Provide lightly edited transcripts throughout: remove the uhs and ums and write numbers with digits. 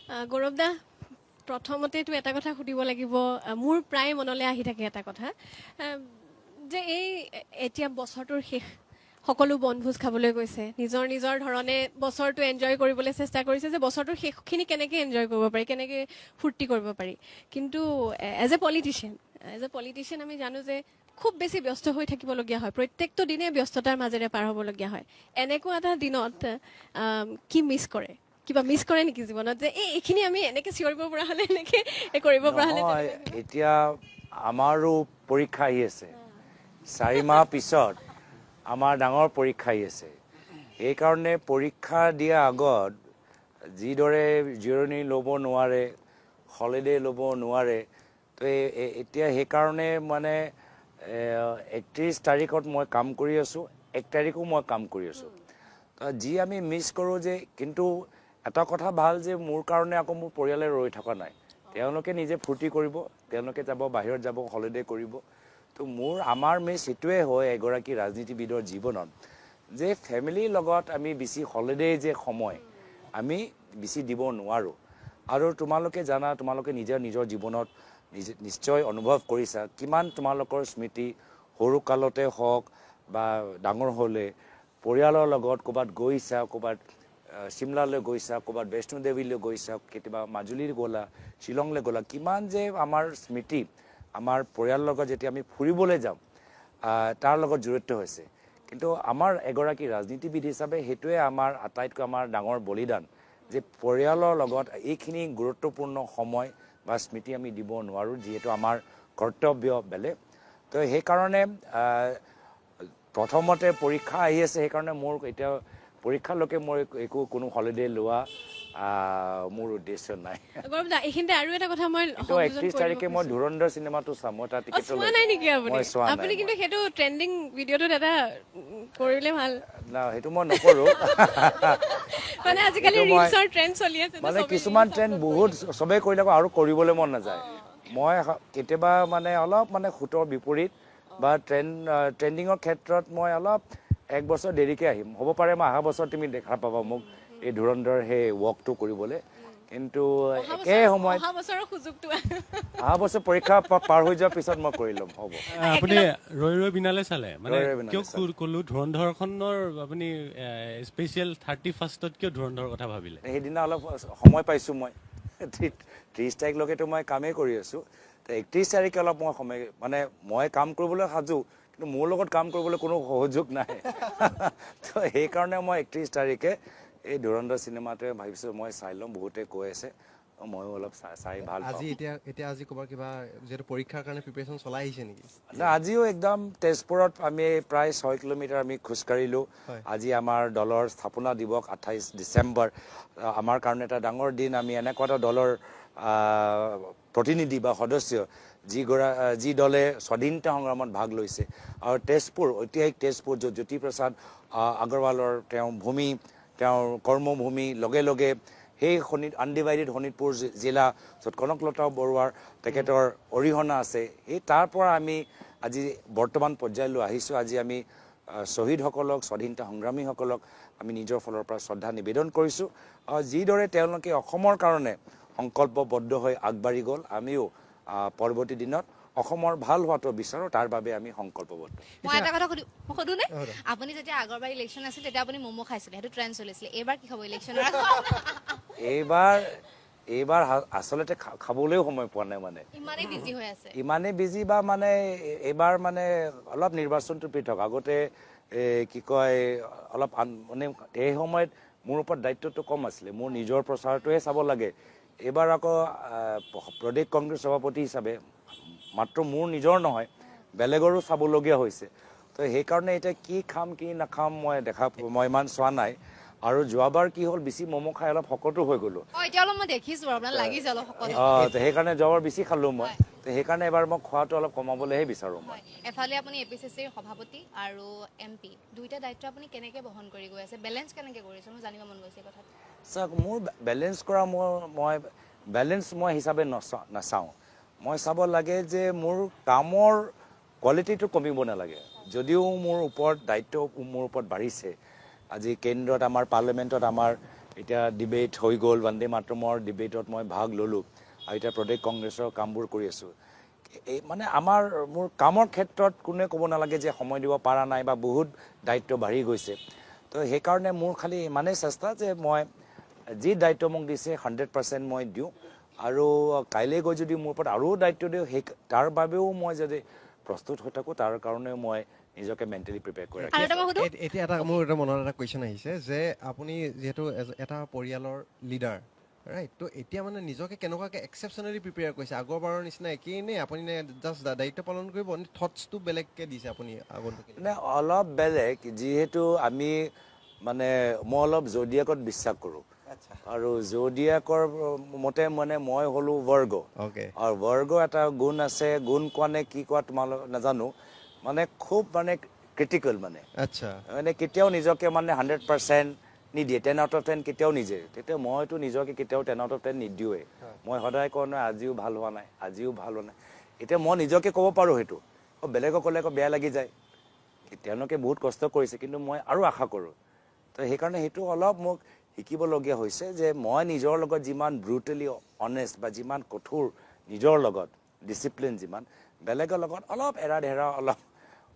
গৌৰৱ দা, প্ৰথমতেতো এটা কথা সুধিব লাগিব। মোৰ প্ৰায় মনলৈ আহি থাকে এটা কথা, যে এতিয়া বছৰটোৰ শেষ, সকলো বনভোজ খাবলৈ গৈছে, নিজৰ নিজৰ ধৰণে বছৰটো এনজয় কৰিবলৈ চেষ্টা কৰিছে, যে বছৰটোৰ শেষখিনি কেনেকৈ এনজয় কৰিব পাৰি, কেনেকৈ ফূৰ্তি কৰিব পাৰি। কিন্তু এজ এ পলিটিচিয়ান আমি জানো যে খুব বেছি ব্যস্ত হৈ থাকিবলগীয়া হয়, প্ৰত্যেকটো দিনে ব্যস্ততাৰ মাজেৰে পাৰ হ'বলগীয়া হয়। এনেকুৱা এটা দিনত কি মিছ কৰে? কিবা মিছ কৰে নেকি জীৱনত, যে এইখিনি আমি এনেকৈ চিঞৰিব পৰা হ'লে, এনেকৈ কৰিব পৰা হ'লে? নহয়, এতিয়া আমাৰো পৰীক্ষা আহি আছে। 4 মাহ পিছত আমাৰ ডাঙৰ পৰীক্ষা আহি আছে। সেইকাৰণে পৰীক্ষা দিয়াৰ আগত যিদৰে জিৰণি ল'ব নোৱাৰে, হলিডে ল'ব নোৱাৰে, তো এতিয়া সেইকাৰণে মানে 31 তাৰিখত মই কাম কৰি আছোঁ, 1 তাৰিখো মই কাম কৰি আছোঁ। যি আমি মিছ কৰোঁ যে, কিন্তু এটা কথা ভাল যে মোৰ কাৰণে আকৌ মোৰ পৰিয়ালে ৰৈ থকা নাই। তেওঁলোকে নিজে ফূৰ্তি কৰিব, তেওঁলোকে যাব, বাহিৰত যাব, হলিডে কৰিব। তো আমাৰ মিছ সেইটোৱে হয় এগৰাকী ৰাজনীতিবিদৰ জীৱনত, যে ফেমিলিৰ লগত আমি বেছি হলিডে যে সময় আমি বেছি দিব নোৱাৰোঁ। আৰু তোমালোকে জানা, তোমালোকে নিজৰ জীৱনত নিশ্চয় অনুভৱ কৰিছা, কিমান তোমালোকৰ স্মৃতি সৰুকালতে হওক বা ডাঙৰ হ'লে পৰিয়ালৰ লগত ক'ৰবাত গৈছা, ক'ৰবাত চিমলালৈ গৈছা, ক'ৰবাত বৈষ্ণোদেৱীলৈ গৈছা, কেতিয়াবা মাজুলীৰ গ'লা, শ্বিলংলৈ গ'লা, কিমান যে আমাৰ স্মৃতি আমাৰ পৰিয়ালৰ লগত যেতিয়া আমি ফুৰিবলৈ যাওঁ তাৰ লগত জড়িত হৈছে। কিন্তু আমাৰ এগৰাকী ৰাজনীতিবিদ হিচাপে সেইটোৱে আমাৰ আটাইতকৈ আমাৰ ডাঙৰ বলিদান, যে পৰিয়ালৰ লগত এইখিনি গুৰুত্বপূৰ্ণ সময় বা স্মৃতি আমি দিব নোৱাৰোঁ, যিহেতু আমাৰ কৰ্তব্য বেলেগ। তো সেইকাৰণে প্ৰথমতে পৰীক্ষা আহি আছে, সেইকাৰণে মোৰ এতিয়া পৰীক্ষালৈকে মই কোনো হলিডে লোৱা মোৰ উদ্দেশ্য নাই। গৌৰৱ দা, এইখিনিতে আৰু এটা কথা মই কিন্তু 31 তাৰিখে মই ধুৰন্ধৰ চিনেমাটো চাম, মই তাৰ টিকেট চোৱা নাই নেকি আপুনি? আপুনি কিন্তু সেইটো ট্ৰেণ্ডিং ভিডিঅ'টোত এটা কৰিলে ভাল। না, সেইটো মই নকৰোঁ। মানে আজিকালি ৰিলছৰ ট্ৰেণ্ড চলি আছে, মানে কিছুমান ট্ৰেণ্ড বহুত চবেই কৰি থাকোঁ আৰু কৰিবলৈ মন নাযায়। মই কেতিয়াবা মানে অলপ মানে সুতৰ বিপৰীত বা ট্ৰেণ্ডিঙৰ ক্ষেত্ৰত মই অলপ 1 বছৰ দেৰিকৈ আহিম। হ'ব পাৰে মই অহা বছৰ তুমি দেখা পাবা মোক এই ধুৰন্ধৰ সেই ৱৰ্কটো কৰিবলৈ। কিন্তু একে সময়ত অহা বছৰ পৰীক্ষা পাৰ হৈ যোৱাৰ পিছত মই কৰি ল'ম, হ'ব। আপুনি ৰৈ ৰৈ বিনালে চালে? মানে কিয় ক'লো ধুৰন্ধৰখনৰ আপুনি স্পেচিয়েল 31st কিয় ধুৰন্ধৰৰ কথা ভাবিলে? সেইদিনা অলপ সময় পাইছোঁ মই। 30 তাৰিখলৈকেতো মই কামেই কৰি আছোঁ। তো 31 তাৰিখে অলপ মই সময়, মানে মই কাম কৰিবলৈ সাজু, কিন্তু মোৰ লগত কাম কৰিবলৈ কোনো সহযোগ নাই। তো সেইকাৰণে মই 31 তাৰিখে এই ধুৰন্ধৰ চিনেমাটোৱে ভাবিছোঁ মই চাই ল'ম। বহুতে কৈ আছে, ময়ো অলপ চাই ভাল পাওঁ। আজি ক'ৰবাত কিবা যিহেতু পৰীক্ষাৰ কাৰণে প্ৰিপেৰেশ্যন চলাই আহিছে নেকি? আজিও একদম তেজপুৰত আমি প্ৰায় 6 কিলোমিটাৰ আমি খোজকাঢ়িলোঁ। আজি আমাৰ দলৰ স্থাপনা দিৱস 28 ডিচেম্বৰ। আমাৰ কাৰণে এটা ডাঙৰ দিন। আমি এনেকুৱা এটা দলৰ প্ৰতিনিধি বা সদস্য যি দলে স্বাধীনতা সংগ্ৰামত ভাগ লৈছে। আৰু তেজপুৰ, ঐতিহাসিক তেজপুৰ, য'ত জ্যোতিপ্ৰসাদ আগৰৱালৰ তেওঁৰ ভূমি, তেওঁৰ কৰ্মভূমি, লগে লগে সেই আনডিভাইডেড শোণিতপুৰ জিলা, য'ত কনকলতা বৰুৱাৰ তেখেতৰ অৰিহণা আছে, তাৰ পৰা আমি আজি বৰ্তমান পৰ্যায়লৈ আহিছোঁ। আজি আমি শ্বহীদসকলক, স্বাধীনতা সংগ্ৰামীসকলক আমি নিজৰ ফালৰ পৰা শ্ৰদ্ধা নিবেদন কৰিছোঁ। আৰু যিদৰে তেওঁলোকে অসমৰ কাৰণে সংকল্পবদ্ধ হৈ আগবাঢ়ি গ'ল, আমিও পৰৱৰ্তী দিনত অসমৰ ভাল হোৱাটো বিচাৰোঁ, তাৰ বাবে আমি সংকল্পবদ্ধ। মই এটা কথা সুধোনে? আপুনি যেতিয়া আগৰবাৰ ইলেকশ্যন আছিল তেতিয়া আপুনি ম'ম' খাইছিলে, সেইটো ট্ৰেণ্ড চলিছিলে। এইবাৰ কি খাব ইলেকশ্যনৰ? এইবাৰ আচলতে খাবলৈও সময় পোৱা নাই, মানে ইমানেই বিজি হৈ আছে। ইমানেই বিজি বা মানে এইবাৰ মানে অলপ নিৰ্বাচনটো পৃথক। আগতে কি কয় অলপ মানে এই সময়ত মোৰ ওপৰত দায়িত্বটো কম আছিলে, মোৰ নিজৰ প্ৰচাৰটোহে চাব লাগে। এইবাৰ আকৌ প্ৰদেশ কংগ্ৰেছ সভাপতি হিচাপে মাত্ৰ মোৰ নিজৰ নহয়, বেলেগৰো চাবলগীয়া হৈছে। তো সেইকাৰণে এতিয়া কি খাম কি নাখাম মই ইমান চোৱা নাই। আৰু যোৱাবাৰ কি হ'ল, বেছি ম'ম' খাই অলপ শকতো হৈ গ'লোঁ। সেইকাৰণে যোৱাবাৰ বেছি খালোঁ মই। তো সেইকাৰণে এবাৰ মই খোৱাটো অলপ কমাবলৈহে বিচাৰোঁ মই। এফালে আপুনি APCCৰ সভাপতি আৰু MP, দুইটা দায়িত্ব আপুনি কেনেকৈ বহন কৰি গৈ আছে? বেলেঞ্চ কেনেকৈ কৰিছে? মই জানিব মন গৈছে কথাটো। চাওক, মোৰ বেলেঞ্চ কৰা মই হিচাপে নাচাওঁ। মই চাব লাগে যে মোৰ কামৰ কোৱালিটিটো কমিব নালাগে। যদিও মোৰ ওপৰত দায়িত্ব মোৰ ওপৰত বাঢ়িছে, আজি কেন্দ্ৰত আমাৰ পাৰ্লিয়ামেণ্টত আমাৰ এতিয়া ডিবেট হৈ গ'ল, বন্দে মাতৰমৰ ডিবেটত মই ভাগ ল'লোঁ আৰু এতিয়া প্ৰদেশ কংগ্ৰেছৰ কামবোৰ কৰি আছোঁ। এই মানে মোৰ কামৰ ক্ষেত্ৰত কোনে ক'ব নালাগে যে সময় দিব পৰা নাই বা বহুত দায়িত্ব বাঢ়ি গৈছে। তো সেইকাৰণে মোৰ খালি ইমানেই চেষ্টা যে মই যি দায়িত্ব মোক দিছে 100% মই দিওঁ, আৰু কাইলৈ গৈ যদি মোৰ ওপৰত আৰু দায়িত্ব দিওঁ তাৰ বাবেও মই যদি প্ৰস্তুত হৈ থাকোঁ, তাৰ কাৰণে মই নিজকে মেণ্টেলি প্ৰিপেয়াৰ কৰি ৰাখি আৰু এটা মই সুধো এতিয়া মোৰ মনত এটা কুৱেশ্যন আহিছে যে আপুনি যিহেতু এটা পৰিয়ালৰ লিডাৰ, ৰাইট? তো এতিয়া মানে নিজকে কেনেকুৱাকৈ এক্সেপশ্যনেলি প্ৰিপেয়াৰ কৰিছে? আগৰবাৰৰ নিচিনা একেই নে আপুনি জাষ্ট দায়িত্ব পালন কৰিব, থটছটো বেলেগকৈ দিছে আপুনি আগন্তুক? মানে অলপ বেলেগ, যিহেতু আমি মানে মই অলপ জডিয়াকত বিশ্বাস কৰোঁ, আৰু জডিয়াকৰ মতে মানে মই হ'লোঁ বৰ্গ, আৰু বৰ্গ এটা গুণ আছে, গুণ কোৱা নে কি কোৱা তোমালোক নাজানো, মানে খুব মানে ক্ৰিটিকেল, মানে মানে কেতিয়াও নিজকে মানে 100% নিদিয়ে, 10 out of 10 কেতিয়াও নিজে। তেতিয়া মইতো নিজকে কেতিয়াও 10 out of 10 নিদিওঁৱে। মই সদায় কওঁ নহয় আজিও ভাল হোৱা নাই, আজিও ভাল হোৱা নাই। এতিয়া মই নিজকে ক'ব পাৰোঁ সেইটো, বেলেগক ক'লে আকৌ বেয়া লাগি যায়, তেওঁলোকে বহুত কষ্ট কৰিছে, কিন্তু মই আৰু আশা কৰোঁ। তো সেইকাৰণে সেইটো অলপ মোক শিকিবলগীয়া হৈছে যে মই নিজৰ লগত যিমান ব্ৰুটেলি অনেষ্ট বা যিমান কঠোৰ নিজৰ লগত, ডিচিপ্লিন যিমান, বেলেগৰ লগত অলপ এৰা ধেৰা, অলপ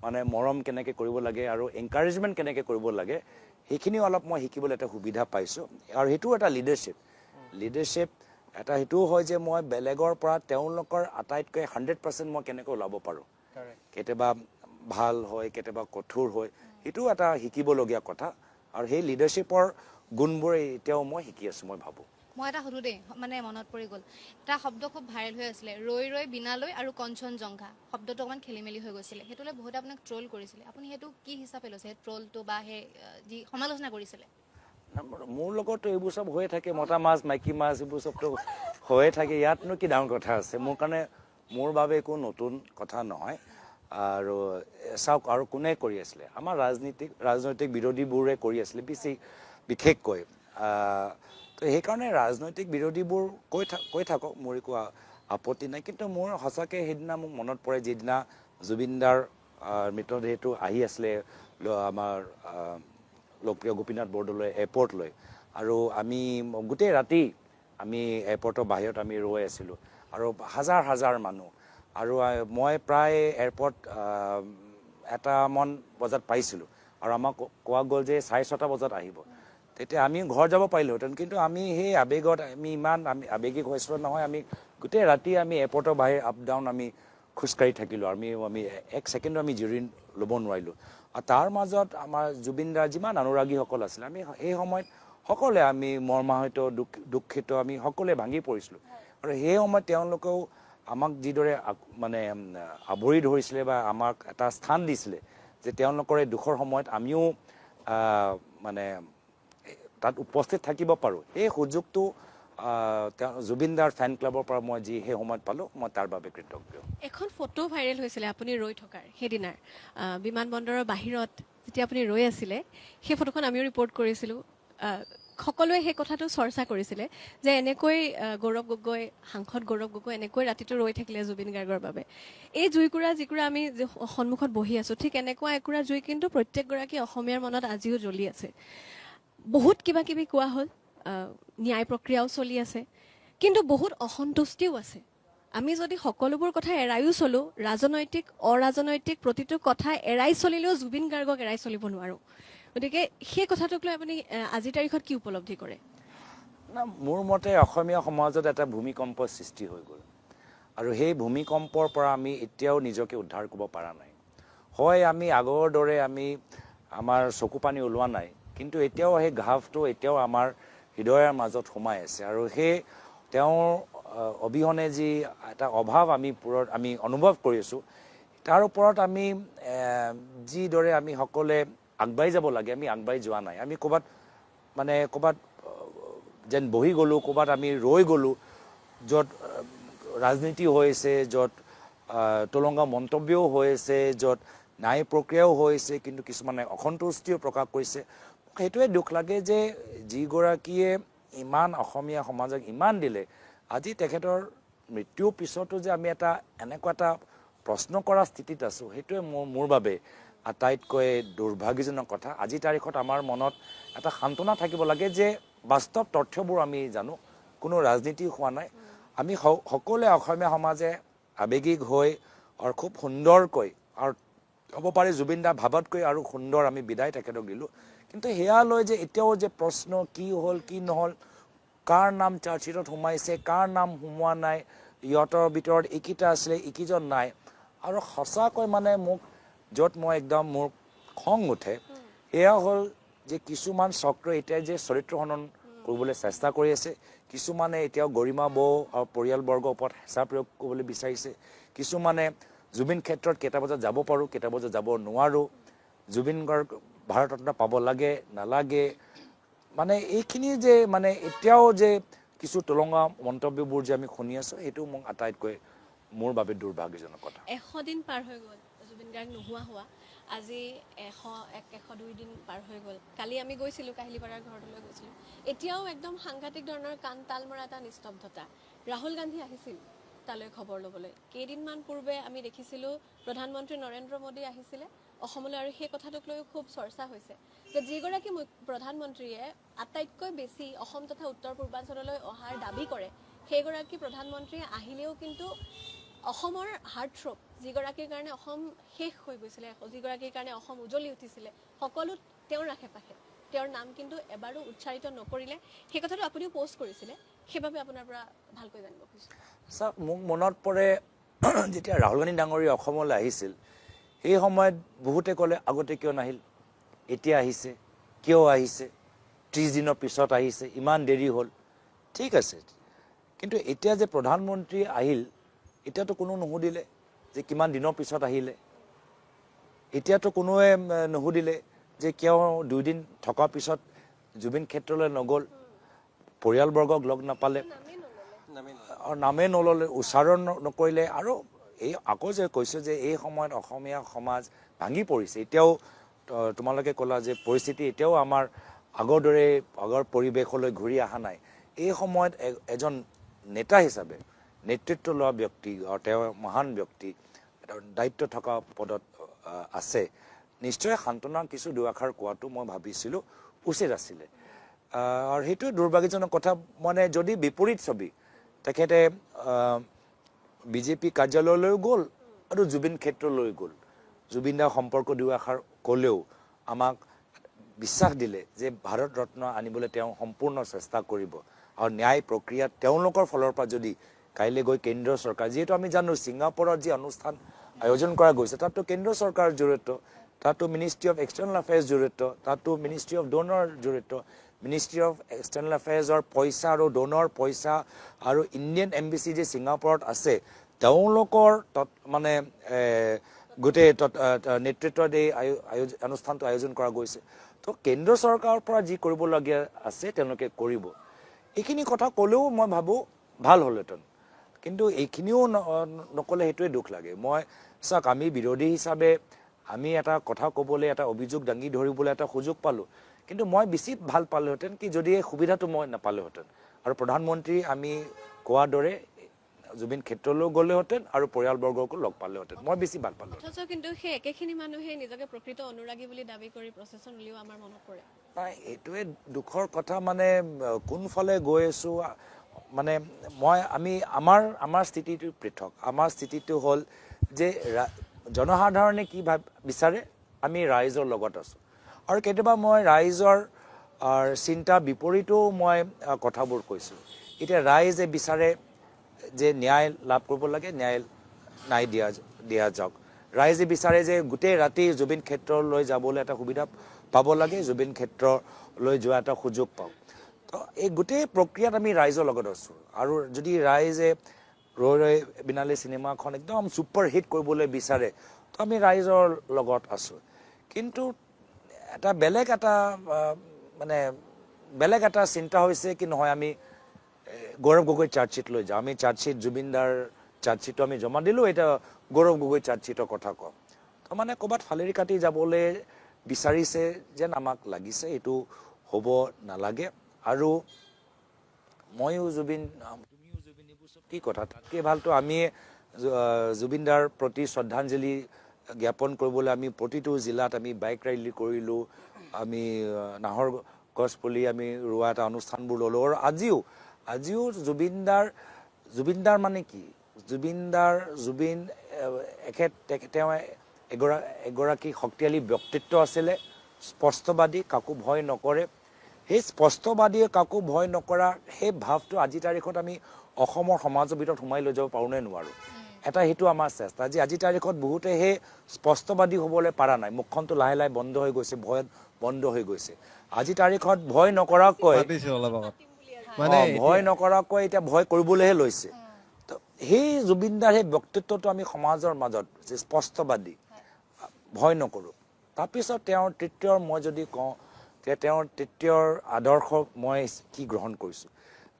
মানে মৰম কেনেকৈ কৰিব লাগে আৰু এনকাৰেজমেণ্ট কেনেকৈ কৰিব লাগে, সেইখিনিও অলপ মই শিকিবলৈ এটা সুবিধা পাইছোঁ। আৰু সেইটোও এটা লিডাৰশ্বিপ এটা সেইটোও হয় যে মই বেলেগৰ পৰা তেওঁলোকৰ আটাইতকৈ 100% মই কেনেকৈ ওলাব পাৰোঁ। কেতিয়াবা ভাল হয়, কেতিয়াবা কঠোৰ হয়, সেইটোও এটা শিকিবলগীয়া কথা। আৰু সেই লিডাৰশ্বিপৰ গুণবোৰ এতিয়াও মই শিকি আছোঁ, মই ভাবোঁ। মই এটা সুধো দেই, মানে মনত পৰি গ'ল, এটা শব্দ খুব ভাইৰেল হৈ আছিলে, ৰৈ ৰৈ বিনালৈ আৰু কঞ্চনজংঘা। শব্দটো অকণমান খেলি মেলি হৈ গৈছিলে, সেইটোলৈ বহুতে আপোনাক ট্ৰল কৰিছিলে। আপুনি সেইটো কি হিচাপে লৈছে, ট্ৰলটো বা সেই যি সমালোচনা কৰিছিলে? মোৰ লগতো এইবোৰ চব হৈয়ে থাকে, মতা মাছ মাইকী মাছ এইবোৰ চবতো হৈয়ে থাকে, ইয়াতনো কি ডাঙৰ কথা আছে? মোৰ বাবে একো নতুন কথা নহয়। আৰু চাওক, আৰু কোনে কৰি আছিলে? আমাৰ ৰাজনৈতিক বিৰোধীবোৰে কৰি আছিলে বিশেষকৈ। তো সেইকাৰণে ৰাজনৈতিক বিৰোধীবোৰ কৈ থাকক, মোৰ একো আপত্তি নাই। কিন্তু মোৰ সঁচাকৈ সেইদিনা মোক মনত পৰে, যিদিনা জুবিনদাৰ মৃতদেহটো আহি আছিলে আমাৰ লোকপ্ৰিয় গোপীনাথ বৰদলৈ এয়াৰপৰ্টলৈ, আৰু আমি গোটেই ৰাতি আমি এয়াৰপৰ্টৰ বাহিৰত আমি ৰৈ আছিলোঁ, আৰু হাজাৰ হাজাৰ মানুহ, আৰু মই প্ৰায় এয়াৰপৰ্ট 1মান বজাত পাইছিলোঁ, আৰু আমাক কোৱা গ'ল যে 6:30 বজাত আহিব। তেতিয়া আমি ঘৰ যাব পাৰিলোহেঁতেন, কিন্তু আমি সেই আৱেগত ইমান আৱেগিক হৈছিলোঁ নহয়, আমি গোটেই ৰাতি আমি এয়াৰপৰ্টৰ বাহিৰ আপ ডাউন আমি খোজকাঢ়ি থাকিলোঁ, আমি 1 ছেকেণ্ডো আমি জিৰণি ল'ব নোৱাৰিলোঁ। আৰু তাৰ মাজত আমাৰ জুবিনদাৰ যিমান অনুৰাগীসকল আছিলে, আমি সেই সময়ত সকলোৱে আমি মৰ্মাহত দুখিত, আমি সকলোৱে ভাঙি পৰিছিলোঁ। আৰু সেই সময়ত তেওঁলোকেও আমাক যিদৰে মানে আৱৰি ধৰিছিলে বা আমাক এটা স্থান দিছিলে, যে তেওঁলোকৰ এই দুখৰ সময়ত আমিও মানে তাত উপস্থিত থাকিব পাৰোঁ, সেই সুযোগটো জুবিনদাৰ ফেন ক্লাবৰ পৰা মই যি সেই সময়ত পালোঁ, মই তাৰ বাবে কৃতজ্ঞ। এখন ফটো ভাইৰেল হৈছিলে আপুনি ৰৈ থকাৰ সেইদিনাৰ, বিমানবন্দৰৰ বাহিৰত যেতিয়া আপুনি ৰৈ আছিলে, সেই ফটোখন আমিও ৰিপৰ্ট কৰিছিলোঁ। সকলোৱে সেই কথাটো চৰ্চা কৰিছিলে যে এনেকৈ সাংসদ গৌৰৱ গগৈ এনেকৈ ৰাতিটো ৰৈ থাকিলে জুবিন গাৰ্গৰ বাবে। এই জুইকুৰা যিকুৰা আমি সন্মুখত বহি আছোঁ, ঠিক এনেকুৱা একুৰা জুই কিন্তু প্ৰত্যেকগৰাকী অসমীয়াৰ মনত আজিও জ্বলি আছে। বহুত কিবা কিবি কোৱা হ'ল, ন্যায় প্ৰক্ৰিয়াও চলি আছে, কিন্তু বহুত অসন্তুষ্টিও আছে। আমি যদি সকলোবোৰ কথা এৰাইও চলোঁ, ৰাজনৈতিক অৰাজনৈতিক প্ৰতিটো কথা এৰাই চলিলেও জুবিন গাৰ্গক এৰাই চলিব নোৱাৰোঁ। গতিকে সেই কথাটোক লৈ আপুনি আজিৰ তাৰিখত কি উপলব্ধি কৰে? মোৰ মতে অসমীয়া সমাজত এটা ভূমিকম্প সৃষ্টি হৈ গ'ল, আৰু সেই ভূমিকম্পৰ পৰা আমি এতিয়াও নিজকে উদ্ধাৰ কৰিব পৰা নাই। হয়, আমি আগৰ দৰে আমাৰ চকু পানী ওলোৱা নাই, কিন্তু এতিয়াও সেই ঘাফটো এতিয়াও আমাৰ হৃদয়ৰ মাজত সোমাই আছে, আৰু সেই তেওঁৰ অবিহনে যি এটা অভাৱ আমি অনুভৱ কৰি আছোঁ, তাৰ ওপৰত আমি যিদৰে আমি সকলোৱে আগবাঢ়ি যাব লাগে, আমি আগবাঢ়ি যোৱা নাই। আমি ক'ৰবাত যেন বহি গ'লোঁ, ক'ৰবাত আমি ৰৈ গ'লোঁ, য'ত ৰাজনীতি হৈ আছে, য'ত তোলংগা মন্তব্যও হৈ আছে, য'ত ন্যায় প্ৰক্ৰিয়াও হৈ আছে, কিন্তু কিছুমানে অসন্তুষ্টিও প্ৰকাশ কৰিছে। সেইটোৱে দুখ লাগে যে যিগৰাকীয়ে ইমান অসমীয়া সমাজক ইমান দিলে, আজি তেখেতৰ মৃত্যুৰ পিছতো যে আমি এনেকুৱা এটা প্ৰশ্ন কৰা স্থিতিত আছোঁ, সেইটোৱে মোৰ বাবে আটাইতকৈ দুৰ্ভাগ্যজনক কথা। আজিৰ তাৰিখত আমাৰ মনত এটা সান্তনা থাকিব লাগে যে বাস্তৱ তথ্যবোৰ আমি জানো, কোনো ৰাজনীতি হোৱা নাই। আমি সকলোৱে অসমীয়া সমাজে আৱেগিক হৈ আৰু খুব সুন্দৰকৈ আৰু হ'ব পাৰে জুবিন দা ভাৱতকৈ আৰু সুন্দৰ আমি বিদায় তেখেতক দিলোঁ। কিন্তু সেয়া লৈ যে এতিয়াও যে প্ৰশ্ন কি হ'ল কি নহ'ল, কাৰ নাম চাৰ্জশ্বিটত সোমাইছে, কাৰ নাম সোমোৱা নাই, ইহঁতৰ ভিতৰত এইকেইটা আছিলে এইকেইজন নাই, আৰু সঁচাকৈ মানে মোক য'ত মই একদম মোৰ খং উঠে এয়া হ'ল যে কিছুমান চক্ৰ এতিয়া যে চৰিত্ৰ হনন কৰিবলৈ চেষ্টা কৰি আছে, কিছুমানে এতিয়াও গৰিমা বৌ আৰু পৰিয়ালবৰ্গৰ ওপৰত হেঁচা প্ৰয়োগ কৰিবলৈ বিচাৰিছে, কিছুমানে জুবিন ক্ষেত্ৰত কেইটা বজাত যাব পাৰোঁ কেইটা বজাত যাব নোৱাৰোঁ, জুবিন গাৰ্গ ভাৰত ৰত্ন পাব লাগে নালাগে, মানে এইখিনি যে মানে এতিয়াও যে কিছু টলঙা মন্তব্যবোৰ যে আমি শুনি আছোঁ, সেইটো মোক আটাইতকৈ মোৰ বাবে দুৰ্ভাগ্যজনক কথা। 100 দিন পাৰ হৈ গ'ল জুবিন গাৰ্গ নোহোৱা হোৱা, আজি 102 দিন পাৰ হৈ গ'ল। কালি আমি গৈছিলোঁ কাহিলীপাৰাৰ ঘৰটোলৈ গৈছিলোঁ, এতিয়াও একদম সাংঘাতিক ধৰণৰ কাণ তাল মৰা এটা নিস্তব্ধতা। ৰাহুল গান্ধী আহিছিল তালৈ খবৰ ল'বলৈ, কেইদিনমান পূৰ্বে আমি দেখিছিলোঁ প্ৰধানমন্ত্ৰী নৰেন্দ্ৰ মোদী আহিছিলে অসমলৈ, আৰু সেই কথাটোক লৈও খুব চৰ্চা হৈছে যে যিগৰাকী প্ৰধানমন্ত্ৰীয়ে আটাইতকৈ বেছি অসম তথা উত্তৰ পূৰ্বাঞ্চললৈ অহাৰ দাবী কৰে, সেইগৰাকী প্ৰধানমন্ত্ৰী আহিলেও কিন্তু অসমৰ হাৰ্টথ্ৰব, যিগৰাকীৰ কাৰণে অসম শেষ হৈ গৈছিলে, যিগৰাকীৰ কাৰণে অসম উজ্বলি উঠিছিলে, সকলো তেওঁৰ আশে পাশে, তেওঁৰ নাম কিন্তু এবাৰো উচ্চাৰিত নকৰিলে। সেই কথাটো আপুনিও পোষ্ট কৰিছিলে, সেইবাবে আপোনাৰ পৰা ভালকৈ জানিব খুজিছোঁ। চাওক, মোক মনত পৰে যেতিয়া ৰাহুল গান্ধী ডাঙৰীয়া অসমলৈ আহিছিল, সেই সময়ত বহুতে ক'লে আগতে কিয় নাহিল, এতিয়া আহিছে, কিয় আহিছে, 30 দিনৰ পিছত আহিছে, ইমান দেৰি হ'ল। ঠিক আছে, কিন্তু এতিয়া যে প্ৰধানমন্ত্ৰী আহিল, এতিয়াতো কোনো নুসুধিলে যে কিমান দিনৰ পিছত আহিলে, এতিয়াতো কোনোৱে নুসুধিলে যে কিয় 2 দিন থকাৰ পিছত জুবিন ক্ষেত্ৰলৈ নগ'ল, পৰিয়ালবৰ্গক লগ নাপালে, আৰু নামেই নল'লে, উচ্চাৰণ নকৰিলে। আৰু এই আকৌ যে কৈছোঁ যে এই সময়ত অসমীয়া সমাজ ভাঙি পৰিছে, এতিয়াও তোমালোকে ক'লা যে পৰিস্থিতি এতিয়াও আমাৰ আগৰ দৰে আগৰ পৰিৱেশলৈ ঘূৰি অহা নাই। এই সময়ত এজন নেতা হিচাপে নেতৃত্ব লোৱা ব্যক্তি, আৰু তেওঁ মহান ব্যক্তি, দায়িত্ব থকা পদত আছে, নিশ্চয় সান্তনা কিছু দুআষাৰ কোৱাটো মই ভাবিছিলোঁ উচিত আছিলে। আৰু সেইটোৱে দুৰ্ভাগ্যজনক কথা, মানে যদি বিপৰীত ছবি, তেখেতে বিজেপি কাৰ্যালয়লৈও গ'ল আৰু জুবিন ক্ষেত্ৰলৈ গ'ল, জুবিন দাৰ সম্পৰ্ক দুআষাৰ ক'লেও আমাক বিশ্বাস দিলে যে ভাৰত ৰত্ন আনিবলৈ তেওঁ সম্পূৰ্ণ চেষ্টা কৰিব, আৰু ন্যায় প্ৰক্ৰিয়াত তেওঁলোকৰ ফালৰ পৰা যদি কাইলৈ গৈ কেন্দ্ৰীয় চৰকাৰ, যিহেতু আমি জানো ছিংগাপুৰত যি অনুষ্ঠান আয়োজন কৰা গৈছে তাততো কেন্দ্ৰীয় চৰকাৰ জড়িত, তাতো মিনিষ্ট্ৰী অফ এক্সটাৰ্নেল এফেয়াৰ্ছ জড়িত, তাতো মিনিষ্ট্ৰী অফ ডোনৰ জড়িত, মিনিষ্ট্ৰী অফ এক্সটাৰ্নেল এফেয়াৰ্ছৰ পইচা আৰু ডোনৰ পইচা, আৰু ইণ্ডিয়ান এম্বেচি যে ছিংগাপুৰত আছে তেওঁলোকৰ মানে গোটেই নেতৃত্বত এই অনুষ্ঠানটো আয়োজন কৰা গৈছে। তো কেন্দ্ৰ চৰকাৰৰ পৰা যি কৰিবলগীয়া আছে তেওঁলোকে কৰিব, এইখিনি কথা ক'লেও মই ভাবোঁ ভাল হ'লহেঁতেন, কিন্তু এইখিনিও নক'লে সেইটোৱে দুখ লাগে। মই চাওক, আমি বিৰোধী হিচাপে আমি এটা কথা ক'বলৈ, এটা অভিযোগ দাঙি ধৰিবলৈ এটা সুযোগ পালোঁ, কিন্তু মই বেছি ভাল পালোহেঁতেন কি যদি এই সুবিধাটো মই নাপালোহেঁতেন, আৰু প্ৰধানমন্ত্ৰী আমি কোৱাৰ দৰে জুবিন ক্ষেত্ৰলৈ গ'লেহেঁতেন আৰু পৰিয়ালবৰ্গকো লগ পালেহেঁতেন, মই বেছি ভাল পালোঁ। অথচ কিন্তু সেই একেখিনি মানুহে নিজকে প্ৰকৃত অনুৰাগী বুলি দাবী কৰি প্ৰচেছন উলিওৱা আমাৰ মনত পৰে। নাই, এইটোৱে দুখৰ কথা, মানে কোনফালে গৈ আছোঁ, মানে আমাৰ স্থিতিটো পৃথক। আমাৰ স্থিতিটো হ'ল যে জনসাধাৰণে কি বিচাৰে, আমি ৰাইজৰ লগত আছোঁ, আৰু কেতিয়াবা মই ৰাইজৰ চিন্তা বিপৰীতেও মই কথাবোৰ কৈছোঁ। এতিয়া ৰাইজে বিচাৰে যে ন্যায় লাভ কৰিব লাগে, ন্যায় দিয়া যাওক। ৰাইজে বিচাৰে যে গোটেই ৰাতি জুবিন ক্ষেত্ৰলৈ যাবলৈ এটা সুবিধা পাব লাগে, জুবিন ক্ষেত্ৰলৈ যোৱা এটা সুযোগ পাওঁ। তো এই গোটেই প্ৰক্ৰিয়াত আমি ৰাইজৰ লগত আছোঁ, আৰু যদি ৰাইজে ৰৈ ৰৈ বিনালে চিনেমাখন একদম ছুপাৰ হিট কৰিবলৈ বিচাৰে তো আমি ৰাইজৰ লগত আছোঁ। কিন্তু এটা বেলেগ এটা চিন্তা হৈছে কি নহয়, আমি গৌৰৱ গগৈ চাৰ্জশ্বিট লৈ যাওঁ, আমি চাৰ্জশ্বিট জুবিনদাৰ চাৰ্জশ্বিটটো আমি জমা দিলোঁ, এতিয়া গৌৰৱ গগৈ চাৰ্জশ্বিটৰ কথা কওঁ। তো মানে ক'ৰবাত ফালেৰি কাটি যাবলৈ বিচাৰিছে যেন আমাক লাগিছে, এইটো হ'ব নালাগে। আৰু ময়ো জুবিন, তুমিও জুবিন, এইবোৰ চব কি কথা, তাতকৈ ভালতো আমি জুবিনদাৰ প্ৰতি শ্ৰদ্ধাঞ্জলি জ্ঞাপন কৰিবলৈ আমি প্ৰতিটো জিলাত আমি বাইক ৰেলী কৰিলোঁ, আমি গছপুলি আমি ৰোৱা এটা অনুষ্ঠানবোৰ ল'লোঁ আৰু আজিও জুবিনদাৰ মানে কি জুবিন তেওঁ এগৰাকী শক্তিশালী ব্যক্তিত্ব আছিলে, স্পষ্টবাদী, কাকো ভয় নকৰে। সেই স্পষ্টবাদী, কাকো ভয় নকৰা সেই ভাৱটো আজিৰ তাৰিখত আমি অসমৰ সমাজৰ ভিতৰত সোমাই লৈ যাব পাৰোঁ নে নোৱাৰোঁ, এটা সেইটো আমাৰ চেষ্টা। আজিৰ তাৰিখত বহুতে সেই স্পষ্টবাদী হ'বলৈ পৰা নাই, মুখখনটো লাহে লাহে বন্ধ হৈ গৈছে, ভয়ত বন্ধ হৈ গৈছে। আজিৰ তাৰিখত ভয় নকৰাকৈ এতিয়া ভয় কৰিবলৈহে লৈছে। সেই জুবিনদাৰ সেই ব্যক্তিত্বটো আমি সমাজৰ মাজত যে স্পষ্টবাদী, ভয় নকৰোঁ। তাৰপিছত তেওঁৰ তৃতীয়ৰ মই যদি কওঁ যে তেওঁৰ তৃতীয়ৰ আদৰ্শ মই কি গ্ৰহণ কৰিছোঁ,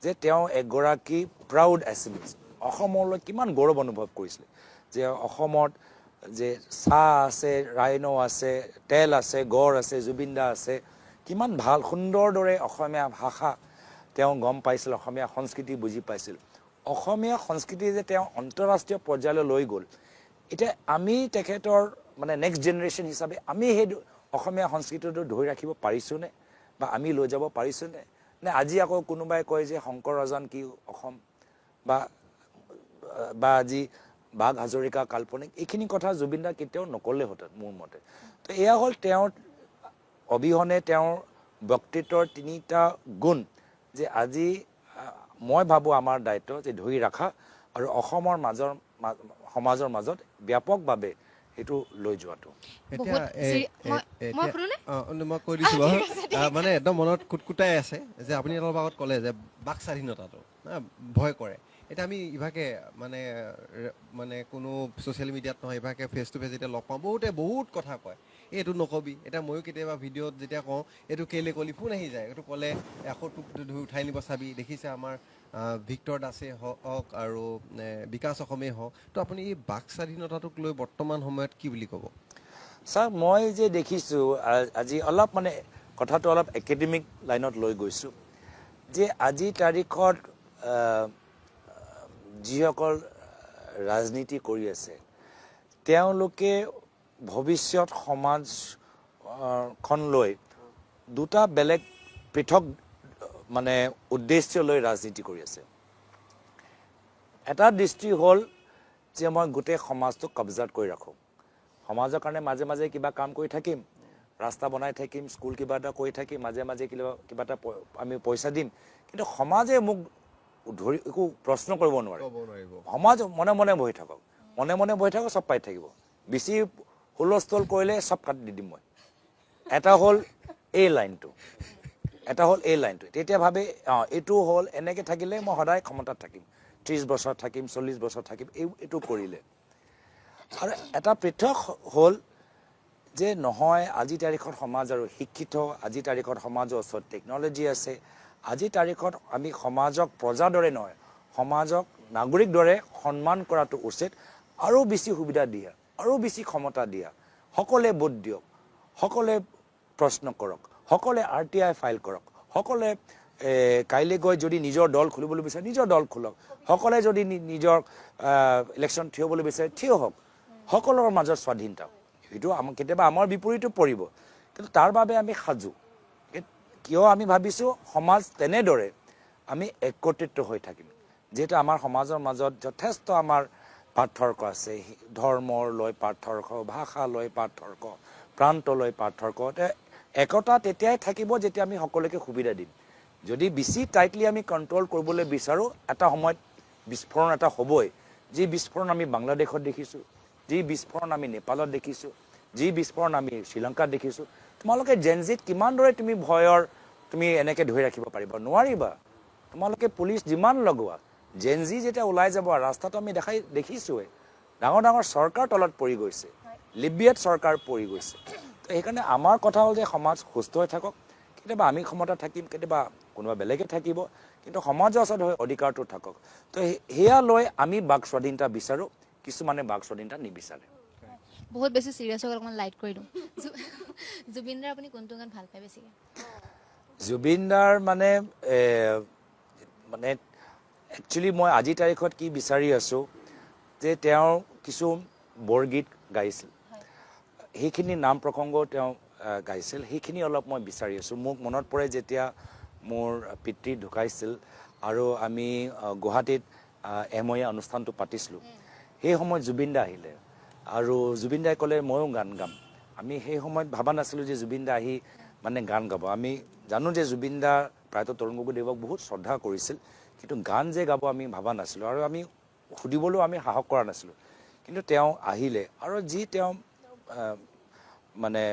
যে তেওঁ এগৰাকী প্ৰাউড এছমিছ, অসমলৈ কিমান গৌৰৱ অনুভৱ কৰিছিলে যে অসমত যে চাহ আছে, ৰাইন' আছে, তেল আছে, গড় আছে, জুবিনদা আছে, কিমান ভাল সুন্দৰ দৰে অসমীয়া ভাষা তেওঁ গম পাইছিল, অসমীয়া সংস্কৃতি বুজি পাইছিল। অসমীয়া সংস্কৃতি যে তেওঁ আন্তঃৰাষ্ট্ৰীয় পৰ্যায়লৈ লৈ গ'ল, এতিয়া আমি তেখেতৰ মানে নেক্সট জেনেৰেশ্যন হিচাপে আমি সেই অসমীয়া সংস্কৃতিটো ধৰি ৰাখিব পাৰিছোঁনে বা আমি লৈ যাব পাৰিছোঁনে? নে আজি আকৌ কোনোবাই কয় যে শংকৰ ৰাজান কি অসম বা আজি বাঘ হাজৰিকা কাল্পনিক, এইখিনি কথা জুবিনদা কেতিয়াও নক'লেহেঁতেন মোৰ মতে। তো এয়া হ'ল তেওঁৰ অবিহনে তেওঁৰ ব্যক্তিত্বৰ তিনিটা গুণ যে আজি মই ভাবোঁ আমাৰ দায়িত্ব যে ধৰি ৰখা আৰু অসমৰ সমাজৰ মাজত ব্যাপকভাৱে সেইটো লৈ যোৱাটো। মই কৈ দিছোঁ বাৰু, মানে একদম মনত কুটকুটাই আছে যে আপুনি অলপ আগত ক'লে যে বাক স্বাধীনতাটো ভয় কৰে। এতিয়া আমি ইভাগে মানে কোনো ছ'চিয়েল মিডিয়াত নহয়, ইভাগে ফেচ টু ফেচ যেতিয়া লগ পাওঁ বহুত কথা কয়, এইটো নকবি। এতিয়া ময়ো কেতিয়াবা ভিডিঅ'ত যেতিয়া কওঁ এইটো কেলে ক'লি, ফোন আহি যায়, এইটো ক'লে আকৌ তোক উঠাই নিব চাবি। দেখিছে আমাৰ ভিক্টৰ দাসে হওক আৰু বিকাশ অসমেই হওক। তো আপুনি এই বাক স্বাধীনতাটোক লৈ বৰ্তমান সময়ত কি বুলি ক'ব? ছাৰ, মই যে দেখিছোঁ আজি অলপ মানে কথাটো অলপ একাডেমিক লাইনত লৈ গৈছোঁ যে আজিৰ তাৰিখত যিসকল ৰাজনীতি কৰি আছে তেওঁলোকে ভৱিষ্যত সমাজখন লৈ দুটা বেলেগ পৃথক মানে উদ্দেশ্য লৈ ৰাজনীতি কৰি আছে। এটা দৃষ্টি হ'ল যে মই গোটেই সমাজটোক কব্জাত কৰি ৰাখোঁ, সমাজৰ কাৰণে মাজে মাজে কিবা কাম কৰি থাকিম, ৰাস্তা বনাই থাকিম, স্কুল কিবা এটা কৰি থাকিম, মাজে মাজে কিবা এটা আমি পইচা দিম, কিন্তু সমাজে মোক ধৰি একো প্ৰশ্ন কৰিব নোৱাৰে। সমাজ মনে মনে বহি থাকক, চব পাই থাকিব, বেছি হুলস্থুল কৰিলে চব কাটি দি দিম মই। এটা হ'ল এই লাইনটো, তেতিয়া ভাবে এইটো হ'ল এনেকৈ থাকিলে মই সদায় ক্ষমতাত থাকিম, 30 বছৰ থাকিম, 40 বছৰ থাকিম, এইটো কৰিলে। আৰু এটা পৃথক হ'ল যে নহয়, আজিৰ তাৰিখত সমাজ আৰু শিক্ষিত, আজিৰ তাৰিখত সমাজৰ ওচৰত টেকন'লজি আছে, আজিৰ তাৰিখত আমি সমাজক প্ৰজাৰ দৰে নহয়, সমাজক নাগৰিক দৰে সন্মান কৰাটো উচিত, আৰু বেছি সুবিধা দিয়া, আৰু বেছি ক্ষমতা দিয়া, সকলোৱে ভোট দিয়ক, সকলোৱে প্ৰশ্ন কৰক, সকলোৱে RTI ফাইল কৰক, সকলোৱে কাইলৈ গৈ যদি নিজৰ দল খুলিবলৈ বিচাৰে নিজৰ দল খোলক, সকলোৱে যদি নিজৰ ইলেকশ্যন থিয় হ'বলৈ বিচাৰে থিয় হওক, সকলোৰে মাজত স্বাধীনতা। সেইটো কেতিয়াবা আমাৰ বিপৰীতো পৰিব, কিন্তু তাৰ বাবে আমি সাজু। কিয় আমি ভাবিছোঁ সমাজ তেনেদৰে আমি একত্ৰিত হৈ থাকিম, যিহেতু আমাৰ সমাজৰ মাজত যথেষ্ট আমাৰ পাৰ্থক্য আছে, ধৰ্মৰ লৈ পাৰ্থক্য, ভাষা লৈ পাৰ্থক্য, প্ৰান্ত লৈ পাৰ্থক্য। একতা তেতিয়াই থাকিব যেতিয়া আমি সকলোকে সুবিধা দিম। যদি বেছি টাইটলি আমি কণ্ট্ৰল কৰিবলৈ বিচাৰোঁ, এটা সময়ত বিস্ফোৰণ এটা হ'বই। যি বিস্ফোৰণ আমি বাংলাদেশত দেখিছোঁ, যি বিস্ফোৰণ আমি নেপালত দেখিছোঁ, যি বিস্ফোৰণ আমি শ্ৰীলংকাত দেখিছোঁ, তোমালোকে জেনজিত কিমান দৰে তুমি এনেকৈ ধৰি ৰাখিব পাৰিবা? নোৱাৰিবা। তোমালোকে পুলিচ যিমান লগোৱা, জেনজি যেতিয়া ওলাই যাব ৰাস্তাটো আমি দেখিছোঁৱে, ডাঙৰ ডাঙৰ চৰকাৰ তলত পৰি গৈছে, লিবিয়াত চৰকাৰ পৰি গৈছে। তো সেইকাৰণে আমাৰ কথা হ'ল যে সমাজ সুস্থ হৈ থাকক, কেতিয়াবা আমি ক্ষমতা থাকিম, কেতিয়াবা কোনোবা বেলেগে থাকিব, কিন্তু সমাজৰ ওচৰত অধিকাৰটো থাকক। তো সেয়া লৈ আমি বাক স্বাধীনতা বিচাৰোঁ, কিছুমানে বাক স্বাধীনতা নিবিচাৰে। বহুত বেছি চিৰিয়াছ হৈ অকণমান লাইট কৰি দিওঁ। জুবিনদাৰ আপুনি কোনটো গান ভাল পায় বেছিকৈ? জুবিনদাৰ মানে একচুৱেলি মই আজিৰ তাৰিখত কি বিচাৰি আছোঁ যে তেওঁ কিছু বৰগীত গাইছিল, সেইখিনি নাম প্ৰসংগ তেওঁ গাইছিল সেইখিনি অলপ মই বিচাৰি আছোঁ। মোক মনত পৰে যেতিয়া মোৰ পিতৃ ঢুকাইছিল আৰু আমি গুৱাহাটীত এমহীয়া অনুষ্ঠানটো পাতিছিলোঁ, সেই সময়ত জুবিন দা আহিলে আৰু জুবিন দাই ক'লে ময়ো গান গাম। আমি সেই সময়ত ভাবা নাছিলোঁ যে জুবিন দা আহি মানে গান গাব। আমি জানো যে জুবিন দা প্ৰায়তো তৰুণ গগৈদেৱক বহুত শ্ৰদ্ধা কৰিছিল, কিন্তু গান যে গাব আমি ভাবা নাছিলোঁ আৰু আমি সুধিবলৈও আমি সাহস কৰা নাছিলোঁ। কিন্তু তেওঁ আহিলে আৰু যি তেওঁ মানে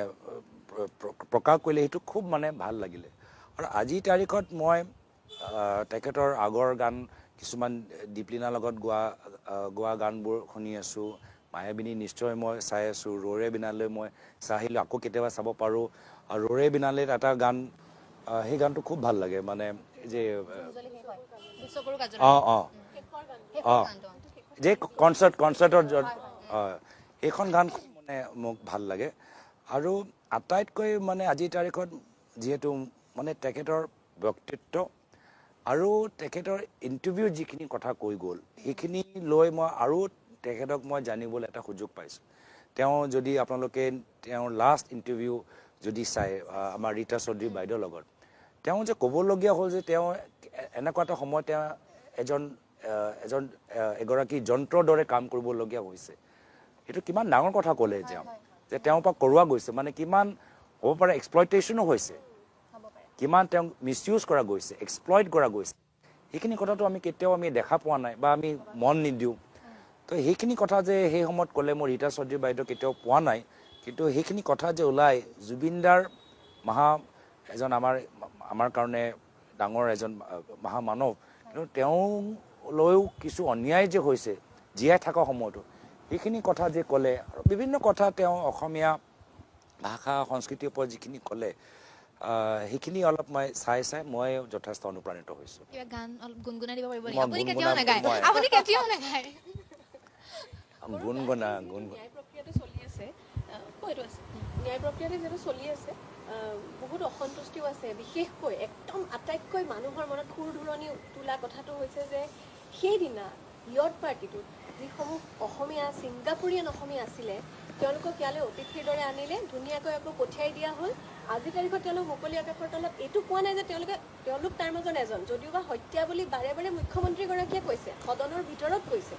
প্ৰকাশ কৰিলে সেইটো খুব মানে ভাল লাগিলে। আৰু আজিৰ তাৰিখত মই তেখেতৰ আগৰ গান কিছুমান দীপলিনাৰ লগত গোৱা গানবোৰ শুনি আছোঁ। মায়াবিনী নিশ্চয় মই চাই আছোঁ। ৰৌৰে বিনালৈ মই চাই আহিলোঁ, আকৌ কেতিয়াবা চাব পাৰোঁ। আৰু ৰৌৰে বিনালৈত এটা গান, সেই গানটো খুব ভাল লাগে, মানে যে যে কনচাৰ্টৰ সেইখন গান মানে মোক ভাল লাগে। আৰু আটাইতকৈ মানে আজিৰ তাৰিখত যিহেতু মানে তেখেতৰ ব্যক্তিত্ব আৰু তেখেতৰ ইণ্টাৰভিউ যিখিনি কথা কৈ গ'ল, সেইখিনি লৈ মই আৰু তেখেতক মই জানিবলৈ এটা সুযোগ পাইছোঁ। তেওঁ যদি আপোনালোকে তেওঁৰ লাষ্ট ইণ্টাৰভিউ যদি চাই আমাৰ ৰীতা চৌধুৰী বাইদেউৰ লগত, তেওঁ যে ক'বলগীয়া হ'ল যে তেওঁ এনেকুৱা এটা সময়ত তেওঁ এগৰাকী যন্ত্ৰৰ দৰে কাম কৰিবলগীয়া হৈছে। সেইটো কিমান ডাঙৰ কথা ক'লে যে তেওঁৰ পৰা কৰোৱা গৈছে, মানে কিমান হ'ব পাৰে এক্সপ্লইটেশ্যনো হৈছে, কিমান তেওঁক মিছ ইউজ কৰা গৈছে, এক্সপ্লইট কৰা গৈছে। সেইখিনি কথাটো আমি কেতিয়াও দেখা পোৱা নাই বা আমি মন নিদিওঁ। তো সেইখিনি কথা যে সেই সময়ত ক'লে মই ৰীতা চৌধুৰী বাইদেউ কেতিয়াও পোৱা নাই, কিন্তু সেইখিনি কথা যে ওলাই জুবিনদাৰ এজন আমাৰ কাৰণে ডাঙৰ এজন মহামানৱ, কিন্তু তেওঁলৈও কিছু অন্যায় যে হৈছে জীয়াই থকা সময়তো, সেইখিনি কথা যে ক'লে আৰু বিভিন্ন কথা তেওঁ অসমীয়া ভাষা সংস্কৃতিৰ ওপৰত যিখিনি ক'লে, সেইখিনি অলপ মই চাই মই যথেষ্ট অনুপ্ৰাণিত হৈছোঁ। গান অলপ গুণগুণাই দিব পাৰিব নেকি? আপুনি কেতিয়াও নাগায়, আপুনি কেতিয়াও নাগায়। ন্যায় প্ৰক্ৰিয়াটো চলি আছে, ন্যায় প্ৰক্ৰিয়াটো যিহেতু চলি আছে, বহুত অসন্তুষ্টিও আছে। বিশেষকৈ একদম আটাইতকৈ মানুহৰ মনত খুৰধুৰণি তোলা কথাটো হৈছে যে সেইদিনা য়ট পাৰ্টিটোত যিসমূহ অসমীয়া ছিংগাপুৰীয়ান অসমীয়া আছিলে, তেওঁলোকক ইয়ালৈ অতিথিৰ দৰে আনিলে, ধুনীয়াকৈ আকৌ পঠিয়াই দিয়া হ'ল। আজিৰ তাৰিখত তেওঁলোক মুকলি আকাশৰ তলত এইটো কোৱা নাই যে তেওঁলোক তাৰ মাজত এজন, যদিওবা হত্যা বুলি বাৰে বাৰে মুখ্যমন্ত্ৰীগৰাকীয়ে কৈছে, সদনৰ ভিতৰত কৈছে।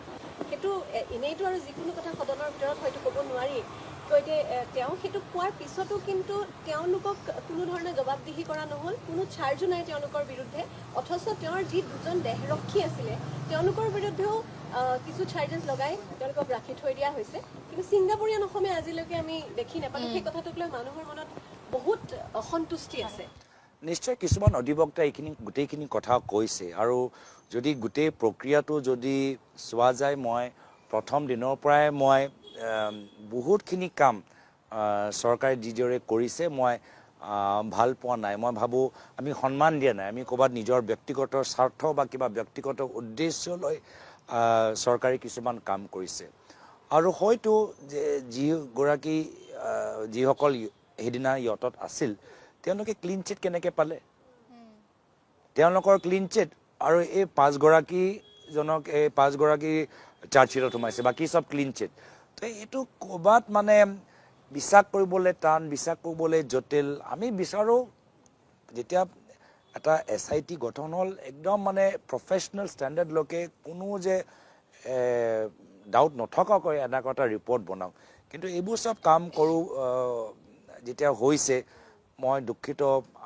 সেইটো এনেইতো আৰু যিকোনো কথা সদনৰ ভিতৰত হয়তো ক'ব নোৱাৰি। গতিকে তেওঁ সেইটো কোৱাৰ পিছতো কিন্তু তেওঁলোকক কোনো ধৰণে জবাবদিহি কৰা নহ'ল, কোনো চাৰ্জো নাই তেওঁলোকৰ বিৰুদ্ধে। অথচ তেওঁৰ যি দুজন দেহৰক্ষী আছিলে, তেওঁলোকৰ বিৰুদ্ধেও কিছু চাৰ্জেছ লগাই তেওঁলোকক ৰাখি থৈ দিয়া হৈছে। কিন্তু ছিংগাপুৰীয়ান অসমীয়া আজিলৈকে আমি দেখি নাপালোঁ। সেই কথাটোক লৈ মানুহৰ মনত বহুত অসন্তুষ্টি আছে। নিশ্চয় কিছুমান অধিবক্তা এইখিনি গোটেইখিনি কথা কৈছে, আৰু যদি গোটেই প্ৰক্ৰিয়াটো যদি চোৱা যায়, মই প্ৰথম দিনৰ পৰাই মই বহুতখিনি কাম চৰকাৰে যিদৰে কৰিছে মই ভাল পোৱা নাই। মই ভাবোঁ আমি সন্মান দিয়া নাই, আমি ক'ৰবাত নিজৰ ব্যক্তিগত স্বাৰ্থ বা কিবা ব্যক্তিগত উদ্দেশ্য লৈ চৰকাৰে কিছুমান কাম কৰিছে। আৰু হয়তো যিসকল সেইদিনা য়টত আছিল, তেওঁলোকে ক্লিন চিট কেনেকৈ পালে, তেওঁলোকৰ ক্লিন চিট আৰু এই পাঁচগৰাকী চাৰ্জশ্বিটত সোমাইছে, বাকী চব ক্লিন চিট। তো এইটো ক'ৰবাত মানে বিশ্বাস কৰিবলৈ টান, বিশ্বাস কৰিবলৈ জটিল। আমি বিচাৰোঁ যেতিয়া এটা SIT গঠন হ'ল, একদম মানে প্ৰফেচনেল ষ্টেণ্ডাৰ্ডলৈকে কোনো যে ডাউট নথকাকৈ এনেকুৱা এটা ৰিপৰ্ট বনাওক। কিন্তু এইবোৰ চব কাম কৰোঁ যেতিয়া হৈছে, মই দুখিত।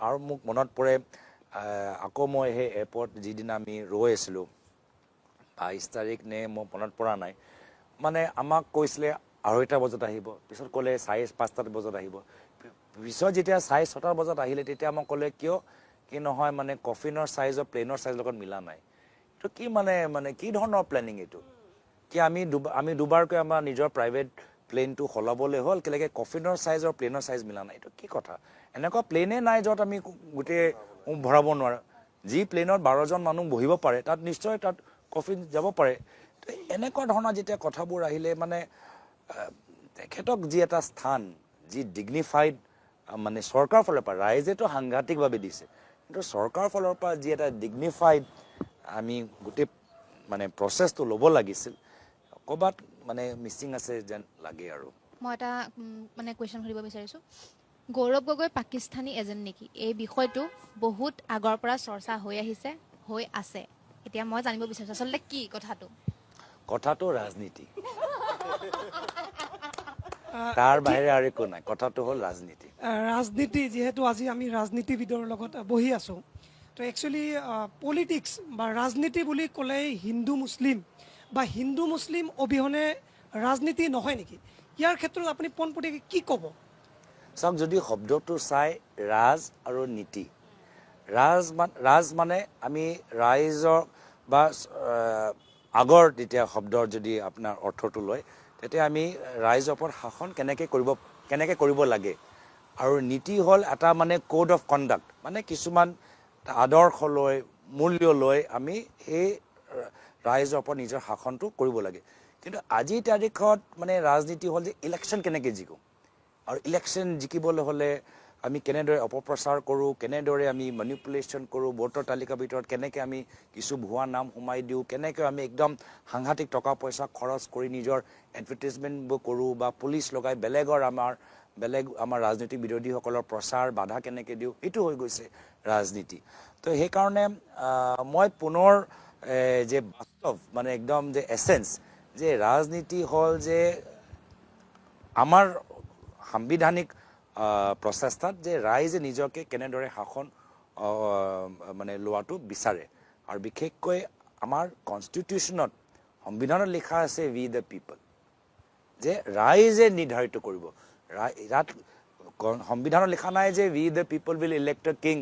আৰু মোক মনত পৰে আকৌ মই সেই এয়াৰপৰ্ট যিদিনা আমি ৰৈ আছিলোঁ, 22 তাৰিখ নে মোৰ মনত পৰা নাই, মানে আমাক কৈছিলে 2:30 বজাত আহিব, পিছত ক'লে 5:30 বজাত আহিব, পিছত যেতিয়া 6:30 বজাত আহিলে তেতিয়া আমাক ক'লে কি নহয়, মানে কফিনৰ চাইজ আৰু প্লেনৰ চাইজৰ লগত মিলা নাই। এইটো কি মানে কি ধৰণৰ প্লেনিং এইটো? কি আমি দুবাৰকৈ আমাৰ নিজৰ প্ৰাইভেট প্লেনটো সলাবলৈ হ'ল, কেলেকে কফিনৰ চাইজ আৰু প্লেনৰ চাইজ মিলা নাই? এইটো কি কথা? এনেকুৱা প্লেনে নাই য'ত আমি গোটেই ভৰাব নোৱাৰোঁ। যি প্লেনত 12জন মানুহ বহিব পাৰে, তাত নিশ্চয় তাত কফিন যাব পাৰে। এনেকুৱা ধৰণৰ যেতিয়া কথাবোৰ আহিলে, মানে তেখেতক যি এটা স্থান, যি ডিগনিফাইড, মানে চৰকাৰৰ ফালৰ পৰা, ৰাইজেতো সাংঘাতিকভাৱে দিছে, কিন্তু চৰকাৰৰ ফালৰ পৰা যি এটা ডিগনিফাইড আমি গোটেই মানে প্ৰচেছটো ল'ব লাগিছিল, ক'ৰবাত মানে মিচিং আছে যেন লাগে। আৰু মই এটা মানে কুৱেশ্যন সুধিব বিচাৰিছোঁ। গৌৰৱ গগৈ পাকিস্তানী এজেণ্ট নেকি? এই বিষয়টো বহুত আগৰ পৰা চৰ্চা হৈ আহিছে, হৈ আছে। এতিয়া মই জানিব বিচাৰিছোঁ আচলতে কি কথাটো? কথাটো ৰাজনীতি, তাৰ বাহিৰে আৰু একো নাই। কথাটো হ'ল ৰাজনীতি। ৰাজনীতি, যিহেতু আজি আমি ৰাজনীতিবিদৰ লগত বহি আছোঁ, তো একচুৱেলি পলিটিক্স বা ৰাজনীতি বুলি ক'লেই হিন্দু মুছলিম বা হিন্দু মুছলিম অবিহনে ৰাজনীতি নহয় নেকি? ইয়াৰ ক্ষেত্ৰত আপুনি পোনপটীয়াকৈ কি ক'ব? চাওক, যদি শব্দটো চাই ৰাজ আৰু নীতি, ৰাজ মানে আমি ৰাইজৰ বা আগৰ তেতিয়া শব্দৰ যদি আপোনাৰ অৰ্থটো লয়, তেতিয়া আমি ৰাইজৰ ওপৰত শাসন কেনেকৈ কৰিব লাগে। আৰু নীতি হ'ল এটা মানে কোড অফ কণ্ডাক্ট, মানে কিছুমান আদৰ্শ লৈ মূল্য লৈ আমি সেই ৰাইজৰ ওপৰত নিজৰ শাসনটো কৰিব লাগে। কিন্তু আজিৰ তাৰিখত মানে ৰাজনীতি হ'ল যে ইলেকশ্যন কেনেকৈ জিকোঁ, আৰু ইলেকশ্যন জিকিবলৈ হ'লে আমি কেনেদৰে অপপ্ৰচাৰ কৰোঁ, কেনেদৰে আমি মেনিপুলেশ্যন কৰোঁ, ভোটৰ তালিকাৰ ভিতৰত কেনেকৈ আমি কিছু ভুৱা নাম সোমাই দিওঁ, কেনেকৈ আমি একদম সাংঘাতিক টকা পইচা খৰচ কৰি নিজৰ এডভাৰটাইজমেণ্টবোৰ কৰোঁ, বা পুলিচ লগাই বেলেগ আমাৰ ৰাজনীতিক বিৰোধীসকলৰ প্ৰচাৰ বাধা কেনেকৈ দিওঁ, এইটো হৈ গৈছে ৰাজনীতি। তো সেইকাৰণে মই পুনৰ যে বাস্তৱ মানে একদম যে এছেঞ্চ, যে ৰাজনীতি হ'ল যে আমাৰ সাংবিধানিক প্ৰচেষ্টাত যে ৰাইজে নিজকে কেনেদৰে শাসন মানে লোৱাটো বিচাৰে। আৰু বিশেষকৈ আমাৰ কনষ্টিটিউশ্যনত, সংবিধানত লিখা আছে উই দ্য পিপল, যে ৰাইজে নিৰ্ধাৰিত কৰিব। ইয়াত সংবিধানত লিখা নাই যে we the people will elect a king,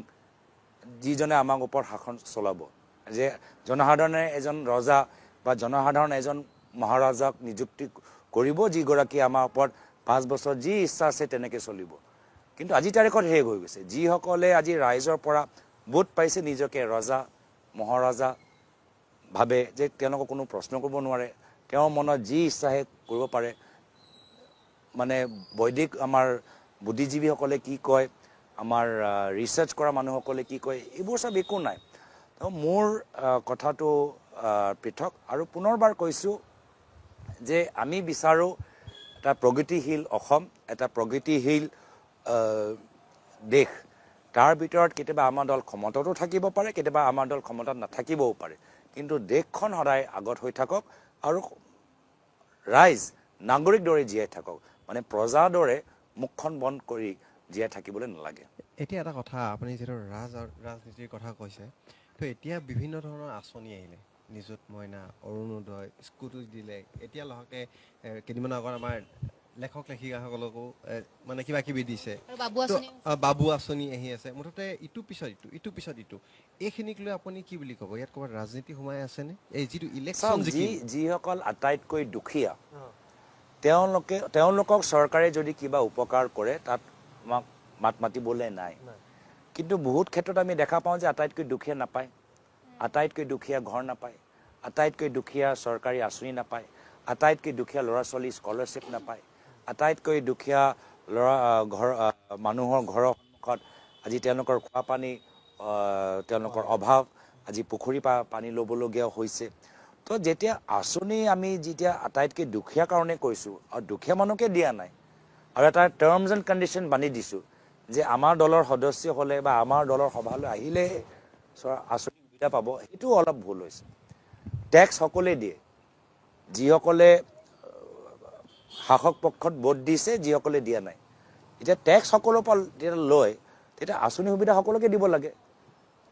যিজনে আমাক ওপৰত শাসন চলাব, যে জনসাধাৰণে এজন ৰজা বা জনসাধাৰণ এজন মহাৰাজাক নিযুক্তি কৰিব, যিগৰাকী আমাৰ ওপৰত 5 বছৰ যি ইচ্ছা আছে তেনেকৈ চলিব। কিন্তু আজিৰ তাৰিখত শেষ হৈ গৈছে। যিসকলে আজি ৰাইজৰ পৰা ভোট পাইছে, নিজকে ৰজা মহাৰাজা ভাবে, যে তেওঁলোকক কোনো প্ৰশ্ন কৰিব নোৱাৰে, তেওঁৰ মনত যি ইচ্ছাহে কৰিব পাৰে। মানে বৈদিক আমাৰ বুদ্ধিজীৱীসকলে কি কয়, আমাৰ ৰিচাৰ্চ কৰা মানুহসকলে কি কয়, এইবোৰ চব একো নাই। তো মোৰ কথাটো পৃথক। আৰু পুনৰবাৰ কৈছোঁ যে আমি বিচাৰোঁ এটা প্ৰগতিশীল অসম, এটা প্ৰগতিশীল দেশ। তাৰ ভিতৰত কেতিয়াবা আমাৰ দল ক্ষমতাতো থাকিব পাৰে, কেতিয়াবা আমাৰ দল ক্ষমতাত নাথাকিবও পাৰে, কিন্তু দেশখন সদায় আগত হৈ থাকক আৰু ৰাইজ নাগৰিক দৰে জীয়াই থাকক, মানে প্ৰজাৰ দৰে মুখখন বন্ধ কৰি জীয়াই থাকিবলৈ নালাগে। এতিয়া এটা কথা, আপুনি যিহেতু ৰাজনীতিৰ কথা কৈছে, তো এতিয়া বিভিন্ন ধৰণৰ আঁচনি আহিলে, নিযুত মইনা, অৰুণোদয়, স্কুটি দিলে, এতিয়া লহকে কেইদিনমান আগত আমাৰ লেখক লেখিকাসকলকো মানে কিবা কিবি দিছে, বাবু আঁচনি আহি আছে। মুঠতে ইটো পিছত ইটো, এইখিনিক লৈ আপুনি কি বুলি ক'ব? ইয়াত ক'ৰবাত ৰাজনীতি সোমাই আছেনে? এই যিটো ইলেকশ্যন যিসকল আটাইতকৈ দুখীয়া, তেওঁলোকক চৰকাৰে যদি কিবা উপকাৰ কৰে, তাত আমাক মাত মাতিবলৈ নাই। কিন্তু বহুত ক্ষেত্ৰত আমি দেখা পাওঁ যে আটাইতকৈ দুখীয়া নাপায়, আটাইতকৈ দুখীয়া ঘৰ নাপায়, আটাইতকৈ দুখীয়া চৰকাৰী আঁচনি নাপায়, আটাইতকৈ দুখীয়া ল'ৰা ছোৱালী স্কলাৰশ্বিপ নাপায়, আটাইতকৈ দুখীয়া মানুহৰ ঘৰৰ সন্মুখত আজি তেওঁলোকৰ খোৱা পানী তেওঁলোকৰ অভাৱ, আজি পুখুৰী পানী ল'বলগীয়া হৈছে। তো যেতিয়া আঁচনি আমি যেতিয়া আটাইতকৈ দুখীয়া কাৰণে কৈছোঁ, আৰু দুখীয়া মানুহকে দিয়া নাই, আৰু এটা টাৰ্মছ এণ্ড কণ্ডিশ্যন বান্ধি দিছোঁ যে আমাৰ দলৰ সদস্য হ'লে বা আমাৰ দলৰ সভালৈ আহিলে আঁচনি সুবিধা পাব, সেইটো অলপ ভুল হৈছে। টেক্স সকলোৱে দিয়ে, যিসকলে শাসক পক্ষত ভোট দিছে, যিসকলে দিয়া নাই। এতিয়া টেক্স সকলোৰ পৰা যেতিয়া লয়, তেতিয়া আঁচনি সুবিধা সকলোকে দিব লাগে।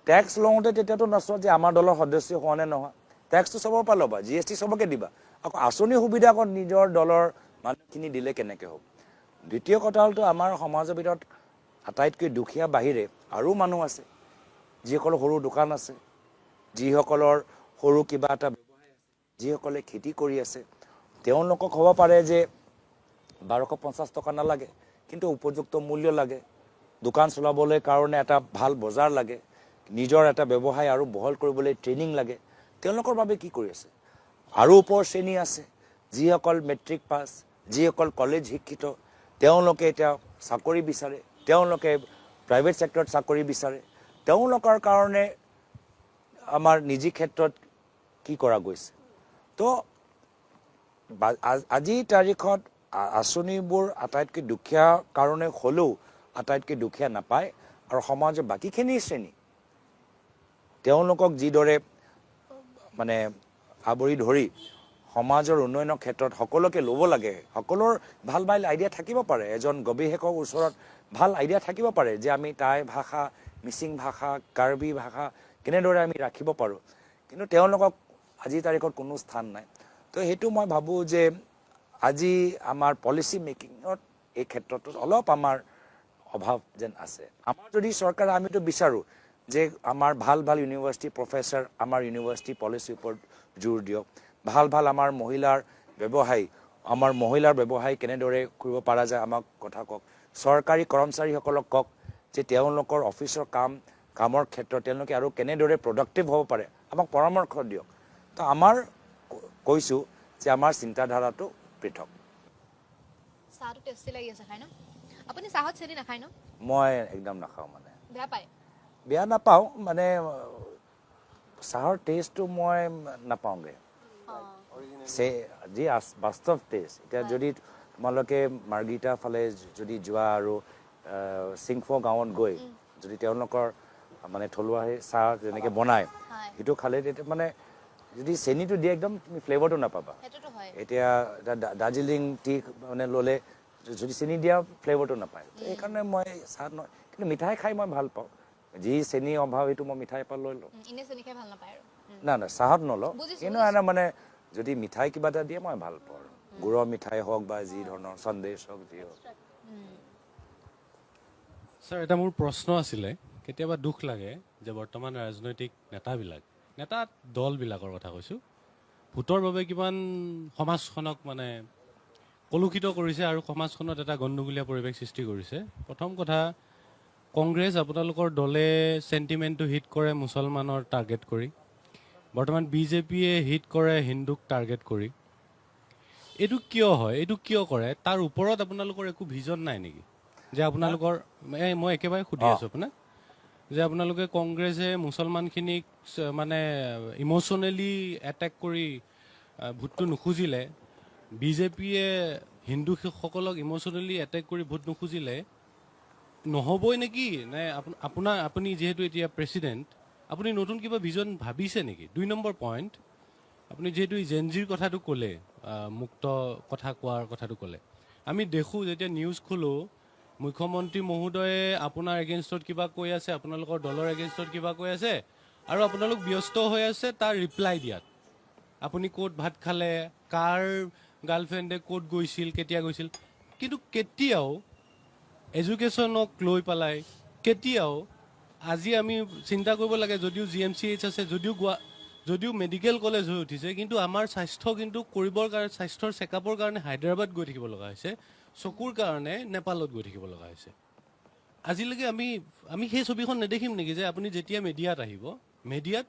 টেক্স লওঁতে তেতিয়াতো নচোৱা যে আমাৰ দলৰ সদস্য হোৱা নে নহয়, টেক্সটো চবৰ পৰা ল'বা, GST চবকে দিবা, আকৌ আঁচনি সুবিধা আকৌ নিজৰ দলৰ মানুহখিনি দিলে কেনেকৈ হ'ব? দ্বিতীয় কথা হ'লতো, আমাৰ সমাজৰ ভিতৰত আটাইতকৈ দুখীয়া বাহিৰে আৰু মানুহ আছে, যিসকলৰ সৰু দোকান আছে, যিসকলৰ সৰু কিবা এটা ব্যৱসায় আছে, যিসকলে খেতি কৰি আছে। তেওঁলোকক হ'ব পাৰে যে 1250 টকা নালাগে, কিন্তু উপযুক্ত মূল্য লাগে, দোকান চলাবলৈ কাৰণে এটা ভাল বজাৰ লাগে, নিজৰ এটা ব্যৱসায় আৰু বহল কৰিবলৈ ট্ৰেইনিং লাগে। তেওঁলোকৰ বাবে কি কৰি আছে? আৰু ওপৰ শ্ৰেণী আছে, যিসকল মেট্ৰিক পাছ, যিসকল কলেজ শিক্ষিত, তেওঁলোকে এতিয়া চাকৰি বিচাৰে, তেওঁলোকে প্ৰাইভেট ছেক্টৰত চাকৰি বিচাৰে। তেওঁলোকৰ কাৰণে আমাৰ নিজি ক্ষেত্ৰত কি কৰা গৈছে? তো আজিৰ তাৰিখত আঁচনিবোৰ আটাইতকৈ দুখীয়া কাৰণে হ'লেও আটাইতকৈ দুখীয়া নাপায় আৰু সমাজৰ বাকীখিনি শ্ৰেণী তেওঁলোকক যিদৰে মানে আৱৰি ধৰি সমাজৰ উন্নয়নৰ ক্ষেত্ৰত সকলোকে ল'ব লাগে সকলোৰ ভাল ভাল আইডিয়া থাকিব পাৰে এজন গৱেষকৰ ওচৰত ভাল আইডিয়া থাকিব পাৰে যে আমি টাই ভাষা মিচিং ভাষা কাৰ্বি ভাষা কেনেদৰে আমি ৰাখিব পাৰোঁ কিন্তু তেওঁলোকক আজিৰ তাৰিখত কোনো স্থান নাই তো সেইটো মই ভাবোঁ যে আজি আমাৰ পলিচি মেকিঙত এই ক্ষেত্ৰটোত অলপ আমাৰ অভাৱ যেন আছে আমাৰ যদি চৰকাৰে আমিতো বিচাৰোঁ যে আমাৰ ভাল ভাল ইউনিভাৰ্চিটি প্ৰফেচাৰ আমাৰ ইউনিভাৰ্চিটি পলিচিৰ ওপৰত জোৰ দিয়ক ভাল ভাল আমাৰ মহিলাৰ ব্যৱসায় কেনেদৰে কৰিব পৰা যায় আমাক কথা কওক চৰকাৰী কৰ্মচাৰীসকলক কওক যে তেওঁলোকৰ অফিচৰ কামৰ ক্ষেত্ৰত তেওঁলোকে আৰু কেনেদৰে প্ৰডাক্টিভ হ'ব পাৰে আমাক পৰামৰ্শ দিয়ক তো আমাৰ কৈছোঁ যে আমাৰ চিন্তাধাৰাটো পৃথক চাহটো টেষ্টি লাগি আছে খাই ন আপুনি চাহত চেনি নাখায় ন মই একদম নাখাওঁ মানে বেয়া পায় বেয়া নাপাওঁ মানে চাহৰ টেষ্টটো মই নাপাওঁগৈ যি বাস্তৱ টেষ্ট এতিয়া যদি তোমালোকে মাৰ্গিটা ফালে যদি যোৱা আৰু চিংফো গাঁৱত গৈ যদি তেওঁলোকৰ মানে থলুৱা সেই চাহ যেনেকৈ বনায় সেইটো খালে তেতিয়া মানে যদি চেনিটো দিয়ে একদম তুমি ফ্লেভাৰটো নাপাবা এতিয়া দাৰ্জিলিং টি মানে ল'লে যদি চেনি দিয়া ফ্লেভাৰটো নাপায় সেইকাৰণে মই চাহ নহয় কিন্তু মিঠাই খাই মই ভাল পাওঁ যি চেনি অভাৱ সেইটো মই মিঠাই পৰা লৈ লওঁ না চাহত নলওঁ কিন্তু এনে মানে যদি মিঠাই কিবা এটা দিয়ে মই ভাল পাওঁ আৰু গুড়ৰ মিঠাই হওক বা যি ধৰণৰ সন্দেশ হওক যি হওক ছাৰ এটা মোৰ প্ৰশ্ন আছিলে কেতিয়াবা দুখ লাগে যে বৰ্তমান ৰাজনৈতিক নেতা দলবিলাকৰ কথা কৈছোঁ ভোটৰ বাবে কিমান সমাজখনক মানে কলুষিত কৰিছে আৰু সমাজখনত এটা গণ্ডগোলীয়া পৰিৱেশ সৃষ্টি কৰিছে প্ৰথম কথা কংগ্ৰেছ আপোনালোকৰ দলে চেণ্টিমেণ্টটো হিট কৰে মুছলমানৰ টাৰ্গেট কৰি বৰ্তমান বিজেপিয়ে হিট কৰে হিন্দুক টাৰ্গেট কৰি এইটো কিয় হয় এইটো কিয় কৰে তাৰ ওপৰত আপোনালোকৰ একো ভিজন নাই নেকি যে আপোনালোকৰ মই একেবাৰে সুধি আছোঁ আপোনাক যে আপোনালোকে কংগ্ৰেছে মুছলমানখিনিক মানে ইম'চনেলি এটেক কৰি ভোটটো নুখুজিলে বিজেপিয়ে হিন্দুসকলক ইম'চনেলি এটেক কৰি ভোট নুখুজিলে নহ'বই নেকি নে আপুনি যিহেতু এতিয়া প্ৰেচিডেণ্ট আপুনি নতুন কিবা ভিজন ভাবিছে নেকি 2 নম্বৰ পইণ্ট আপুনি যিহেতু জেনজিৰ কথাটো ক'লে মুক্ত কথা কোৱাৰ কথাটো ক'লে আমি দেখোঁ যেতিয়া নিউজ খোলোঁ মুখ্যমন্ত্ৰী মহোদয়ে আপোনাৰ এগেইনষ্টত কিবা কৈ আছে আপোনালোকৰ দলৰ এগেইনষ্টত কিবা কৈ আছে আৰু আপোনালোক ব্যস্ত হৈ আছে তাৰ ৰিপ্লাই দিয়াত আপুনি ক'ত ভাত খালে কাৰ গাৰ্লফ্ৰেণ্ডে ক'ত গৈছিল কেতিয়া গৈছিল কিন্তু কেতিয়াও এডুকেশ্যনক লৈ পেলাই কেতিয়াও আজি আমি চিন্তা কৰিব লাগে যদিও GMCH আছে যদিও মেডিকেল কলেজ হৈ উঠিছে কিন্তু আমাৰ স্বাস্থ্য কিন্তু কৰিবৰ কাৰণে স্বাস্থ্যৰ চেকআপৰ কাৰণে হায়দৰাবাদ গৈ থাকিব লগা হৈছে চকুৰ কাৰণে নেপালত গৈ থাকিব লগা হৈছে আজিলৈকে আমি সেই ছবিখন নেদেখিম নেকি যে আপুনি যেতিয়া মিডিয়াত আহিব মিডিয়াত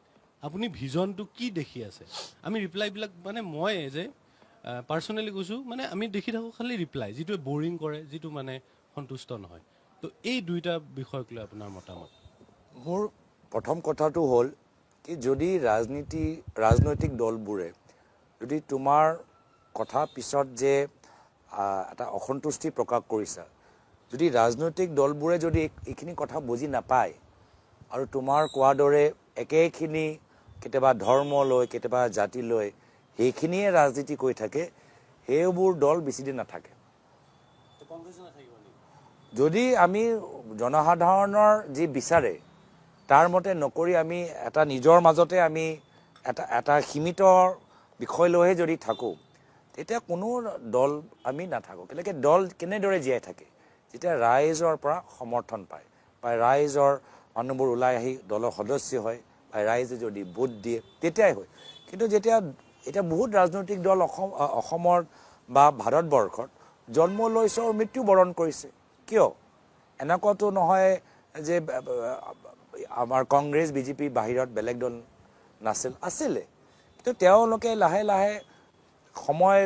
আপুনি ভিজনটো কি দেখি আছে আমি ৰিপ্লাইবিলাক মানে মই যে পাৰ্চনেলি কৈছোঁ মানে আমি দেখি থাকোঁ খালি ৰিপ্লাই যিটোৱে বৰিং কৰে যিটো মানে সন্তুষ্ট নহয় তো এই দুইটা বিষয়ক লৈ আপোনাৰ মতামত মোৰ প্ৰথম কথাটো হ'ল কি যদি ৰাজনৈতিক দলবোৰে যদি তোমাৰ কথা পিছত যে এটা অসন্তুষ্টি প্ৰকাশ কৰিছা যদি ৰাজনৈতিক দলবোৰে যদি এইখিনি কথা বুজি নাপায় আৰু তোমাৰ কোৱাৰ দৰে একেখিনি কেতিয়াবা ধৰ্ম লৈ কেতিয়াবা জাতি লৈ সেইখিনিয়ে ৰাজনীতি কৰি থাকে সেইবোৰ দল বেছিদিন নাথাকে যদি আমি জনসাধাৰণৰ যি বিচাৰে তাৰ মতে নকৰি আমি এটা নিজৰ মাজতে আমি এটা সীমিত বিষয় লৈহে যদি থাকোঁ তেতিয়া কোনো দল আমি নাথাকোঁ কেনেকৈ দল কেনেদৰে জীয়াই থাকে যেতিয়া ৰাইজৰ পৰা সমৰ্থন পায় বা ৰাইজৰ মানুহবোৰ ওলাই আহি দলৰ সদস্য হয় বা ৰাইজে যদি ভোট দিয়ে তেতিয়াই হয় কিন্তু এতিয়া বহুত ৰাজনৈতিক দল অসমৰ বা ভাৰতবৰ্ষত জন্ম লৈছে আৰু মৃত্যুবৰণ কৰিছে কিয় এনেকুৱাতো নহয় যে আমাৰ কংগ্ৰেছ বিজেপি বাহিৰত বেলেগ দল আছিলে কিন্তু তেওঁলোকে লাহে লাহে সময়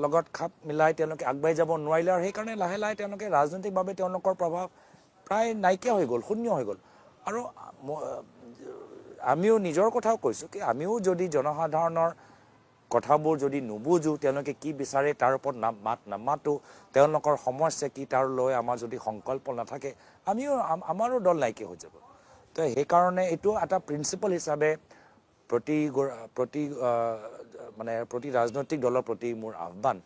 লগত খাপ মিলাই তেওঁলোকে আগবাঢ়ি যাব নোৱাৰিলে আৰু সেইকাৰণে লাহে লাহে তেওঁলোকে ৰাজনৈতিকভাৱে তেওঁলোকৰ প্ৰভাৱ প্ৰায় নাইকিয়া হৈ গ'ল শূন্য হৈ গ'ল আৰু আমিও নিজৰ কথাও কৈছোঁ কি আমিও যদি জনসাধাৰণৰ কথাবোৰ যদি নুবুজো তেওঁলোকে কি বিচাৰে তাৰ ওপৰত মাত নামাতো তেওঁলোকৰ সমস্যা কি তাৰ লৈ আমাৰ যদি সংকল্প নাথাকে আমাৰো দল নাইকিয়া হৈ যাব তো সেইকাৰণে এইটো এটা প্ৰিন্সিপাল হিচাপে প্ৰতি ৰাজনৈতিক দলৰ প্ৰতি মোৰ আহ্বান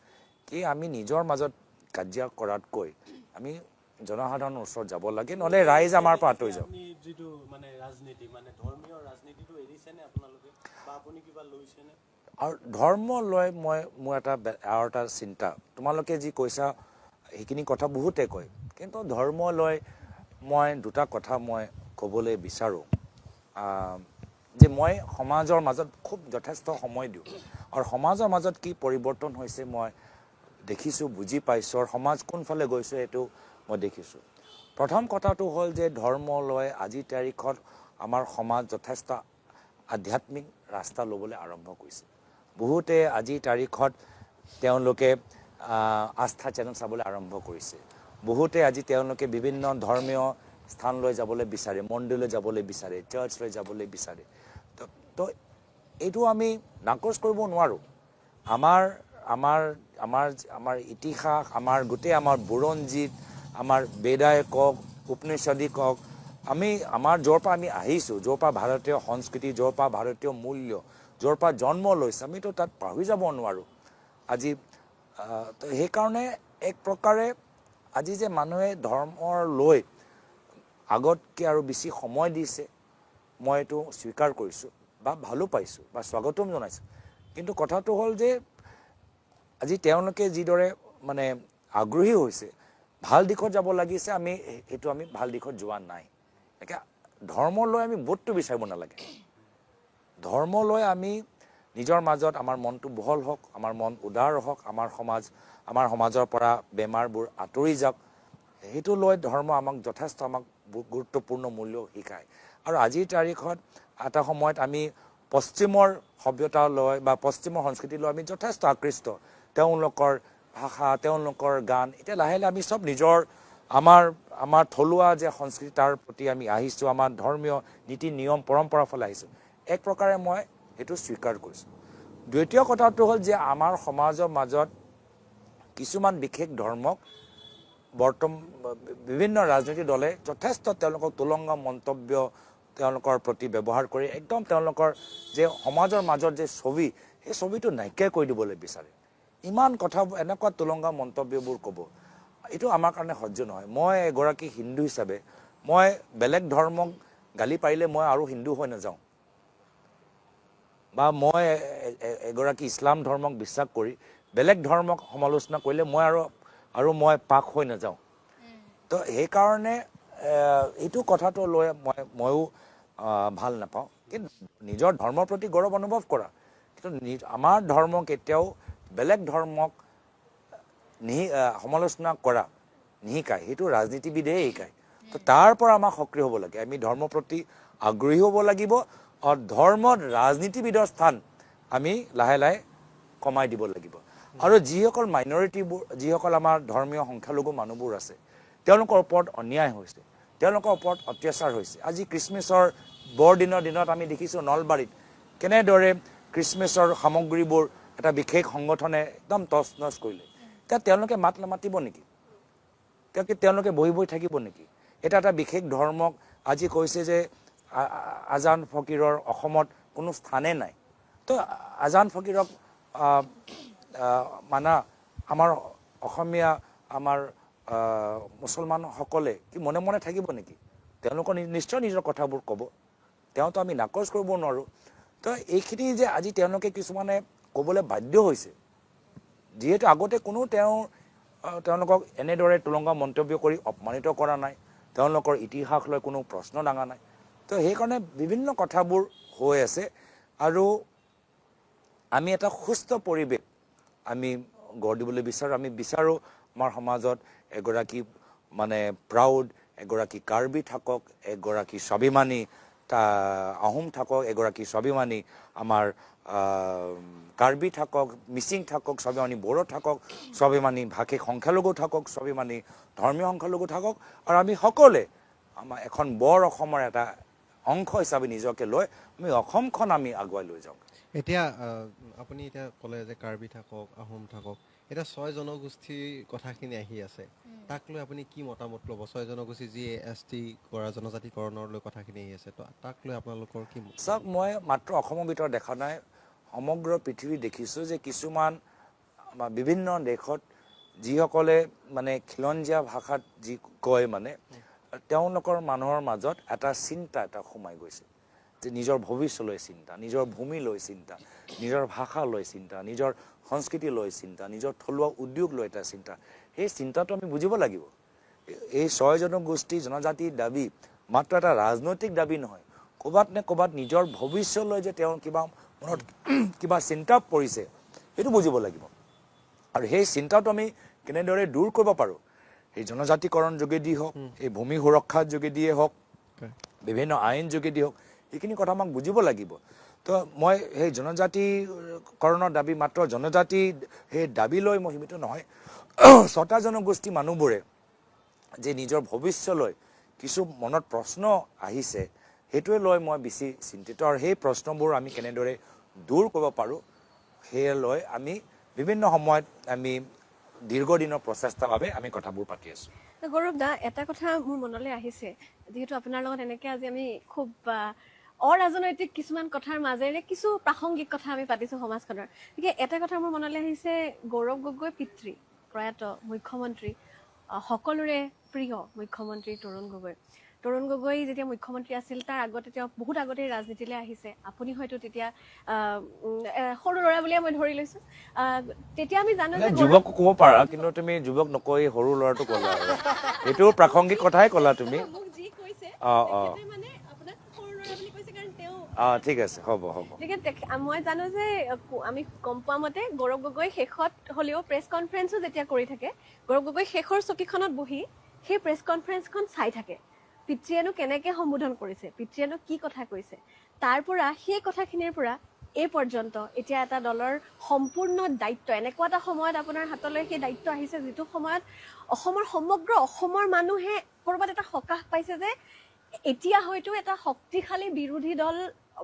কি আমি নিজৰ মাজত কাজিয়া কৰাতকৈ আমি জনসাধাৰণৰ ওচৰত যাব লাগে নহ'লে ৰাইজ আমাৰ পৰা আঁতৰি যাওক যিটো মানে ৰাজনীতি মানে ধৰ্মীয় ৰাজনীতিটো এৰিছেনে আপোনালোকে বা আপুনি কিবা লৈছেনে আৰু ধৰ্ম লৈ মোৰ এটা চিন্তা তোমালোকে যি কৈছা সেইখিনি কথা বহুতে কয় কিন্তু ধৰ্ম লৈ মই দুটা কথা মই ক'বলৈ বিচাৰোঁ যে মই সমাজৰ মাজত খুব যথেষ্ট সময় দিওঁ আৰু সমাজৰ মাজত কি পৰিৱৰ্তন হৈছে মই দেখিছোঁ বুজি পাইছোঁ আৰু সমাজ কোনফালে গৈছে এইটো মই দেখিছোঁ প্ৰথম কথাটো হ'ল যে ধৰ্ম লৈ আজিৰ তাৰিখত আমাৰ সমাজ যথেষ্ট আধ্যাত্মিক ৰাস্তা ল'বলৈ আৰম্ভ কৰিছে বহুতে আজিৰ তাৰিখত তেওঁলোকে আস্থা চেনেল চাবলৈ আৰম্ভ কৰিছে বহুতে আজি তেওঁলোকে বিভিন্ন ধৰ্মীয় স্থানলৈ যাবলৈ বিচাৰে মন্দিৰলৈ যাবলৈ বিচাৰে চাৰ্চলৈ যাবলৈ বিচাৰে তো এইটো আমি নাকচ কৰিব নোৱাৰোঁ আমাৰ ইতিহাস আমাৰ গোটেই আমাৰ বুৰঞ্জীত আমাৰ বেদাই কওক উপনিষদে কওক আমাৰ য'ৰ পৰা আমি আহিছোঁ য'ৰ পৰা ভাৰতীয় সংস্কৃতি য'ৰ পৰা ভাৰতীয় মূল্য য'ৰ পৰা জন্ম লৈছে আমিতো তাত পাহৰি যাব নোৱাৰোঁ আজি সেইকাৰণে এক প্ৰকাৰে আজি যে মানুহে ধৰ্মৰ লৈ আগতকৈ আৰু বেছি সময় দিছে মই এইটো স্বীকাৰ কৰিছোঁ বা ভালো পাইছোঁ বা স্বাগতম জনাইছোঁ কিন্তু কথাটো হ'ল যে আজি তেওঁলোকে যিদৰে মানে আগ্ৰহী হৈছে ভাল দিশত যাব লাগিছে আমি ভাল দিশত যোৱা নাই ধৰ্ম লৈ আমি বোধটো বিচাৰিব নালাগে ধৰ্ম লৈ আমি নিজৰ মাজত আমাৰ মনটো বহল হওক আমাৰ মন উদাৰ হওক আমাৰ সমাজৰ পৰা বেমাৰবোৰ আঁতৰি যাওক সেইটো লৈ ধৰ্ম আমাক যথেষ্ট গুৰুত্বপূৰ্ণ মূল্য শিকায় আৰু আজিৰ তাৰিখত এটা সময়ত আমি পশ্চিমৰ সভ্যতা লৈ বা পশ্চিমৰ সংস্কৃতি লৈ আমি যথেষ্ট আকৃষ্ট তেওঁলোকৰ ভাষা তেওঁলোকৰ গান এতিয়া লাহে লাহে আমি চব নিজৰ আমাৰ থলুৱা যে সংস্কৃতি তাৰ প্ৰতি আমি আহিছোঁ আমাৰ ধৰ্মীয় নীতি নিয়ম পৰম্পৰাৰ ফালে আহিছোঁ এক প্ৰকাৰে মই সেইটো স্বীকাৰ কৰিছোঁ দ্বিতীয় কথাটো হ'ল যে আমাৰ সমাজৰ মাজত কিছুমান বিশেষ ধৰ্মক বিভিন্ন ৰাজনৈতিক দলে যথেষ্ট তেওঁলোকক তুলংগা মন্তব্য তেওঁলোকৰ প্ৰতি ব্যৱহাৰ কৰি একদম তেওঁলোকৰ যে সমাজৰ মাজত যে ছবি সেই ছবিটো নাইকিয়া কৰি দিবলৈ বিচাৰে ইমান কথাবোৰ এনেকুৱা তুলংগা মন্তব্যবোৰ ক'ব এইটো আমাৰ কাৰণে সহ্য নহয় মই এগৰাকী হিন্দু হিচাপে মই বেলেগ ধৰ্মক গালি পাৰিলে মই আৰু হিন্দু হৈ নাযাওঁ বা মই এগৰাকী ইছলাম ধৰ্মক বিশ্বাস কৰি বেলেগ ধৰ্মক সমালোচনা কৰিলে মই পাক হৈ নাযাওঁ তো সেইকাৰণে এইটো কথাটো লৈ ময়ো ভাল নাপাওঁ কিন্তু নিজৰ ধৰ্মৰ প্ৰতি গৌৰৱ অনুভৱ কৰা কিন্তু আমাৰ ধৰ্ম কেতিয়াও বেলেগ ধৰ্মক সমালোচনা কৰা নিশিকায় সেইটো ৰাজনীতিবিদেহে শিকায় তো তাৰ পৰা আমাক সক্ৰিয় হ'ব লাগে আমি ধৰ্মৰ প্ৰতি আগ্ৰহী হ'ব লাগিব আৰু ধৰ্মত ৰাজনীতিবিদৰ স্থান আমি লাহে লাহে কমাই দিব লাগিব আৰু যিসকল মাইনৰিটিবোৰ যিসকল আমাৰ ধৰ্মীয় সংখ্যালঘু মানুহবোৰ আছে তেওঁলোকৰ ওপৰত অন্যায় হৈছে তেওঁলোকৰ ওপৰত অত্যাচাৰ হৈছে আজি খ্ৰীষ্টমাছৰ বৰদিনৰ দিনত আমি দেখিছোঁ নলবাৰীত কেনেদৰে খ্ৰীষ্টমাছৰ সামগ্ৰীবোৰ এটা বিশেষ সংগঠনে একদম তছ নছ কৰিলে এতিয়া তেওঁলোকে মাত নামাতিব নেকি তেওঁলোকে বহি থাকিব নেকি এটা বিশেষ ধৰ্মক আজি কৈছে যে আজান ফকীৰৰ অসমত কোনো স্থানে নাই তো আজান ফকীৰক মানা আমাৰ অসমীয়া আমাৰ মুছলমানসকলে কি মনে মনে থাকিব নেকি তেওঁলোকৰ নিশ্চয় নিজৰ কথাবোৰ ক'ব তেওঁতো আমি নাকচ কৰিব নোৱাৰোঁ তো এইখিনি যে আজি তেওঁলোকে কিছুমানে ক'বলৈ বাধ্য হৈছে যিহেতু আগতে কোনো তেওঁলোকক এনেদৰে তুলংগা মন্তব্য কৰি অপমানিত কৰা নাই তেওঁলোকৰ ইতিহাস লৈ কোনো প্ৰশ্ন দাঙা নাই তো সেইকাৰণে বিভিন্ন কথাবোৰ হৈ আছে আৰু আমি এটা সুস্থ পৰিৱেশ আমি গঢ় দিবলৈ বিচাৰোঁ আমি বিচাৰোঁ আমাৰ সমাজত এগৰাকী মানে প্ৰাউড এগৰাকী কাৰ্বি থাকক এগৰাকী স্বাভিমানী আহোম থাকক এগৰাকী স্বাভিমানী আমাৰ কাৰ্বি থাকক মিচিং থাকক স্বাভিমানী বড়ো থাকক স্বাভিমানী ভাষিক সংখ্যালঘু থাকক স্বাভিমানী ধৰ্মীয় সংখ্যালঘু থাকক আৰু আমি সকলোৱে আমাৰ এখন বৰ অসমৰ এটা অংশ হিচাপে নিজকে লৈ আমি অসমখন আমি আগুৱাই লৈ যাওঁ এতিয়া আপুনি এতিয়া ক'লে যে কাৰ্বি থাকক আহোম থাকক এতিয়া 6 জনগোষ্ঠীৰ কথাখিনি আহি আছে তাক লৈ আপুনি কি মতামত ল'ব 6 জনগোষ্ঠী যি ST কৰা জনজাতিকৰণৰ লৈ কথাখিনি আহি আছে তো তাক লৈ আপোনালোকৰ কি চাওক মই মাত্ৰ অসমৰ ভিতৰত দেখা নাই সমগ্ৰ পৃথিৱী দেখিছোঁ যে কিছুমান বিভিন্ন দেশত যিসকলে মানে খিলঞ্জীয়া ভাষাত যি কয় মানে তেওঁলোকৰ মানুহৰ মাজত এটা চিন্তা এটা সোমাই গৈছে যে নিজৰ ভৱিষ্যলৈ চিন্তা নিজৰ ভূমি লৈ চিন্তা নিজৰ ভাষা লৈ চিন্তা নিজৰ সংস্কৃতি লৈ চিন্তা নিজৰ থলুৱা উদ্যোগ লৈ এটা চিন্তা সেই চিন্তাটো আমি বুজিব লাগিব এই 6 জনগোষ্ঠী জনজাতিৰ দাবী মাত্ৰ এটা ৰাজনৈতিক দাবী নহয় ক'ৰবাত নে ক'ৰবাত নিজৰ ভৱিষ্যলৈ যে তেওঁ কিবা মনত কিবা চিন্তা পৰিছে সেইটো বুজিব লাগিব আৰু সেই চিন্তাটো আমি কেনেদৰে দূৰ কৰিব পাৰোঁ এই জনজাতিকৰণ যোগেদি হওক এই ভূমি সুৰক্ষাৰ যোগেদিয়ে হওক বিভিন্ন আইন যোগেদি হওক এইখিনি কথা আমাক বুজিব লাগিব তো মই সেই জনজাতিকৰণৰ দাবী মাত্ৰ জনজাতি সেই দাবী লৈ মই সীমিত নহয় 6টা জনগোষ্ঠী মানুহবোৰে যে নিজৰ ভৱিষ্যলৈ কিছু মনত প্ৰশ্ন আহিছে সেইটোৱে লৈ মই বেছি চিন্তিত আৰু সেই প্ৰশ্নবোৰ আমি কেনেদৰে দূৰ কৰিব পাৰোঁ সেয়ে লৈ আমি বিভিন্ন সময়ত আমি দীৰ্ঘদিনৰ প্ৰচেষ্টাৰ বাবে আমি কথাবোৰ পাতি আছোঁ গৌৰৱ দা এটা কথা মোৰ মনলৈ আহিছে যিহেতু আপোনাৰ লগত এনেকে আজি আমি খুব অৰাজনৈতিক কিছুমান কথাৰ মাজেৰে কিছু প্ৰাসংগিক কথা আমি পাতিছোঁ সমাজখনৰ গতিকে এটা কথা মোৰ মনলৈ আহিছে গৌৰৱ গগৈ পিতৃ প্ৰয়াত মুখ্যমন্ত্ৰী সকলোৰে প্ৰিয় মুখ্যমন্ত্ৰী তৰুণ গগৈ যেতিয়া মুখ্যমন্ত্ৰী আছিল তাৰ আগতে তেওঁ বহুত আগতেই ৰাজনীতিলৈ আহিছে আপুনি হয়তো তেতিয়া সৰু ল'ৰা বুলিয়ে মই ধৰি লৈছোঁ তেতিয়া আমি জানো যে যুৱক ক'ব পাৰা কিন্তু তুমি যুৱক নকৈ সৰু ল'ৰাটো ক'লা আৰু এইটো প্ৰাসংগিক কথাই ক'লা তুমি মোক যি কৈছে মানে আপোনাক সৰু ল'ৰা বুলি কৈছে কাৰণ তেওঁ ঠিক আছে হ'ব মই জানো যে আমি গম পোৱা মতে গৌৰৱ গগৈ শেষত হ'লেও প্ৰেছ কনফাৰেন্সো যেতিয়া কৰি থাকে গৌৰৱ গগৈ শেষৰ চকীখনত বহি সেই প্ৰেছ কনফাৰেন্সখন চাই থাকে পিতৃয়েনো কেনেকৈ সম্বোধন কৰিছে পিতৃয়েনো কি কথা কৈছে তাৰ পৰা সেই কথাখিনিৰ পৰা এই পৰ্যন্ত এতিয়া এটা দলৰ সম্পূৰ্ণ দায়িত্ব এনেকুৱা এটা সময়ত আপোনাৰ হাতলৈ সেই দায়িত্ব আহিছে যিটো সময়ত সমগ্ৰ অসমৰ মানুহে ক'ৰবাত এটা সকাহ পাইছে যে এতিয়া হয়তো এটা শক্তিশালী বিৰোধী দল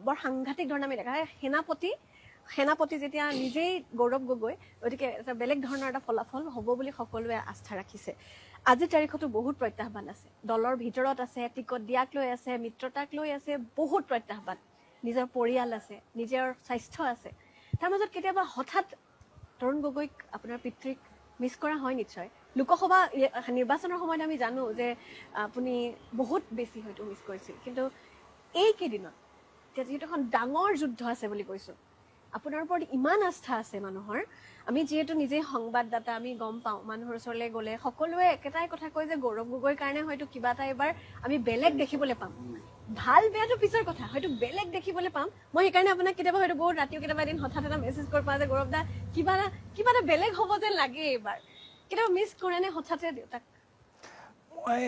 বৰ সাংঘাতিক ধৰণে আমি দেখা সেনাপতি যেতিয়া নিজেই গৌৰৱ গগৈ গতিকে এটা বেলেগ ধৰণৰ এটা ফলাফল হ'ব বুলি সকলোৱে আস্থা ৰাখিছে আজিৰ তাৰিখতো বহুত প্ৰত্যাহ্বান আছে দলৰ ভিতৰত আছে টিকট দিয়াক লৈ আছে মিত্ৰতাক লৈ আছে বহুত প্ৰত্যাহ্বান নিজৰ পৰিয়াল আছে নিজৰ স্বাস্থ্য আছে তাৰ মাজত কেতিয়াবা হঠাৎ তৰুণ গগৈক আপোনাৰ পিতৃক মিছ কৰা হয় নিশ্চয় লোকসভা নিৰ্বাচনৰ সময়ত আমি জানো যে আপুনি বহুত বেছি হয়তো মিছ কৰিছিল কিন্তু এইকেইদিনত যিহেতু এখন ডাঙৰ যুদ্ধ আছে বুলি কৈছোঁ আপোনাৰ ওপৰত ইমান আস্থা আছে মানুহৰ আমি যিহেতু নিজেই সংবাদদাতা আমি গম পাওঁ মানুহৰ ওচৰলৈ গ'লে সকলোৱে একেটাই কথা কয় যে গৌৰৱ গগৈৰ কাৰণে হয়তো কিবা এটা এবাৰ আমি বেলেগ দেখিবলৈ পাম ভাল বেয়াটো পিছৰ কথা হয়তো বেলেগ দেখিবলৈ পাম মই সেইকাৰণে আপোনাক কেতিয়াবা হয়তো বহুত ৰাতিও কেতিয়াবা এদিন হঠাৎ এটা মেছেজ কৰি পাওঁ যে গৌৰৱ দা কিবা এটা বেলেগ হ'ব যেন লাগে এইবাৰ কেতিয়াবা মিছ কৰেনে হঠাতে দেউতাক মই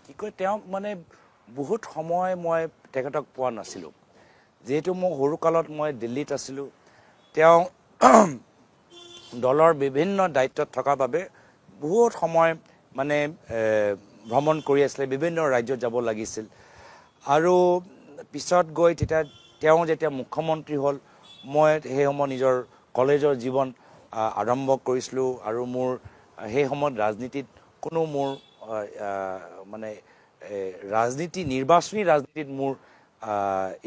কি কয় তেওঁক মানে বহুত সময় মই তেখেতক পোৱা নাছিলোঁ যিহেতু মই সৰুকালত মই দিল্লীত আছিলোঁ তেওঁ দলৰ বিভিন্ন দায়িত্বত থকাৰ বাবে বহুত সময় মানে ভ্ৰমণ কৰি আছিলে বিভিন্ন ৰাজ্যত যাব লাগিছিল আৰু পিছত গৈ তেওঁ যেতিয়া মুখ্যমন্ত্ৰী হ'ল মই সেই সময়ত নিজৰ কলেজৰ জীৱন আৰম্ভ কৰিছিলোঁ আৰু মোৰ সেই সময়ত ৰাজনীতিত কোনো মোৰ মানে নিৰ্বাচনী ৰাজনীতিত মোৰ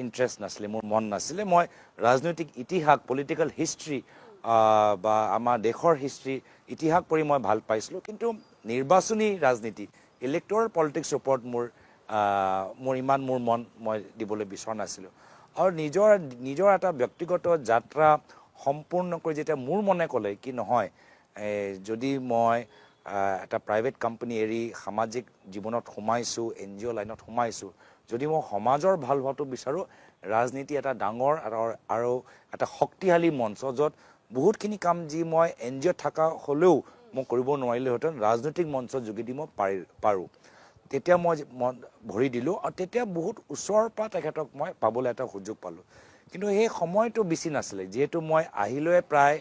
ইণ্টাৰেষ্ট নাছিলে মোৰ মন নাছিলে মই ৰাজনৈতিক ইতিহাস পলিটিকেল হিষ্ট্ৰী বা আমাৰ দেশৰ হিষ্ট্ৰী ইতিহাস পঢ়ি মই ভাল পাইছিলোঁ কিন্তু নিৰ্বাচনী ৰাজনীতি ইলেক্টৰেল পলিটিক্সৰ ওপৰত মোৰ ইমান মোৰ মন মই দিবলৈ বিচৰা নাছিলোঁ আৰু নিজৰ এটা ব্যক্তিগত যাত্ৰা সম্পূৰ্ণ কৰি যেতিয়া মোৰ মনে ক'লে কি নহয় যদি মই এটা প্ৰাইভেট কোম্পানী এৰি সামাজিক জীৱনত সোমাইছোঁ NGO লাইনত সোমাইছোঁ যদি মই সমাজৰ ভাল হোৱাটো বিচাৰোঁ ৰাজনীতি এটা ডাঙৰ আৰু এটা শক্তিশালী মঞ্চ য'ত বহুতখিনি কাম যি মই NGO থকা হ'লেও মই কৰিব নোৱাৰিলোহেঁতেন ৰাজনৈতিক মঞ্চৰ যোগেদি মই পাৰোঁ তেতিয়া মই ভৰি দিলোঁ আৰু তেতিয়া বহুত ওচৰৰ পৰা তেখেতক মই পাবলৈ এটা সুযোগ পালোঁ কিন্তু সেই সময়টো বেছি নাছিলে যিহেতু মই আহিলোৱে প্ৰায়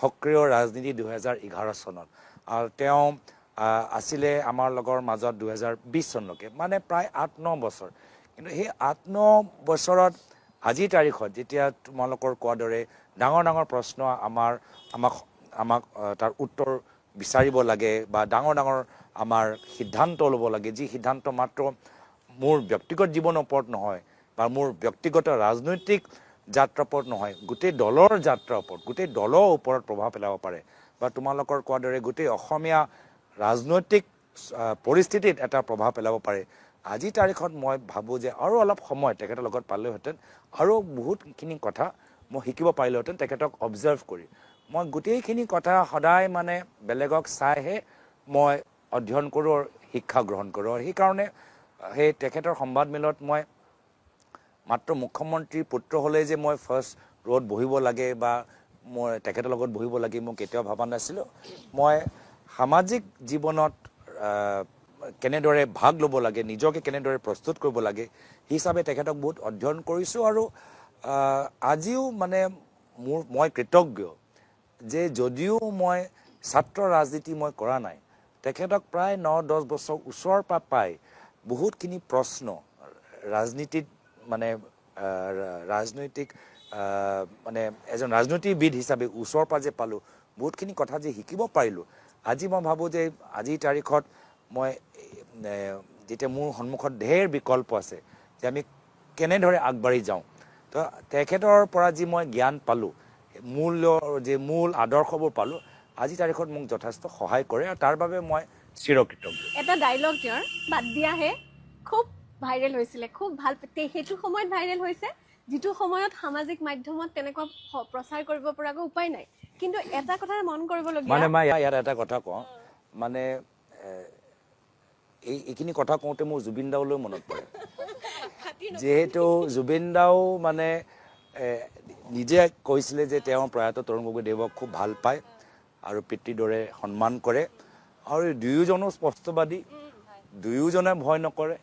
সক্ৰিয় ৰাজনীতি 2011 চনত আৰু তেওঁ আছিলে আমাৰ লগৰ মাজত 2020 চনলৈকে মানে প্ৰায় 8-9 বছৰ কিন্তু সেই 8-9 বছৰত আজিৰ তাৰিখত যেতিয়া তোমালোকৰ কোৱাৰ দৰে ডাঙৰ ডাঙৰ প্ৰশ্ন আমাক তাৰ উত্তৰ বিচাৰিব লাগে বা ডাঙৰ ডাঙৰ আমাৰ সিদ্ধান্ত ল'ব লাগে, যি সিদ্ধান্ত মাত্ৰ মোৰ ব্যক্তিগত জীৱনৰ ওপৰত নহয় বা মোৰ ব্যক্তিগত ৰাজনৈতিক যাত্ৰাৰ ওপৰত নহয়, গোটেই দলৰ যাত্ৰাৰ ওপৰত, গোটেই দলৰ ওপৰত প্ৰভাৱ পেলাব পাৰে বা তোমালোকৰ কোৱাৰ দৰে গোটেই অসমীয়া ৰাজনৈতিক পৰিস্থিতিত এটা প্ৰভাৱ পেলাব পাৰে। আজিৰ তাৰিখত মই ভাবোঁ যে আৰু অলপ সময় তেখেতৰ লগত পালেহেঁতেন আৰু বহুতখিনি কথা মই শিকিব পাৰিলোহেঁতেন তেখেতক অবজাৰ্ভ কৰি। মই গোটেইখিনি কথা সদায় মানে বেলেগক চাইহে মই অধ্যয়ন কৰোঁ আৰু শিক্ষা গ্ৰহণ কৰোঁ। আৰু সেইকাৰণে সেই তেখেতৰ সংবাদমেলত মই মাত্ৰ মুখ্যমন্ত্ৰীৰ পুত্ৰ হ'লেই যে মই ফাৰ্ষ্ট ৰত বহিব লাগে বা মই তেখেতৰ লগত বহিব লাগে মই কেতিয়াও ভবা নাছিলোঁ। মই সামাজিক জীৱনত কেনেদৰে ভাগ ল'ব লাগে, নিজকে কেনেদৰে প্ৰস্তুত কৰিব লাগে হিচাপে তেখেতক বহুত অধ্যয়ন কৰিছোঁ। আৰু আজিও মানে মই কৃতজ্ঞ যে যদিও মই ছাত্ৰ ৰাজনীতি মই কৰা নাই, তেখেতক প্ৰায় 9-10 বছৰ ওচৰৰ পৰা পাই বহুতখিনি প্ৰশ্ন ৰাজনীতিত মানে ৰাজনৈতিক মানে এজন ৰাজনীতিবিদ হিচাপে ওচৰৰ পৰা যে পালোঁ, বহুতখিনি কথা যে শিকিব পাৰিলোঁ। আজি মই ভাবোঁ যে আজিৰ তাৰিখত মই যেতিয়া মোৰ সন্মুখত ঢেৰ বিকল্প আছে যে আমি কেনেদৰে আগবাঢ়ি যাওঁ, তো তেখেতৰ পৰা যি মই জ্ঞান পালোঁ, মূল আদৰ্শবোৰ পালোঁ, আজিৰ তাৰিখত মোক যথেষ্ট সহায় কৰে আৰু তাৰ বাবে মই চিৰকৃতজ্ঞ। এটা ডাইলগ তেওঁৰ বাদ দিয়াহে খুব ভাইৰেল হৈছিলে, খুব ভাল, সেইটো সময়ত ভাইৰেল হৈছে যিটো সময়ত সামাজিক মাধ্যমত তেনেকুৱা প্ৰচাৰ কৰিব পৰাকৈ উপায় নাই। কিন্তু এটা কথা মন কৰিবলগীয়া, মানে মই ইয়াত এটা কথা কওঁ, মানে এইখিনি কথা কওঁতে মোৰ জুবিন দালৈ মনত পৰে। যিহেতু জুবিন দাও মানে নিজে কৈছিলে যে তেওঁ প্ৰয়াত তৰুণ গগৈদেৱক খুব ভাল পায় আৰু পিতৃৰ দৰে সন্মান কৰে আৰু দুয়োজনো স্পষ্টবাদী, দুয়োজনে ভয় নকৰে,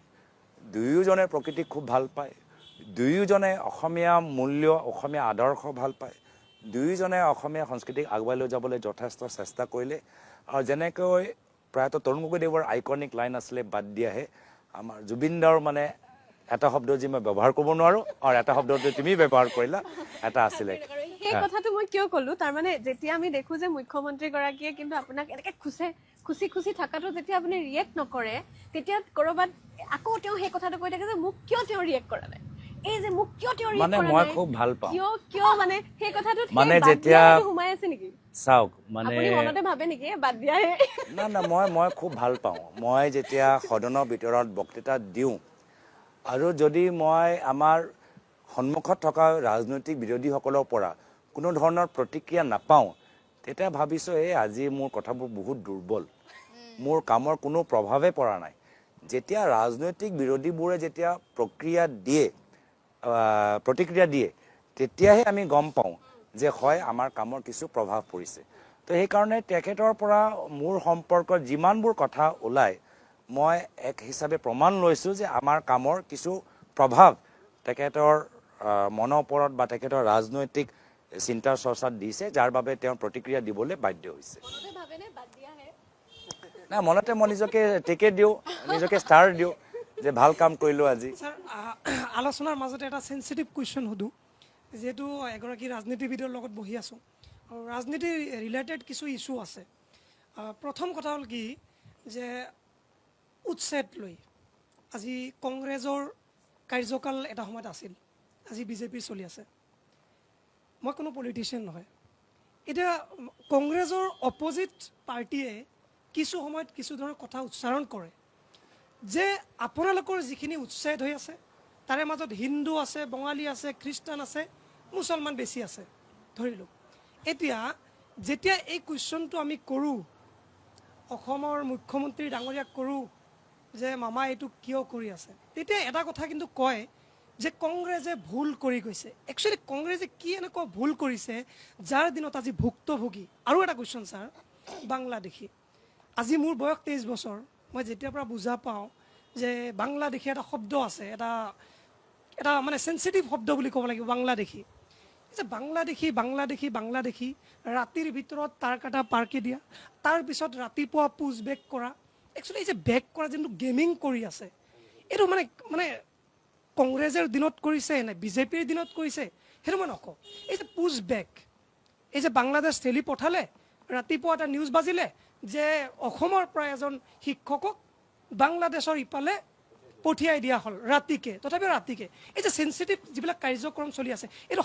দুয়োজনে প্ৰকৃতিক খুব ভাল পায়, দুয়োজনে অসমীয়া মূল্য, অসমীয়া আদৰ্শ ভাল পায়, দুয়োজনে অসমীয়া সংস্কৃতিক আগুৱাই লৈ যাবলৈ যথেষ্ট চেষ্টা কৰিলে। আৰু যেনেকৈ প্ৰয়াত তৰুণ গগৈদেৱৰ আইকনিক লাইন আছিলে বাদ দিয়াহে, আমাৰ জুবিন দাৰ মানে এটা শব্দ যি মই ব্যৱহাৰ কৰিব নোৱাৰোঁ আৰু এটা শব্দ তুমি ব্যৱহাৰ কৰিলা, এটা আছিলে। সেই কথাটো মই কিয় ক'লো, তাৰমানে যেতিয়া আমি দেখো যে মুখ্যমন্ত্ৰীগৰাকীয়ে কিন্তু আপোনাক এনেকে খুচি থকাটো যেতিয়া আপুনি ৰিয়েক্ট নকৰে, তেতিয়া ক'ৰবাত আকৌ তেওঁ সেই কথাটো কৈ থাকে যে মোক কিয় তেওঁ ৰিয়েক্ট কৰা নাই, এই যে মোক কিয় তেওঁ ৰিয়েক্ট মানে কৰা মই নাই, খুব ভাল পাওঁ কিয় মানে সেই কথাটোত মানে সেই বাদ যেতিয়া দিয়াটো সোমাই আছে নেকি? চাওক, মানে আপুনি মনতে ভাবে নেকি বাদ দিয়াহে? না মই খুব ভাল পাওঁ। মই যেতিয়া সদনৰ ভিতৰত বক্তৃতা দিওঁ আৰু যদি মই আমাৰ সন্মুখত থকা ৰাজনৈতিক বিৰোধীসকলৰ পৰা কোনো ধৰণৰ প্ৰতিক্ৰিয়া নাপাওঁ, তেতিয়া ভাবিছোঁ আজি মোৰ কথাবোৰ বহুত দুৰ্বল, মোৰ কামৰ কোনো প্ৰভাৱে পৰা নাই। যেতিয়া ৰাজনৈতিক বিৰোধীবোৰে যেতিয়া প্ৰতিক্ৰিয়া দিয়ে তেতিয়াহে আমি গম পাওঁ যে হয় আমাৰ কামৰ কিছু প্ৰভাৱ পৰিছে। তো সেইকাৰণে তেখেতৰ পৰা মোৰ সম্পৰ্কত যিমানবোৰ কথা ওলায়, মই এক হিচাপে প্ৰমাণ লৈছোঁ যে আমাৰ কামৰ কিছু প্ৰভাৱ তেখেতৰ মনৰ ওপৰত বা তেখেতৰ ৰাজনৈতিক চিন্তা চৰ্চাত দিছে, যাৰ বাবে তেওঁ প্ৰতিক্ৰিয়া দিবলৈ বাধ্য হৈছে। না মনতে মই নিজকে টিকেট দিওঁ, নিজকে ষ্টাৰ দিওঁ যে ভাল কাম কৰিলোঁ আজি। ছাৰ, আলোচনাৰ মাজতে এটা চেঞ্চিটিভ কুৱেশ্যন সুধোঁ। যিহেতু এগৰাকী ৰাজনীতিবিদৰ লগত বহি আছোঁ আৰু ৰাজনীতি ৰিলেটেড কিছু ইছ্যু আছে। প্ৰথম কথা হ'ল কি যে উচ্ছেদ লৈ আজি কংগ্ৰেছৰ কাৰ্যকাল এটা সময়ত আছিল, আজি বিজেপিৰ চলি আছে। মই কোনো পলিটিচিয়ান নহয়। এতিয়া কংগ্ৰেছৰ অপজিট পাৰ্টীয়ে কিছু সময়ত কিছু ধৰণৰ কথা উচ্চাৰণ কৰে যে আপোনালোকৰ যিখিনি উচ্ছেদ হৈ আছে তাৰে মাজত হিন্দু আছে, বঙালী আছে, খ্ৰীষ্টান আছে, মুছলমান বেছি আছে ধৰিলোঁ। এতিয়া যেতিয়া এই কুৱেশ্যনটো আমি কৰোঁ, অসমৰ মুখ্যমন্ত্ৰী ডাঙৰীয়াক কৰোঁ যে মামা এইটো কিয় কৰি আছে, তেতিয়া এটা কথা কিন্তু কয় যে কংগ্ৰেছে ভুল কৰি গৈছে। একচুৱেলি কংগ্ৰেছে কি এনেকুৱা ভুল কৰিছে যাৰ দিনত আজি ভুক্তভোগী? আৰু এটা কুৱেশ্যন ছাৰ, বাংলাদেশী। আজি মোৰ বয়স 23 বছৰ। মই যেতিয়াৰ পৰা বুজা পাওঁ যে বাংলাদেশী এটা শব্দ আছে, এটা মানে চেঞ্চিটিভ শব্দ বুলি ক'ব লাগিব বাংলাদেশী। যে বাংলাদেশী ৰাতিৰ ভিতৰত তাৰ কাটা পাৰ্কি দিয়া, তাৰপিছত ৰাতিপুৱা পুজ বেক কৰা। একচুৱেলি এই যে বেক কৰা যোনটো গেমিং কৰি আছে, এইটো মানে কংগ্ৰেছৰ দিনত কৰিছে নে বিজেপিৰ দিনত কৰিছে সেইটো মই নকওঁ। এই যে পুছ বেক, এই যে বাংলাদেশ ঠেলি পঠালে, ৰাতিপুৱা এটা নিউজ বাজিলে যে অসমৰ পৰা এজন শিক্ষকক বাংলাদেশৰ ইফালে পঠিয়াই দিয়া হ'ল ৰাতিকে, তথাপিও ৰাতিকে। এই যে চেঞ্চিটিভ যিবিলাক কাৰ্যক্ৰম চলি আছে, এইটো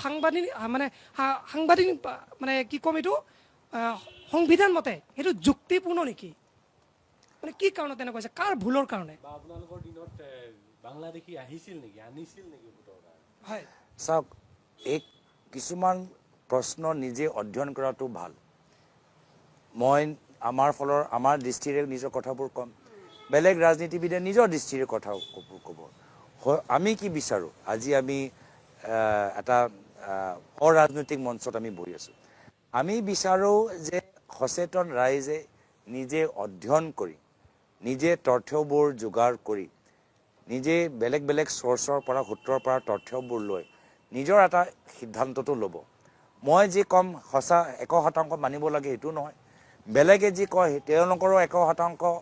সাংবাদিক মানে কি ক'ম, এইটো সংবিধান মতে সেইটো যুক্তিপূৰ্ণ নেকি? মানে কি কাৰণত তেনেকুৱা হৈছে, কাৰ ভুলৰ কাৰণে? বা আপোনালোকৰ দিনত বাংলাদেশী আহিছিল নেকি, আনিছিল নেকি ভোটৰ কাৰণে? হয়, চাওক, এই কিছুমান প্ৰশ্ন নিজে অধ্যয়ন কৰাটো ভাল। মই আমাৰ দৃষ্টিৰে নিজৰ কথাবোৰ ক'ম, বেলেগ ৰাজনীতিবিদে নিজৰ দৃষ্টিৰে কথাও ক'ব। আমি কি বিচাৰোঁ, আজি আমি এটা অৰাজনৈতিক মঞ্চত আমি বহি আছোঁ। আমি বিচাৰোঁ যে সচেতন ৰাইজে নিজে অধ্যয়ন কৰি, নিজে তথ্যবোৰ যোগাৰ কৰি, নিজে বেলেগ বেলেগ চ'ৰ্চৰ পৰা সূত্ৰৰ পৰা তথ্যবোৰ লৈ নিজৰ এটা সিদ্ধান্তটো ল'ব। মই যি ক'ম সঁচা 100% মানিব লাগে সেইটো নহয়, বেলেগে যি কয় তেওঁলোকৰো 100%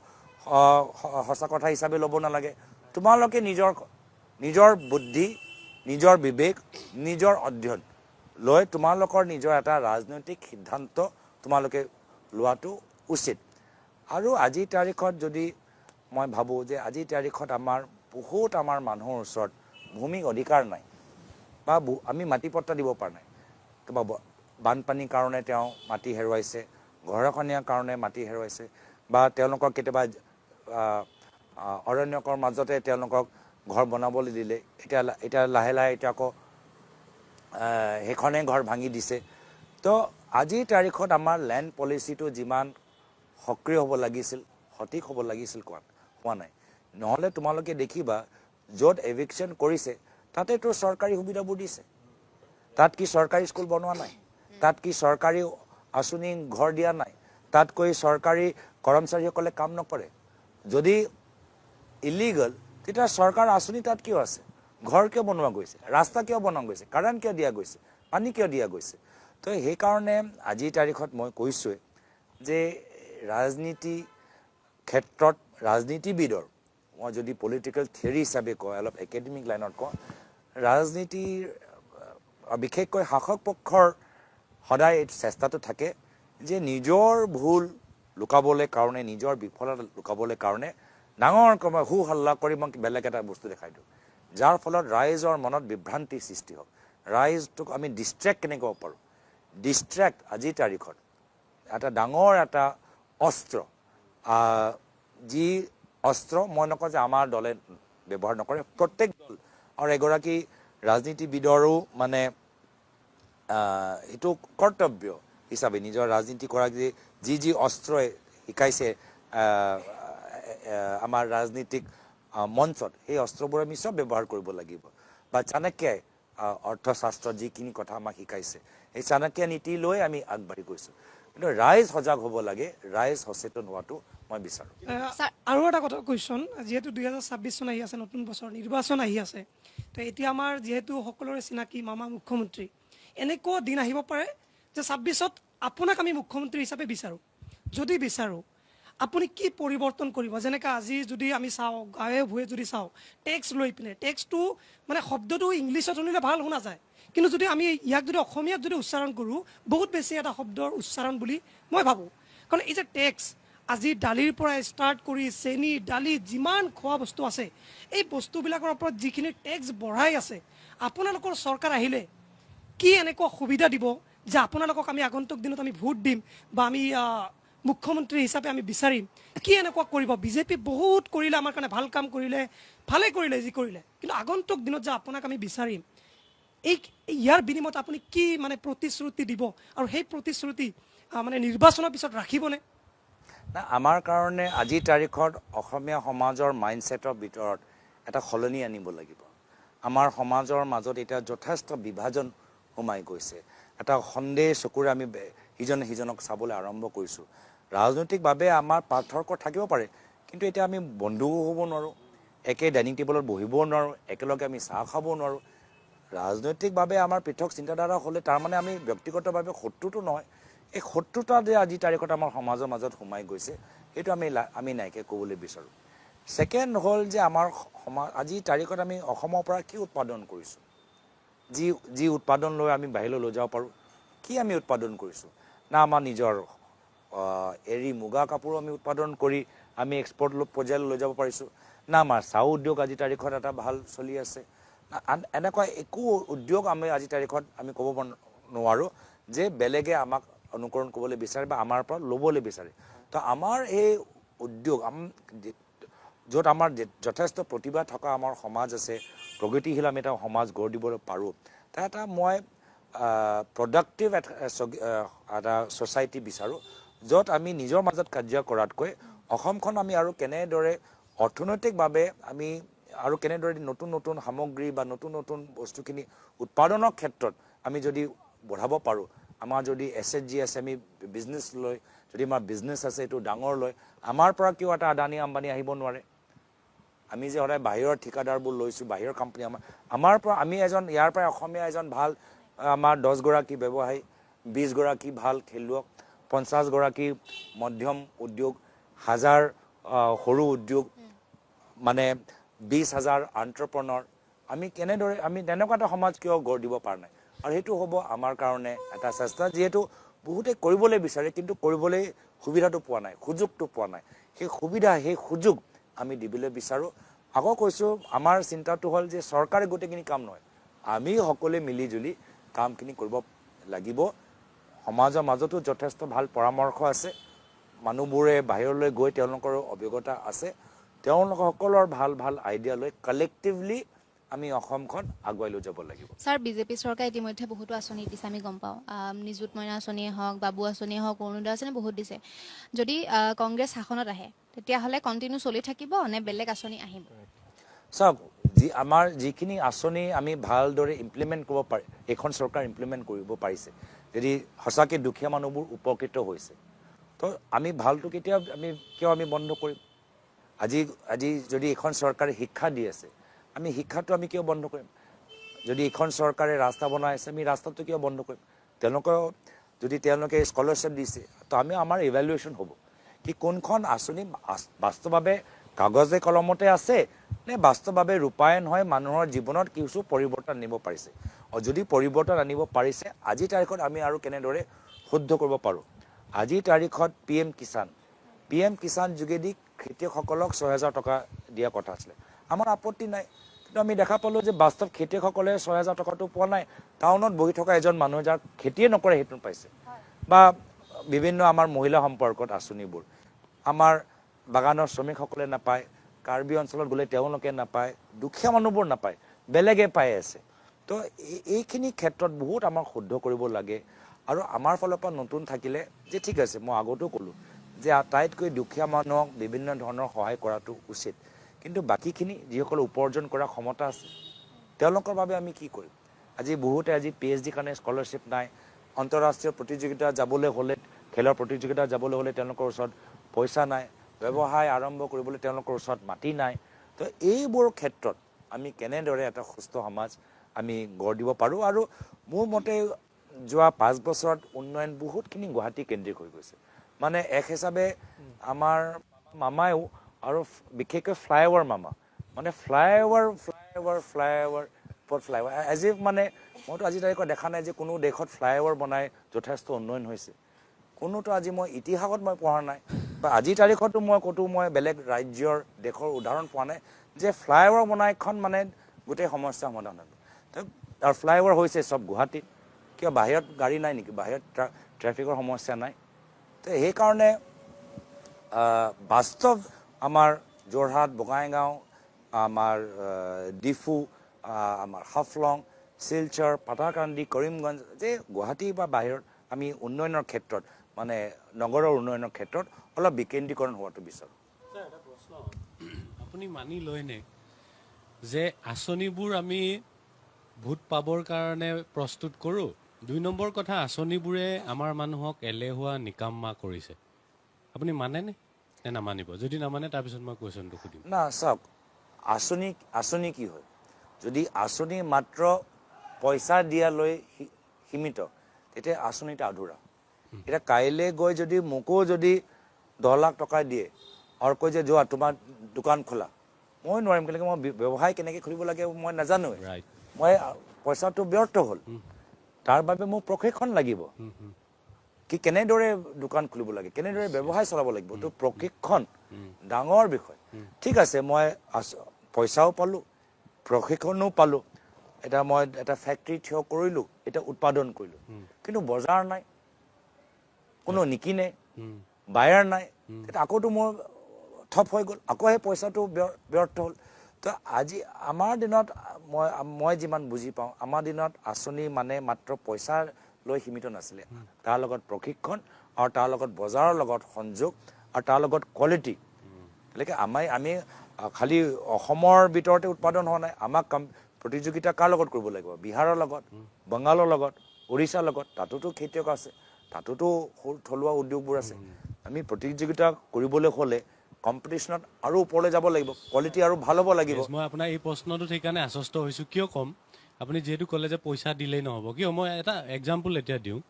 সঁচা কথা হিচাপে ল'ব নালাগে। তোমালোকে নিজৰ বুদ্ধি, নিজৰ বিবেক, নিজৰ অধ্যয়ন লৈ তোমালোকৰ নিজৰ এটা ৰাজনৈতিক সিদ্ধান্ত তোমালোকে লোৱাটো উচিত। আৰু আজিৰ তাৰিখত যদি মই ভাবোঁ যে আজিৰ তাৰিখত আমাৰ মানুহৰ ওচৰত ভূমি অধিকাৰ নাই, বা আমি মাটি পট্টা দিব পৰা নাই। কিবা বানপানীৰ কাৰণে তেওঁ মাটি হেৰুৱাইছে, গৰাখহনীয়াৰ কাৰণে মাটি হেৰুৱাইছে, বা তেওঁলোকক কেতিয়াবা অৰণ্যকৰ মাজতে তেওঁলোকক ঘৰ বনাবলৈ দিলে, এতিয়া লাহে লাহে এতিয়া আকৌ সেইখনেই ঘৰ ভাঙি দিছে। তো আজিৰ তাৰিখত আমাৰ লেণ্ড পলিচিটো যিমান সক্ৰিয় হ'ব লাগিছিল, সঠিক হ'ব লাগিছিল, হোৱা নাই। নহ'লে তোমালোকে দেখিবা য'ত এভিকশ্যন কৰিছে তাতেতো চৰকাৰী সুবিধাবোৰ দিছে। তাত কি চৰকাৰী স্কুল বনোৱা নাই? তাত কি চৰকাৰী আঁচনি ঘৰ দিয়া নাই? তাতকৈ চৰকাৰী কৰ্মচাৰীসকলে কাম নকৰে? যদি ইলিগেল, তেতিয়া চৰকাৰ আঁচনি তাত কিয় আছে? ঘৰ কিয় বনোৱা গৈছে? ৰাস্তা কিয় বনোৱা গৈছে? কাৰেণ্ট কিয় দিয়া গৈছে? পানী কিয় দিয়া গৈছে? তো সেইকাৰণে আজিৰ তাৰিখত মই কৈছোঁৱে যে ৰাজনীতি ক্ষেত্ৰত ৰাজনীতিবিদৰ, মই যদি পলিটিকেল থিয়ৰী হিচাপে কওঁ, অলপ একাডেমিক লাইনত কওঁ, ৰাজনীতিৰ বিশেষকৈ শাসক পক্ষৰ সদায় চেষ্টাটো থাকে যে নিজৰ ভুল লুকাবলৈ কাৰণে, নিজৰ বিফলতা লুকাবলৈ কাৰণে ডাঙৰ হু হল্লা কৰি মই বেলেগ এটা বস্তু দেখাই দিওঁ, যাৰ ফলত ৰাইজৰ মনত বিভ্ৰান্তিৰ সৃষ্টি হয়। ৰাইজটোক আমি ডিষ্ট্ৰেক্ট কেনেকৈ হ'ব পাৰোঁ? ডিষ্ট্ৰেক্ট আজিৰ তাৰিখত এটা ডাঙৰ এটা অস্ত্ৰ, যি অস্ত্ৰ মই নকওঁ যে আমাৰ দলে ব্যৱহাৰ নকৰে, প্ৰত্যেক দল আৰু এগৰাকী ৰাজনীতিবিদৰো মানে এইটো কৰ্তব্য হিচাপে নিজৰ ৰাজনীতি কৰা যি অস্ত্ৰই শিকাইছে আমাৰ ৰাজনীতিক মঞ্চত, সেই অস্ত্ৰবোৰ আমি চব ব্যৱহাৰ কৰিব লাগিব। বা চাণক্যই অৰ্থশাস্ত্ৰত যিখিনি কথা আমাক শিকাইছে, সেই চাণক্য নীতি লৈ আমি আগবাঢ়ি গৈছোঁ। কিন্তু ৰাইজ সজাগ হ'ব লাগে, ৰাইজ সচেতন হোৱাটো মই বিচাৰোঁ। আৰু এটা কথা কুৱেশ্যন, যিহেতু 2026 চন আহি আছে, নতুন বছৰ, নিৰ্বাচন আহি আছে, তো এতিয়া আমাৰ যিহেতু সকলোৰে চিনাকি মামা মুখ্যমন্ত্ৰী, এনেকুৱা দিন আহিব পাৰে যে 26ত আপোনাক আমি মুখ্যমন্ত্ৰী হিচাপে বিচাৰোঁ। যদি বিচাৰোঁ, আপুনি কি পৰিৱৰ্তন কৰিব? যেনেকৈ আজি যদি আমি চাওঁ, গাঁৱে ভূঞে যদি চাওঁ, টেক্স লৈ পিনে, টেক্সটো মানে শব্দটো ইংলিছত শুনিলে ভাল শুনা যায়, কিন্তু যদি আমি ইয়াক যদি অসমীয়াত যদি উচ্চাৰণ কৰোঁ, বহুত বেছি এটা শব্দৰ উচ্চাৰণ বুলি মই ভাবোঁ। কাৰণ এই যে টেক্স, আজি দালিৰ পৰা ষ্টাৰ্ট কৰি চেনি, দালি, যিমান খোৱা বস্তু আছে, এই বস্তুবিলাকৰ ওপৰত যিখিনি টেক্স বঢ়াই আছে, আপোনালোকৰ চৰকাৰ আহিলে কি এনেকুৱা সুবিধা দিব যে আপোনালোকক আমি আগন্তুক দিনত আমি ভোট দিম বা আমি মুখ্যমন্ত্ৰী হিচাপে আমি বিচাৰিম? কি এনেকুৱা কৰিব? বিজেপি বহুত কৰিলে, আমাৰ কাৰণে ভাল কাম কৰিলে, ভালেই কৰিলে যি কৰিলে, কিন্তু আগন্তুক দিনত যে আপোনাক আমি বিচাৰিম, ইয়াৰ বিনিময়ত আপুনি কি মানে প্ৰতিশ্ৰুতি দিব, আৰু সেই প্ৰতিশ্ৰুতি মানে নিৰ্বাচনৰ পিছত ৰাখিবনে? না, আমাৰ কাৰণে আজিৰ তাৰিখত অসমীয়া সমাজৰ মাইণ্ডছেটৰ ভিতৰত এটা সলনি আনিব লাগিব। আমাৰ সমাজৰ মাজত এতিয়া যথেষ্ট বিভাজন সোমাই গৈছে। এটা সন্দেহ চকুৰে আমি ইজনে সিজনক চাবলৈ আৰম্ভ কৰিছোঁ। ৰাজনৈতিকভাৱে আমাৰ পাৰ্থক্য থাকিব পাৰে, কিন্তু এতিয়া আমি বন্ধুও হ'ব নোৱাৰোঁ, একে ডাইনিং টেবুলত বহিবও নোৱাৰোঁ, একেলগে আমি চাহ খাবও নোৱাৰোঁ। ৰাজনৈতিকভাৱে আমাৰ পৃথক চিন্তাধাৰা হ'লে তাৰমানে আমি ব্যক্তিগতভাৱে শত্ৰুটো নহয়, এই শত্ৰুতা যে আজিৰ তাৰিখত আমাৰ সমাজৰ মাজত সোমাই গৈছে, সেইটো আমি নাইকিয়া ক'বলৈ বিচাৰোঁ। ছেকেণ্ড হ'ল যে আমাৰ আজিৰ তাৰিখত আমি অসমৰ পৰা কি উৎপাদন কৰিছোঁ, যি উৎপাদন লৈ আমি বাহিৰলৈ লৈ যাব পাৰোঁ, কি আমি উৎপাদন কৰিছোঁ? না আমাৰ নিজৰ এৰী মুগা কাপোৰো আমি উৎপাদন কৰি আমি এক্সপৰ্ট পৰ্যায়লৈ লৈ যাব পাৰিছোঁ, না আমাৰ চাহ উদ্যোগ আজিৰ তাৰিখত এটা ভাল চলি আছে, এনেকুৱা একো উদ্যোগ আমি আজিৰ তাৰিখত আমি ক'ব নোৱাৰোঁ যে বেলেগে আমাক অনুকৰণ কৰিবলৈ বিচাৰে বা আমাৰ পৰা ল'বলৈ বিচাৰে। তো আমাৰ এই উদ্যোগ য'ত আমাৰ যথেষ্ট প্ৰতিভা থকা আমাৰ সমাজ আছে, প্ৰগতিশীল আমি এটা সমাজ গঢ় দিবলৈ পাৰোঁ, এটা মই প্ৰডাক্টিভ এটা ছ'চাইটি বিচাৰোঁ, য'ত আমি নিজৰ মাজত কাজিয়া কৰাতকৈ অসমখন আমি আৰু কেনেদৰে অৰ্থনৈতিকভাৱে আমি আৰু কেনেদৰে নতুন নতুন সামগ্ৰী বা নতুন নতুন বস্তুখিনি উৎপাদনৰ ক্ষেত্ৰত আমি যদি বঢ়াব পাৰোঁ, আমাৰ যদি SHG আছে, আমি বিজনেছ লৈ যদি আমাৰ বিজনেছ আছে এইটো ডাঙৰ লৈ, আমাৰ পৰা কিয় এটা আদানী আম্বানী আহিব নোৱাৰে? আমি যে সদায় বাহিৰৰ ঠিকাদাৰবোৰ লৈছোঁ, বাহিৰৰ কোম্পানী আমাৰ পৰা আমি ইয়াৰ পৰা অসমীয়া এজন ভাল আমাৰ 10 গৰাকী ব্যৱসায়ী, 20 গৰাকী ভাল খেলুৱৈ, 50 গৰাকী মধ্যম উদ্যোগ, 1000 সৰু উদ্যোগ, মানে 20,000 এণ্টাৰপ্ৰনৰ, আমি কেনেদৰে আমি তেনেকুৱা এটা সমাজ কিয় গঢ় দিব পৰা নাই? আৰু সেইটো হ'ব আমাৰ কাৰণে এটা চেষ্টা, যিহেতু বহুতে কৰিবলৈ বিচাৰে কিন্তু কৰিবলৈ সুবিধাটো পোৱা নাই, সুযোগটো পোৱা নাই। সেই সুবিধা সেই সুযোগ আমি দিবলৈ বিচাৰোঁ। আকৌ কৈছোঁ, আমাৰ চিন্তাটো হ'ল যে চৰকাৰে গোটেইখিনি কাম নহয়, আমি সকলোৱে মিলিজুলি কামখিনি কৰিব লাগিব। সমাজৰ মাজতো যথেষ্ট ভাল পৰামৰ্শ আছে, মানুহবোৰে বাহিৰলৈ গৈ তেওঁলোকৰ অভিজ্ঞতা আছে, তেওঁলোকৰ সকলৰ ভাল ভাল আইডিয়া লৈ কালেক্টিভলি আমি অসমখন আগুৱাই লৈ যাব লাগিব। ছাৰ, বিজেপি চৰকাৰে ইতিমধ্যে বহুতো আঁচনি দিছে, আমি গম পাওঁ। নিযুত মইনা আঁচনিয়ে হওক, বাবু আঁচনিয়ে হওক, অৰুণোদয় আঁচনি বহুত দিছে। যদি কংগ্ৰেছ শাসনত আহে তেতিয়াহ'লে কণ্টিনিউ চলি থাকিব নে বেলেগ আঁচনি আহিব? চাওক, আমাৰ যিখিনি আঁচনি আমি ভালদৰে ইমপ্লিমেণ্ট কৰিব পাৰি, এইখন চৰকাৰ ইমপ্লিমেণ্ট কৰিব পাৰিছে, যদি সঁচাকৈ দুখীয়া মানুহবোৰ উপকৃত হৈছে, তো আমি ভালটো কিয় আমি বন্ধ কৰিম? আজি যদি এইখন চৰকাৰে শিক্ষা দি আছে, আমি শিক্ষাটো আমি কিয় বন্ধ কৰিম? যদি এইখন চৰকাৰে ৰাস্তা বনাই আছে, আমি ৰাস্তাটো কিয় বন্ধ কৰিম? তেওঁলোকে স্কলাৰশ্বিপ দিছে, তো আমাৰ ইভেলুৱেশ্যন হ'ব কি কোনখন আঁচনি বাস্তৱভাৱে কাগজে কলমতে আছে নে বাস্তৱভাৱে ৰূপায়ণ হয় মানুহৰ জীৱনত কিছু পৰিৱৰ্তন আনিব পাৰিছে। যদি পৰিৱৰ্তন আনিব পাৰিছে, আজিৰ তাৰিখত আমি আৰু কেনেদৰে শুদ্ধ কৰিব পাৰোঁ? আজিৰ তাৰিখত PM কিষাণ যোগেদি খেতিয়কসকলক 6,000 টকা দিয়া কথা আছিলে, আমাৰ আপত্তি নাই। কিন্তু আমি দেখা পালোঁ যে বাস্তৱ খেতিয়কসকলে 6,000 টকাটো পোৱা নাই, টাউনত বহি থকা এজন মানুহে যাৰ খেতিয়ে নকৰে সেইটো পাইছে। বা বিভিন্ন আমাৰ মহিলা সম্পৰ্কত আঁচনিবোৰ আমাৰ বাগানৰ শ্ৰমিকসকলে নাপায়, কাৰ্বি অঞ্চলত গ'লে তেওঁলোকে নাপায়, দুখীয়া মানুহবোৰ নাপায়, বেলেগে পাই আছে। তো এইখিনি ক্ষেত্ৰত বহুত আমাক শুদ্ধ কৰিব লাগে। আৰু আমাৰ ফালৰ পৰা নতুন থাকিলে যে ঠিক আছে, মই আগতেও ক'লোঁ যে আটাইতকৈ দুখীয়া মানুহক বিভিন্ন ধৰণৰ সহায় কৰাটো উচিত, কিন্তু বাকীখিনি যিসকলে উপাৰ্জন কৰাৰ ক্ষমতা আছে তেওঁলোকৰ বাবে আমি কি কৰিম? বহুতে PhD কাৰণে স্কলাৰশ্বিপ নাই, আন্তঃৰাষ্ট্ৰীয় প্ৰতিযোগিতা যাবলৈ হ'লে, খেলৰ প্ৰতিযোগিতা যাবলৈ হ'লে তেওঁলোকৰ ওচৰত পইচা নাই, ব্যৱসায় আৰম্ভ কৰিবলৈ তেওঁলোকৰ ওচৰত মাটি নাই। তো এইবোৰ ক্ষেত্ৰত আমি কেনেদৰে এটা সুস্থ সমাজ আমি গঢ় দিব পাৰোঁ? আৰু মোৰ মতে যোৱা 5 বছৰত উন্নয়ন বহুতখিনি গুৱাহাটী কেন্দ্ৰিক হৈ গৈছে। মানে এক হিচাপে আমাৰ মামায়ো, আৰু বিশেষকৈ ফ্লাইঅভাৰ মামা, মানে ফ্লাইঅভাৰ মানে মইতো আজিৰ তাৰিখত দেখা নাই যে কোনো দেশত ফ্লাইঅভাৰ বনাই যথেষ্ট উন্নয়ন হৈছে। কোনোতো মই ইতিহাসত মই পঢ়া নাই, বা আজিৰ তাৰিখতো মই বেলেগ ৰাজ্যৰ দেশৰ উদাহৰণ পোৱা নাই যে ফ্লাইঅভাৰ বনাইখন মানে গোটেই সমস্যা সমাধান হ'ব। আৰু ফ্লাইঅভাৰ হৈছে চব গুৱাহাটীত, কিয় বাহিৰত গাড়ী নাই নেকি? বাহিৰত ট্ৰেফিকৰ সমস্যা নাই? তো সেইকাৰণে বাস্তৱ আমাৰ যোৰহাট, বঙাইগাঁও, আমাৰ ডিফু, আমাৰ হাফলং, শিলচৰ, পাটাকান্দি, কৰিমগঞ্জ, যে গুৱাহাটী বা বাহিৰত আমি উন্নয়নৰ ক্ষেত্ৰত মানে নগৰৰ উন্নয়নৰ ক্ষেত্ৰত অলপ বিকেন্দ্ৰীকৰণ হোৱাটো বিচাৰোঁ। এটা প্ৰশ্ন, আপুনি মানি লয়নে যে আঁচনিবোৰ আমি ভোট পাবৰ কাৰণে প্ৰস্তুত কৰোঁ? 2 নম্বৰ কথা, আঁচনিবোৰে আমাৰ মানুহক এলেহুৱা নিকাম্মা কৰিছে। আপুনি মানেনে নে নামানিব? যদি নামানে তাৰপিছত মই কুৱেশ্যনটো সুধিম। না, চাওক, আঁচনি কি হয়? যদি আঁচনি মাত্ৰ পইচা দিয়ালৈ সীমিত, তেতিয়া আঁচনিটা আধৰুৱা। এতিয়া কাইলৈ গৈ যদি মোকো যদি 10 লাখ টকা দিয়ে, আৰু কয় যে যোৱা তোমাৰ দোকান খোলা, মই নোৱাৰিম, কেনেকৈ মই ব্যৱসায় কেনেকৈ খুলিব লাগে মই নাজানোৱে, ৰাইট মই পইচাটো ব্যৰ্থ হ'ল, তাৰ বাবে মোৰ প্ৰশিক্ষণ লাগিব কি কেনেদৰে দোকান খুলিব লাগে, কেনেদৰে ব্যৱসায় চলাব লাগিব, তো প্ৰশিক্ষণ ডাঙৰ বিষয়। ঠিক আছে, মই পইচাও পালোঁ, প্ৰশিক্ষণো পালোঁ, মই এটা ফেক্টৰী থিয় কৰিলোঁ, এতিয়া উৎপাদন কৰিলোঁ, কিন্তু বজাৰ নাই, কোনো নিকিনে, বায়াৰ নাই, তেতিয়া আকৌতো মোৰ থপ হৈ গ'ল, আকৌ সেই পইচাটো ব্যৰ্থ হ'ল। তো আজি আমাৰ দিনত মই যিমান বুজি পাওঁ, আমাৰ দিনত আঁচনি মানে মাত্ৰ পইচা লৈ সীমিত নাছিলে, তাৰ লগত প্ৰশিক্ষণ আৰু তাৰ লগত বজাৰৰ লগত সংযোগ আৰু তাৰ লগত কোৱালিটি। গতিকে আমি খালি অসমৰ ভিতৰতে উৎপাদন হোৱা নাই, আমাক প্ৰতিযোগিতা কাৰ লগত কৰিব লাগিব, বিহাৰৰ লগত, বংগালৰ লগত, উৰিষ্যাৰ লগত, তাতোতো খেতিয়ক আছে, তাতোতো থলুৱা উদ্যোগবোৰ আছে। আমি প্ৰতিযোগিতা কৰিবলৈ হ'লে কম্পিটিশ্যনত আৰু ওপৰলৈ যাব লাগিব, কোৱালিটি আৰু ভাল হ'ব লাগিব। মই আপোনাৰ এই প্ৰশ্নটোত সেইকাৰণে আশ্বস্ত হৈছোঁ, কিয় ক'ম, আপুনি যিহেতু ক'লে যে পইচা দিলেই নহ'ব, কিয় মই এটা এক্সাম্পল এতিয়া দিওঁ।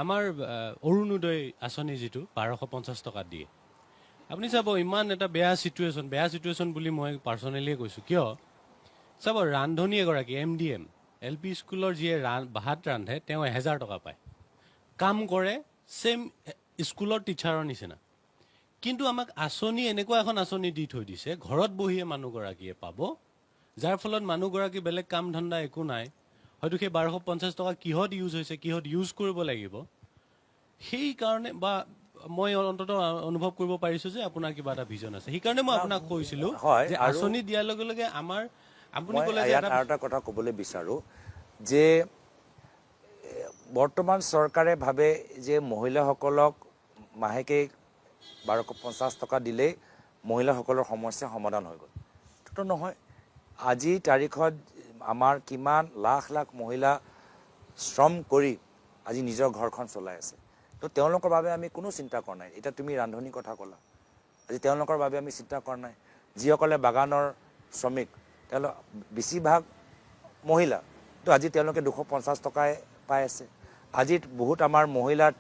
আমাৰ অৰুণোদয় আঁচনি যিটো 1250 টকা দিয়ে, আপুনি চাব ইমান এটা বেয়া চিটুৱেশ্যন বুলি মই পাৰ্চনেলিয়ে কৈছোঁ, কিয় চাব ৰান্ধনী এগৰাকী MDM LP স্কুলৰ যিয়ে ভাত ৰান্ধে তেওঁ 1000 টকা পায়, কাম কৰে ছেম স্কুলৰ টিচাৰৰ নিচিনা, কিন্তু আমাক আঁচনি এনেকুৱা এখন আঁচনি দি থৈ দিছে ঘৰত বহিয়ে মানুহগৰাকীয়ে পাব, যাৰ ফলত মানুহগৰাকী বেলেগ কাম ধান্দা একো নাই, হয়তো সেই 1250 টকা কিহত ইউজ হৈছে, কিহত ইউজ কৰিব লাগিব, সেইকাৰণে বা মই অন্ততঃ অনুভৱ কৰিব পাৰিছোঁ যে আপোনাৰ কিবা এটা ভিজন আছে, সেইকাৰণে মই আপোনাক কৈছিলোঁ যে আঁচনি দিয়াৰ লগে লগে আমাৰ আপুনি ক'লে যে ইয়াত আৰু এটা কথা ক'বলৈ বিচাৰোঁ যে বৰ্তমান চৰকাৰে ভাবে যে মহিলাসকলক মাহেকে 1250 টকা দিলেই মহিলাসকলৰ সমস্যা সমাধান হৈ গ'ল, তো নহয়। আজিৰ তাৰিখত আমাৰ কিমান লাখ লাখ মহিলা শ্ৰম কৰি আজি নিজৰ ঘৰখন চলাই আছে, তো তেওঁলোকৰ বাবে আমি কোনো চিন্তা কৰা নাই। এতিয়া তুমি ৰান্ধনিৰ কথা ক'লা, আজি তেওঁলোকৰ বাবে আমি চিন্তা কৰা নাই। যিসকলে বাগানৰ শ্ৰমিক, তেওঁলোক বেছিভাগ মহিলা, তো আজি তেওঁলোকে 250 টকাই পাই আছে। আজি বহুত আমাৰ মহিলাত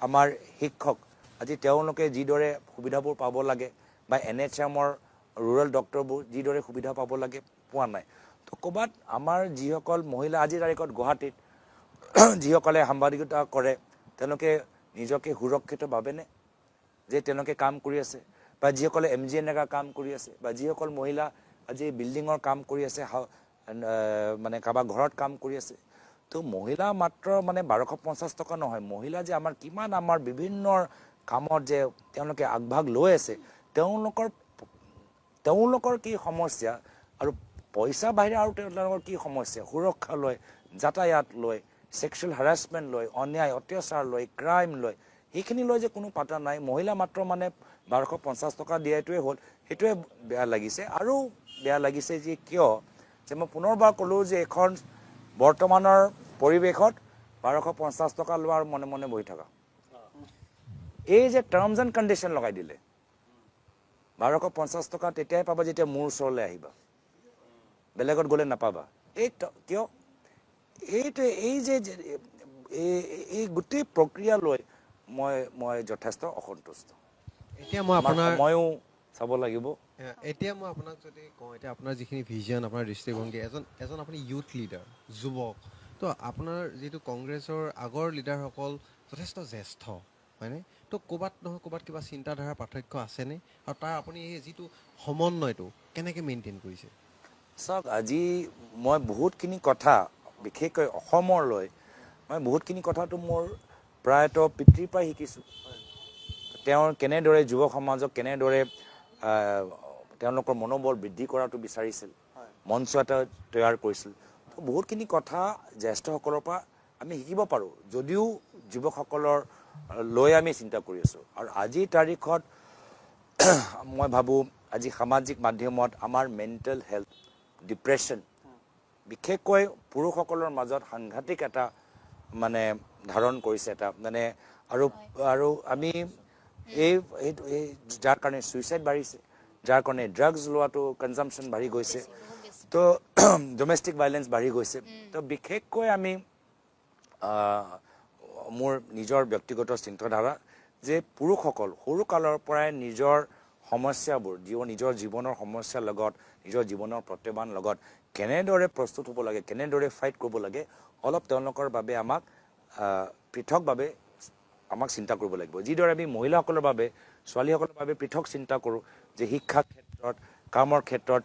আমাৰ শিক্ষক, আজি তেওঁলোকে যিদৰে সুবিধাবোৰ পাব লাগে বা NHMৰ ৰুৰেল ডক্টৰবোৰ যিদৰে সুবিধা পাব লাগে পোৱা নাই। তো ক'ৰবাত আমাৰ যিসকল মহিলা আজিৰ তাৰিখত গুৱাহাটীত যিসকলে সাংবাদিকতা কৰে, তেওঁলোকে নিজকে সুৰক্ষিত ভাবেনে যে তেওঁলোকে কাম কৰি আছে, বা যিসকলে MGNৰেগা কাম কৰি আছে, বা যিসকল মহিলা আজি বিল্ডিঙৰ কাম কৰি আছে, মানে কাৰোবাৰ ঘৰত কাম কৰি আছে, তো মহিলা মাত্ৰ মানে 1250 টকা নহয়, মহিলা যে আমাৰ কিমান আমাৰ বিভিন্ন কামত যে তেওঁলোকে আগভাগ লৈ আছে, তেওঁলোকৰ কি সমস্যা আৰু পইচা বাহিৰে আৰু তেওঁলোকৰ কি সমস্যা, সুৰক্ষা লয়, যাতায়াত লয়, ছেক্সুৱেল হাৰাছমেণ্ট লয়, অন্যায় অত্যাচাৰ লয়, ক্ৰাইম লয়, সেইখিনি লৈ যে কোনো পাতা নাই। মহিলা মাত্ৰ মানে 1250 টকা দিয়াটোৱে হ'ল, সেইটোৱে বেয়া লাগিছে। আৰু বেয়া লাগিছে যে কিয় যে মই পুনৰবাৰ ক'লোঁ যে এখন বৰ্তমানৰ পৰিৱেশত 1250 টকা লোৱাৰ মনে মনে বহি থকা, এই যে টাৰ্মছ এণ্ড কণ্ডিশ্যন লগাই দিলে, 1250 টকা তেতিয়াই পাবা যেতিয়া মোৰ ওচৰলৈ আহিবা, বেলেগত গ'লে নাপাবা। কিয় এই যে এই গোটেই প্ৰক্ৰিয়া লৈ মই যথেষ্ট অসন্তুষ্ট। এতিয়া মই আপোনাৰ ময়ো চাব লাগিব। এতিয়া মই আপোনাক যদি কওঁ, এতিয়া আপোনাৰ যিখিনি ভিজন, আপোনাৰ দৃষ্টিভংগী, এজন আপুনি ইউথ লিডাৰ, যুৱক, তো আপোনাৰ যিটো কংগ্ৰেছৰ আগৰ লিডাৰসকল যথেষ্ট জ্যেষ্ঠ হয়নে, তো ক'ৰবাত নহয় ক'ৰবাত কিবা চিন্তাধাৰাৰ পাৰ্থক্য আছেনে, আৰু তাৰ আপুনি এই যিটো সমন্বয়টো কেনেকৈ মেইনটেইন কৰিছে? চাওক, আজি মই বহুতখিনি কথা বিশেষকৈ অসমলৈ মই বহুতখিনি কথাটো মোৰ প্ৰায়তঃ পিতৃৰ পৰাই শিকিছোঁ। তেওঁৰ কেনেদৰে যুৱ সমাজক কেনেদৰে তেওঁলোকৰ মনোবল বৃদ্ধি কৰাটো বিচাৰিছিল, মঞ্চ এটা তৈয়াৰ কৰিছিল। তো বহুতখিনি কথা জ্যেষ্ঠসকলৰ পৰা আমি শিকিব পাৰোঁ, যদিও যুৱকসকলৰ লৈ আমি চিন্তা কৰি আছোঁ। আৰু আজিৰ তাৰিখত মই ভাবোঁ আজি সামাজিক মাধ্যমত আমাৰ মেণ্টেল হেল্থ, ডিপ্ৰেশ্যন, বিশেষকৈ পুৰুষসকলৰ মাজত সাংঘাতিক এটা মানে ধাৰণ কৰিছে এটা মানে, আৰু আমি এই যাৰ কাৰণে ছুইচাইড বাঢ়িছে, যাৰ কাৰণে ড্ৰাগছ লোৱাটো কনজাম্পশ্যন বাঢ়ি গৈছে, তো ডমেষ্টিক ভাইলেঞ্চ বাঢ়ি গৈছে। তো বিশেষকৈ আমি মোৰ নিজৰ ব্যক্তিগত চিন্তাধাৰা যে পুৰুষসকল সৰুকালৰ পৰাই নিজৰ সমস্যাবোৰ নিজৰ জীৱনৰ সমস্যাৰ লগত নিজৰ জীৱনৰ প্ৰত্যাহ্বান লগত কেনেদৰে প্ৰস্তুত হ'ব লাগে কেনেদৰে ফাইট কৰিব লাগে অলপ তেওঁলোকৰ বাবে আমাক পৃথকভাৱে আমাক চিন্তা কৰিব লাগিব যিদৰে আমি মহিলাসকলৰ বাবে ছোৱালীসকলৰ বাবে পৃথক চিন্তা কৰোঁ যে শিক্ষাৰ ক্ষেত্ৰত কামৰ ক্ষেত্ৰত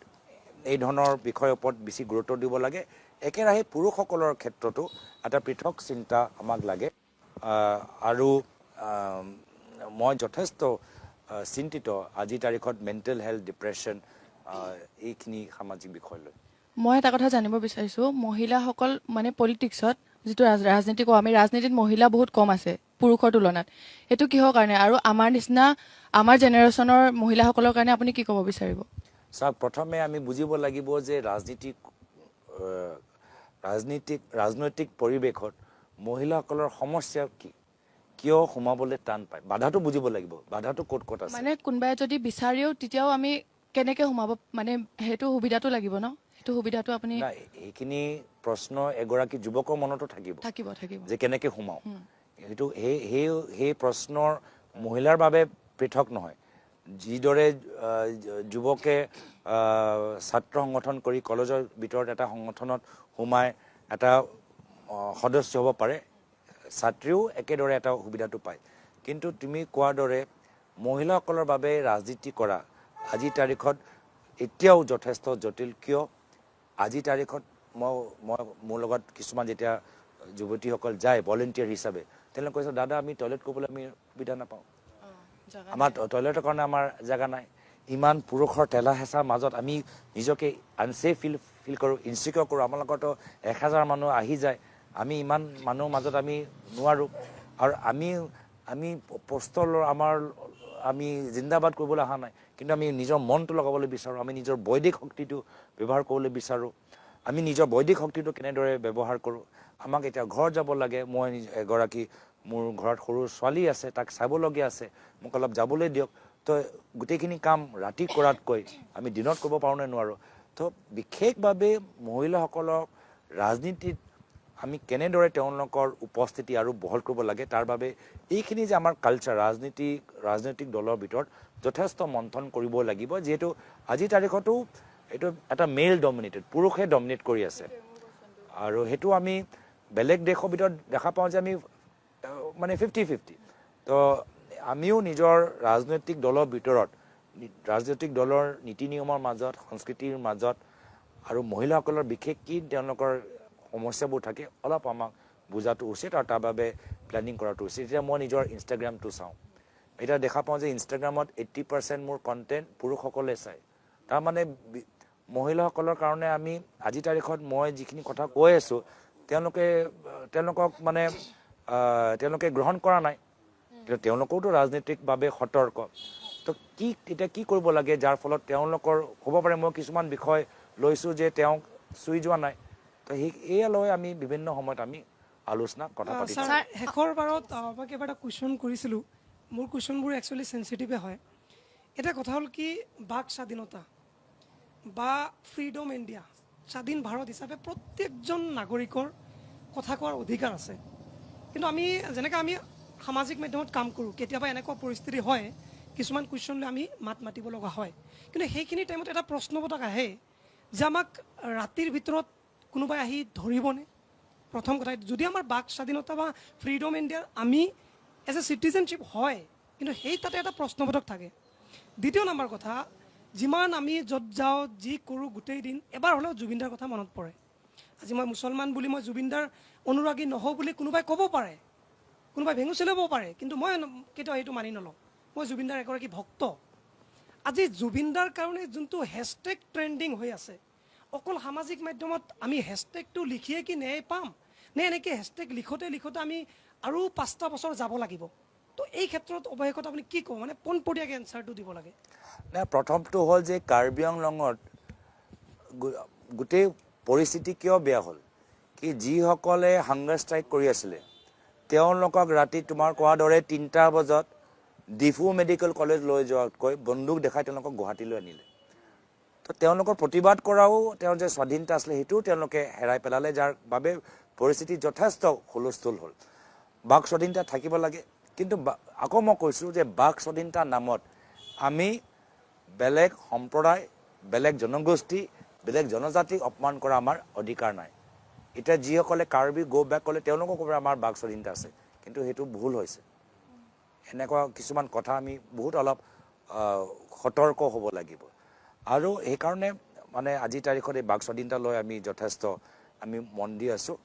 এই ধৰণৰ বিষয়ৰ ওপৰত বেছি গুৰুত্ব দিব লাগে একেৰাহে পুৰুষসকলৰ ক্ষেত্ৰতো এটা পৃথক চিন্তা আমাক লাগে আৰু মই যথেষ্ট চিন্তিত আজিৰ তাৰিখত মেণ্টেল হেল্থ ডিপ্ৰেশ্যন এইখিনি সামাজিক বিষয় লৈ মই এটা কথা জানিব বিচাৰিছোঁ মহিলাসকল মানে পলিটিক্সত যিটো ৰাজনীতি কওঁ আমি ৰাজনীতিত মহিলা বহুত কম আছে পুৰুষৰ তুলনাত এইটো কিহৰ কাৰণে আৰু আমাৰ নিচিনা আমাৰ জেনেৰেশ্যনৰ মহিলাসকলৰ কাৰণে আপুনি কি ক'ব বিচাৰিব চাওক প্ৰথমে আমি বুজিব লাগিব যে ৰাজনৈতিক পৰিৱেশত মহিলাসকলৰ সমস্যা কি কিয় সোমাবলৈ টান পায় বাধাটো বুজিব লাগিব বাধাটো ক'ত আছে মানে কোনোবাই যদি বিচাৰিও তেতিয়াও আমি কেনেকৈ সোমাব মানে সেইটো সুবিধাটো লাগিব ন সেইটো সুবিধাটো আপুনি এইখিনি প্ৰশ্ন এগৰাকী যুৱকৰ মনতো থাকিব যে কেনেকৈ সোমাওঁ সেইটো সেই প্ৰশ্নৰ মহিলাৰ বাবে পৃথক নহয় যিদৰে যুৱকে ছাত্ৰ সংগঠন কৰি কলেজৰ ভিতৰত এটা সংগঠনত সোমাই এটা সদস্য হ'ব পাৰে ছাত্ৰীও একেদৰে এটা সুবিধাটো পায় কিন্তু তুমি কোৱাৰ দৰে মহিলাসকলৰ বাবে ৰাজনীতি কৰা আজিৰ তাৰিখত এতিয়াও যথেষ্ট জটিল কিয় আজিৰ তাৰিখত মই মোৰ লগত কিছুমান যেতিয়া যুৱতীসকল যায় ভলেণ্টিয়াৰ হিচাপে তেওঁলোকে কৈছে দাদা আমি টয়লেট কৰিবলৈ আমি সুবিধা নাপাওঁ আমাৰ টয়লেটৰ কাৰণে আমাৰ জেগা নাই ইমান পুৰুষৰ ঠেলা হেঁচাৰ মাজত আমি নিজকে আনছেফ ফিল কৰোঁ ইনচিকিউৰ কৰোঁ আমাৰ লগতো 1000 মানুহ আহি যায় আমি ইমান মানুহৰ মাজত আমি নোৱাৰোঁ আৰু আমি পষ্টলৰ আমি জিন্দাবাদ কৰিবলৈ অহা নাই কিন্তু আমি নিজৰ মনটো লগাবলৈ বিচাৰোঁ আমি নিজৰ বৈদিক শক্তিটো ব্যৱহাৰ কৰিবলৈ বিচাৰোঁ আমি নিজৰ বৈদিক শক্তিটো কেনেদৰে ব্যৱহাৰ কৰোঁ আমাক এতিয়া ঘৰ যাব লাগে মই এগৰাকী মোৰ ঘৰত সৰু ছোৱালী আছে তাক চাবলগীয়া আছে মোক অলপ যাবলৈ দিয়ক তো গোটেইখিনি কাম ৰাতি কৰাতকৈ আমি দিনত কৰিব পাৰোঁ নে নোৱাৰোঁ তো বিশেষভাৱে মহিলাসকলক ৰাজনীতিত আমি কেনেদৰে তেওঁলোকৰ উপস্থিতি আৰু বহল কৰিব লাগে তাৰ বাবে এইখিনি যে আমাৰ কালচাৰ ৰাজনৈতিক দলৰ ভিতৰত যথেষ্ট মন্থন কৰিব লাগিব যিহেতু আজিৰ তাৰিখতো এইটো এটা মেল ডমিনেটেড পুৰুষে ডমিনেট কৰি আছে আৰু সেইটো আমি বেলেগ দেশৰ ভিতৰত দেখা পাওঁ যে আমি মানে 50-50 তো আমিও নিজৰ ৰাজনৈতিক দলৰ ভিতৰত ৰাজনৈতিক দলৰ নীতি নিয়মৰ মাজত সংস্কৃতিৰ মাজত আৰু মহিলাসকলৰ বিশেষ কি তেওঁলোকৰ সমস্যাবোৰ থাকে অলপ আমাক বুজাটো উচিত আৰু তাৰ বাবে প্লেনিং কৰাটো উচিত এতিয়া মই নিজৰ ইনষ্টাগ্ৰামটো চাওঁ এতিয়া দেখা পাওঁ যে ইনষ্টাগ্ৰামত 80% মোৰ কণ্টেণ্ট পুৰুষসকলে চায় তাৰমানে মহিলাসকলৰ কাৰণে আমি আজিৰ তাৰিখত মই যিখিনি কথা কৈ আছোঁ তেওঁলোকক মানে তেওঁলোকে গ্ৰহণ কৰা নাই কিন্তু তেওঁলোকোতো ৰাজনৈতিকভাৱে সতৰ্ক তো এতিয়া কি কৰিব লাগে যাৰ ফলত তেওঁলোকৰ হ'ব পাৰে মই কিছুমান বিষয় লৈছোঁ যে তেওঁক চুই যোৱা নাই তো এয়া লৈ আমি বিভিন্ন সময়ত আমি আলোচনা কথা পাতিছোঁ শেষৰ বাৰত মই কিবা এটা কুৱেশ্যন কৰিছিলোঁ মোৰ কুৱেশ্যনবোৰ একচুৱেলি চেঞ্চিটিভে হয় এটা কথা হ'ল কি বাক স্বাধীনতা বা ফ্ৰীডম ইণ্ডিয়া স্বাধীন ভাৰত হিচাপে প্ৰত্যেকজন নাগৰিকৰ কথা কোৱাৰ অধিকাৰ আছে কিন্তু আমি যেনেকৈ আমি সামাজিক মাধ্যমত কাম কৰোঁ কেতিয়াবা এনেকুৱা পৰিস্থিতি হয় কিছুমান কুৱেশ্যন লৈ আমি মাত মাতিব লগা হয় কিন্তু সেইখিনি টাইমত এটা প্ৰশ্নবোধক আহে যে আমাক ৰাতিৰ ভিতৰত কোনোবাই আহি ধৰিবনে প্ৰথম কথা যদি আমাৰ বাক স্বাধীনতা বা ফ্ৰীডম ইণ্ডিয়াৰ আমি এজ এ চিটিজেনশ্বিপ হয় কিন্তু সেই তাতে এটা প্ৰশ্নবোধক থাকে দ্বিতীয় নম্বৰ কথা যিমান আমি য'ত যাওঁ যি কৰোঁ গোটেই দিন এবাৰ হ'লেও জুবিনদাৰ কথা মনত পৰে আজি মই মুছলমান বুলি মই জুবিনদাৰ অনুৰাগী নহওঁ বুলি কোনোবাই ক'ব পাৰে কোনোবাই ভেঙু চেলাব পাৰে কিন্তু মই কেতিয়াও সেইটো মানি নলওঁ মই জুবিনদাৰ এগৰাকী ভক্ত আজি জুবিনদাৰ কাৰণে যোনটো হেছটেগ ট্ৰেণ্ডিং হৈ আছে অকল সামাজিক মাধ্যমত আমি হেছটেগটো লিখিয়ে কি ন্যায় পাম নে এনেকৈ হেছটেগ লিখোঁতে আমি আৰু 5টা বছৰ যাব লাগিব তো এই ক্ষেত্ৰত অৱশেষত আপুনি কি ক'ব মানে পোনপটীয়াকৈ এনচাৰটো দিব লাগে নাই প্ৰথমটো হ'ল যে কাৰ্বি আংলঙত গোটেই পৰিস্থিতি কিয় বেয়া হ'ল কি যিসকলে হাংগাৰ ষ্ট্ৰাইক কৰি আছিলে তেওঁলোকক ৰাতি তোমাৰ কোৱাৰ দৰে 3টা বজাত ডিফু মেডিকেল কলেজ লৈ যোৱাতকৈ বন্দুক দেখাই তেওঁলোকক গুৱাহাটীলৈ আনিলে তো তেওঁলোকৰ প্ৰতিবাদ কৰাও তেওঁৰ যে স্বাধীনতা আছিলে সেইটোও তেওঁলোকে হেৰাই পেলালে যাৰ বাবে পৰিস্থিতি যথেষ্ট হুলস্থুল হ'ল বাক স্বাধীনতা থাকিব লাগে কিন্তু আকৌ মই কৈছোঁ যে বাক স্বাধীনতাৰ নামত আমি বেলেগ সম্প্ৰদায়, বেলেগ জনগোষ্ঠী, বেলেগ জনজাতিক অপমান কৰা আমাৰ অধিকাৰ নাই। এতিয়া যিসকলে কাৰ্বি গো বেক ক'লে তেওঁলোকক ক'ব আমাৰ বাক স্বাধীনতা আছে, কিন্তু সেইটো ভুল হৈছে। এনেকুৱা কিছুমান কথা আমি বহুত অলপ সতৰ্ক হ'ব লাগিব। আৰু সেইকাৰণে মানে আজিৰ তাৰিখত এই বাক স্বাধীনতা লৈ আমি যথেষ্ট আমি মন দি আছোঁ।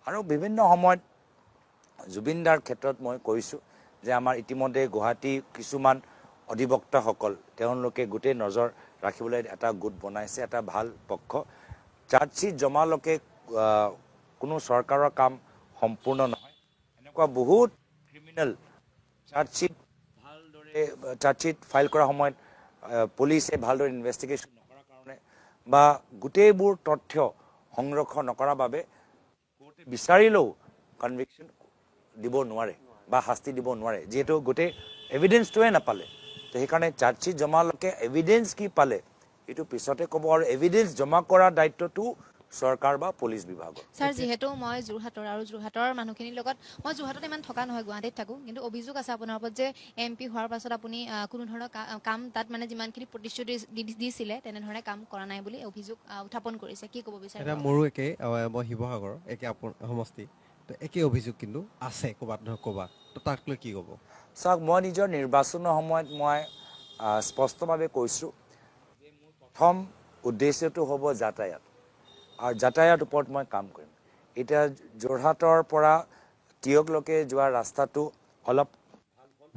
আৰু বিভিন্ন সময়ত জুবিন দাৰ ক্ষেত্ৰত মই কৈছোঁ যে আমাৰ ইতিমধ্যে গুৱাহাটী কিছুমান অধিবক্তাসকল তেওঁলোকে গোটেই নজৰ ৰাখিবলৈ এটা গোট বনাইছে, এটা ভাল পক্ষ। চাৰ্জশ্বিট জমালৈকে কোনো চৰকাৰৰ কাম সম্পূৰ্ণ নহয়। এনেকুৱা বহুত ক্ৰিমিনেল চাৰ্জশ্বিট ফাইল কৰাৰ সময়ত পুলিচে ভালদৰে ইনভেষ্টিগেশ্যন নকৰাৰ কাৰণে বা গোটেইবোৰ তথ্য সংৰক্ষণ নকৰাৰ বাবে কোৰ্টে বিচাৰিলেও কনভিকশ্যন দিব নোৱাৰে বা শাস্তি দিব নোৱাৰে, যিহেতু গোটেই এভিডেন্সটোৱে নাপালে। তো সেইকাৰণে চাৰ্জশ্বিট জমালৈকে এভিডেন্স কি পালে এইটো পিছতে ক'ব, আৰু এভিডেন্স জমা কৰাৰ দায়িত্বটো চৰকাৰ বা পুলিচ বিভাগৰ। ছাৰ, যিহেতু মই যোৰহাটৰ মানুহখিনিৰ লগত, মই যোৰহাটত ইমান থকা নহয়, গুৱাহাটীত থাকোঁ, কিন্তু অভিযোগ আছে আপোনাৰ ওপৰত যে MP হোৱাৰ পাছত আপুনি কোনো ধৰণৰ কাম তাত মানে যিমানখিনি প্ৰতিশ্ৰুতি দিছিলে তেনেধৰণে কাম কৰা নাই বুলি অভিযোগ উত্থাপন কৰিছে। কি ক'ব বিচাৰে? এতিয়া মোৰো একেই, মই শিৱসাগৰৰ একে সমষ্টি, তো একেই অভিযোগ কিন্তু আছে ক'ৰবাত নহয় ক'ৰবাত, তো তাক লৈ কি ক'ব? চাওক, মই নিজৰ নিৰ্বাচনৰ সময়ত মই স্পষ্টভাৱে কৈছোঁ যে মোৰ প্ৰথম উদ্দেশ্যটো হ'ব যাতায়াত, আৰু যাতায়াত ওপৰত মই কাম কৰিম। এতিয়া যোৰহাটৰ পৰা টিয়কলৈকে যোৱা ৰাস্তাটো অলপ ভাল হ'ল,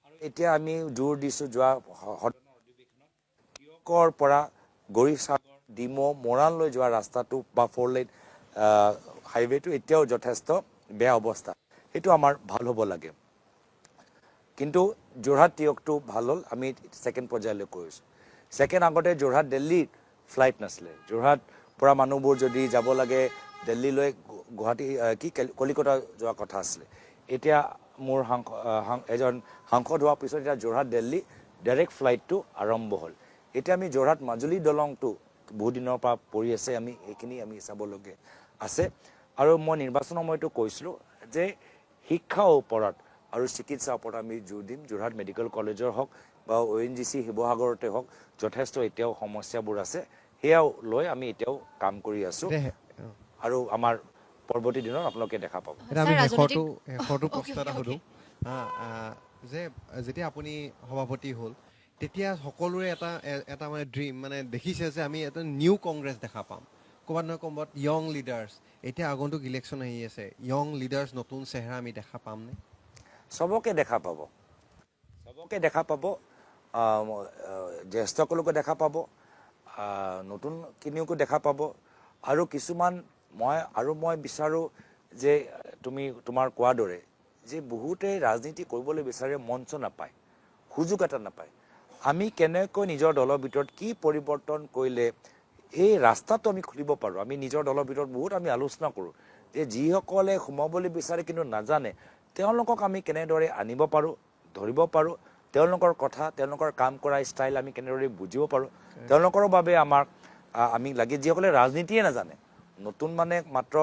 আৰু এতিয়া আমি জোৰ দিছোঁ যোৱা সদনৰ অধিৱেশনত টিয়কৰ পৰা গৌৰীসাগৰ, ডিমৌ, মৰাণলৈ যোৱা ৰাস্তাটো বা 4 লেন হাইৱেটো এতিয়াও যথেষ্ট বেয়া অৱস্থা। সেইটো আমাৰ ভাল হ'ব লাগে। কিন্তু যোৰহাট টিয়কটো ভাল হ'ল, আমি ছেকেণ্ড পৰ্যায়লৈ কৰিছোঁ। আগতে যোৰহাট দিল্লী ফ্লাইট নাছিলে। যোৰহাট পৰা মানুহবোৰ যদি যাব লাগে দিল্লীলৈ, গুৱাহাটী কলিকতা যোৱা কথা আছিলে। এতিয়া মোৰ এজন সাংসদ হোৱাৰ পিছত এতিয়া যোৰহাট দিল্লী ডাইৰেক্ট ফ্লাইটটো আৰম্ভ হ'ল। এতিয়া আমি যোৰহাট মাজুলী দলংটো বহুত দিনৰ পৰা পৰি আছে, সেইখিনি আমি চাবলগীয়া আছে। আৰু মই নিৰ্বাচনৰ সময়তো কৈছিলোঁ যে শিক্ষাৰ ওপৰত আৰু চিকিৎসাৰ ওপৰত আমি জোৰ দিম। যোৰহাট মেডিকেল কলেজৰ হওক বা ONGC শিৱসাগৰতে হওক যথেষ্ট এতিয়াও সমস্যাবোৰ আছে, সেয়াও লৈ আমি এতিয়াও কাম কৰি আছোঁ, আৰু আমাৰ পৰৱৰ্তী দিনত আপোনালোকে দেখা পাব। এতিয়া আমি শেষৰটো প্ৰশ্ন এটা সুধোঁ যে যেতিয়া আপুনি সভাপতি হ'ল তেতিয়া সকলোৰে এটা মানে ড্ৰিম, মানে দেখিছে যে আমি এটা নিউ কংগ্ৰেছ দেখা পাম, ক'ৰবাত নহয় ক'ৰবাত য়ং লিডাৰ্ছ। এতিয়া আগন্তুক ইলেকশ্যন আহি আছে, য়ং লিডাৰ্ছ, নতুন চেহেৰা আমি দেখা পামনে? চবকে দেখা পাব, জ্যেষ্ঠসকলকো দেখা পাব, নতুনখিনিকো দেখা পাব। আৰু কিছুমান মই বিচাৰোঁ যে তোমাৰ কোৱাৰ দৰে যে বহুতে ৰাজনীতি কৰিবলৈ বিচাৰে, মঞ্চ নাপায়, সুযোগ এটা নাপায়। আমি কেনেকৈ নিজৰ দলৰ ভিতৰত কি পৰিৱৰ্তন কৰিলে এই ৰাস্তাটো আমি খুলিব পাৰোঁ। আমি নিজৰ দলৰ ভিতৰত বহুত আমি আলোচনা কৰোঁ যে যিসকলে সোমাবলৈ বিচাৰে কিন্তু নাজানে, তেওঁলোকক আমি কেনেদৰে আনিব পাৰোঁ, ধৰিব পাৰোঁ, তেওঁলোকৰ কথা, তেওঁলোকৰ কাম কৰা ষ্টাইল আমি কেনেদৰে বুজিব পাৰোঁ। তেওঁলোকৰ বাবে আমি লাগে যিসকলে ৰাজনীতিয়ে নাজানে, নতুন মানে মাত্ৰ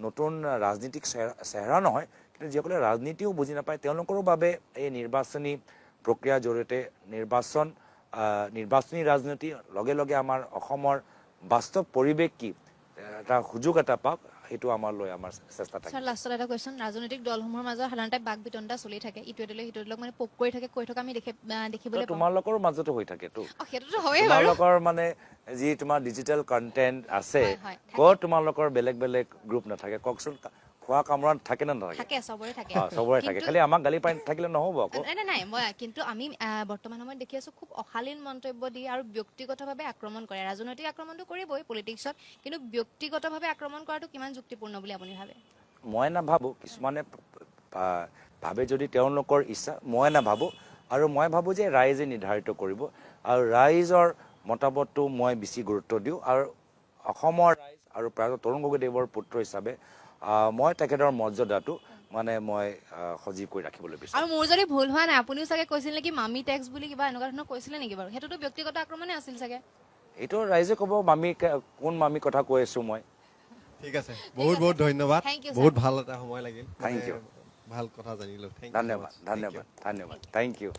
নতুন ৰাজনীতিক চেহেৰা নহয়, কিন্তু যিসকলে ৰাজনীতিও বুজি নাপায় তেওঁলোকৰো বাবে এই নিৰ্বাচনী প্ৰক্ৰিয়াৰ জৰিয়তে নিৰ্বাচনী ৰাজনীতি লগে লগে আমাৰ অসমৰ বাস্তৱ পৰিৱেশ কি এটা সুযোগ এটা পাওক, সেইটো আমালৈ আমাৰ চেষ্টা থাকে। ছাৰ, লাষ্টত এটা কুৱেশ্যন। ৰাজনৈতিক দলসমূহৰ মাজত সাধাৰণতে বাক বিতণ্ডা চলি থাকে, ইটোৱে দলে সিটো দলক মানে পোক কৰি থাকে, কৈ থকা আমি দেখিবলৈ পাওঁ। তোমালোকৰ মাজতো হৈ থাকেতো, সেইটোতো হয়েই বাৰু। তোমালোকৰ মানে যি তোমাৰ ডিজিটেল কণ্টেণ্ট আছে, ক'ত তোমালোকৰ বেলেগ বেলেগ গ্ৰুপ নাথাকে কওকচোন? খোৱা কামৰাত থাকে নে নাথাকে? থাকে, চবৰে থাকে। চবৰে থাকে, খালি আমাক গালি পাই থাকিলে নহ'ব আকৌ। নাই, কিন্তু আমি বৰ্তমান সময়ত দেখি আছো খুব অশালীন মন্তব্য দি আৰু ব্যক্তিগতভাৱে আক্ৰমণ কৰে। ৰাজনৈতিক আক্ৰমণটো কৰিবই পলিটিক্সত, কিন্তু ব্যক্তিগতভাৱে আক্ৰমণ কৰাটো কিমান যুক্তিপূৰ্ণ বুলি আপুনি ভাবে? মই নাভাবোঁ, কিছুমানে ভাবে যদি তেওঁলোকৰ ইচ্ছা, মই নাভাবোঁ। আৰু মই ভাবোঁ যে ৰাইজে নিৰ্ধাৰিত কৰিব, আৰু ৰাইজৰ মতামতটো মই বেছি গুৰুত্ব দিওঁ। আৰু অসমৰ ৰাইজ আৰু প্ৰায় তৰুণ গগৈদেৱৰ পুত্ৰ হিচাপে মই তেখেতৰ মৰ্যাদাটো মানে মই সজীৱ কৰি ৰাখিবলৈ বিচাৰোঁ। আৰু মোৰ যদি ভুল হোৱা নাই, আপুনিও চাগে কৈছিল নেকি মামি টেক্স বুলি কিবা এনেকুৱা ধৰণৰ কৈছিলে নেকি বাৰু? সেইটোতো ব্যক্তিগত আক্ৰমণে আছিল চাগে। এইটো ৰাইজে ক'ব কোন মামী কথা কৈ আছোঁ মই। ঠিক আছে, বহুত ধন্যবাদ, বহুত ভাল এটা সময় লাগিল, থেংক ইউ, ভাল কথা জানিলোঁ। ধন্যবাদ। Thank U.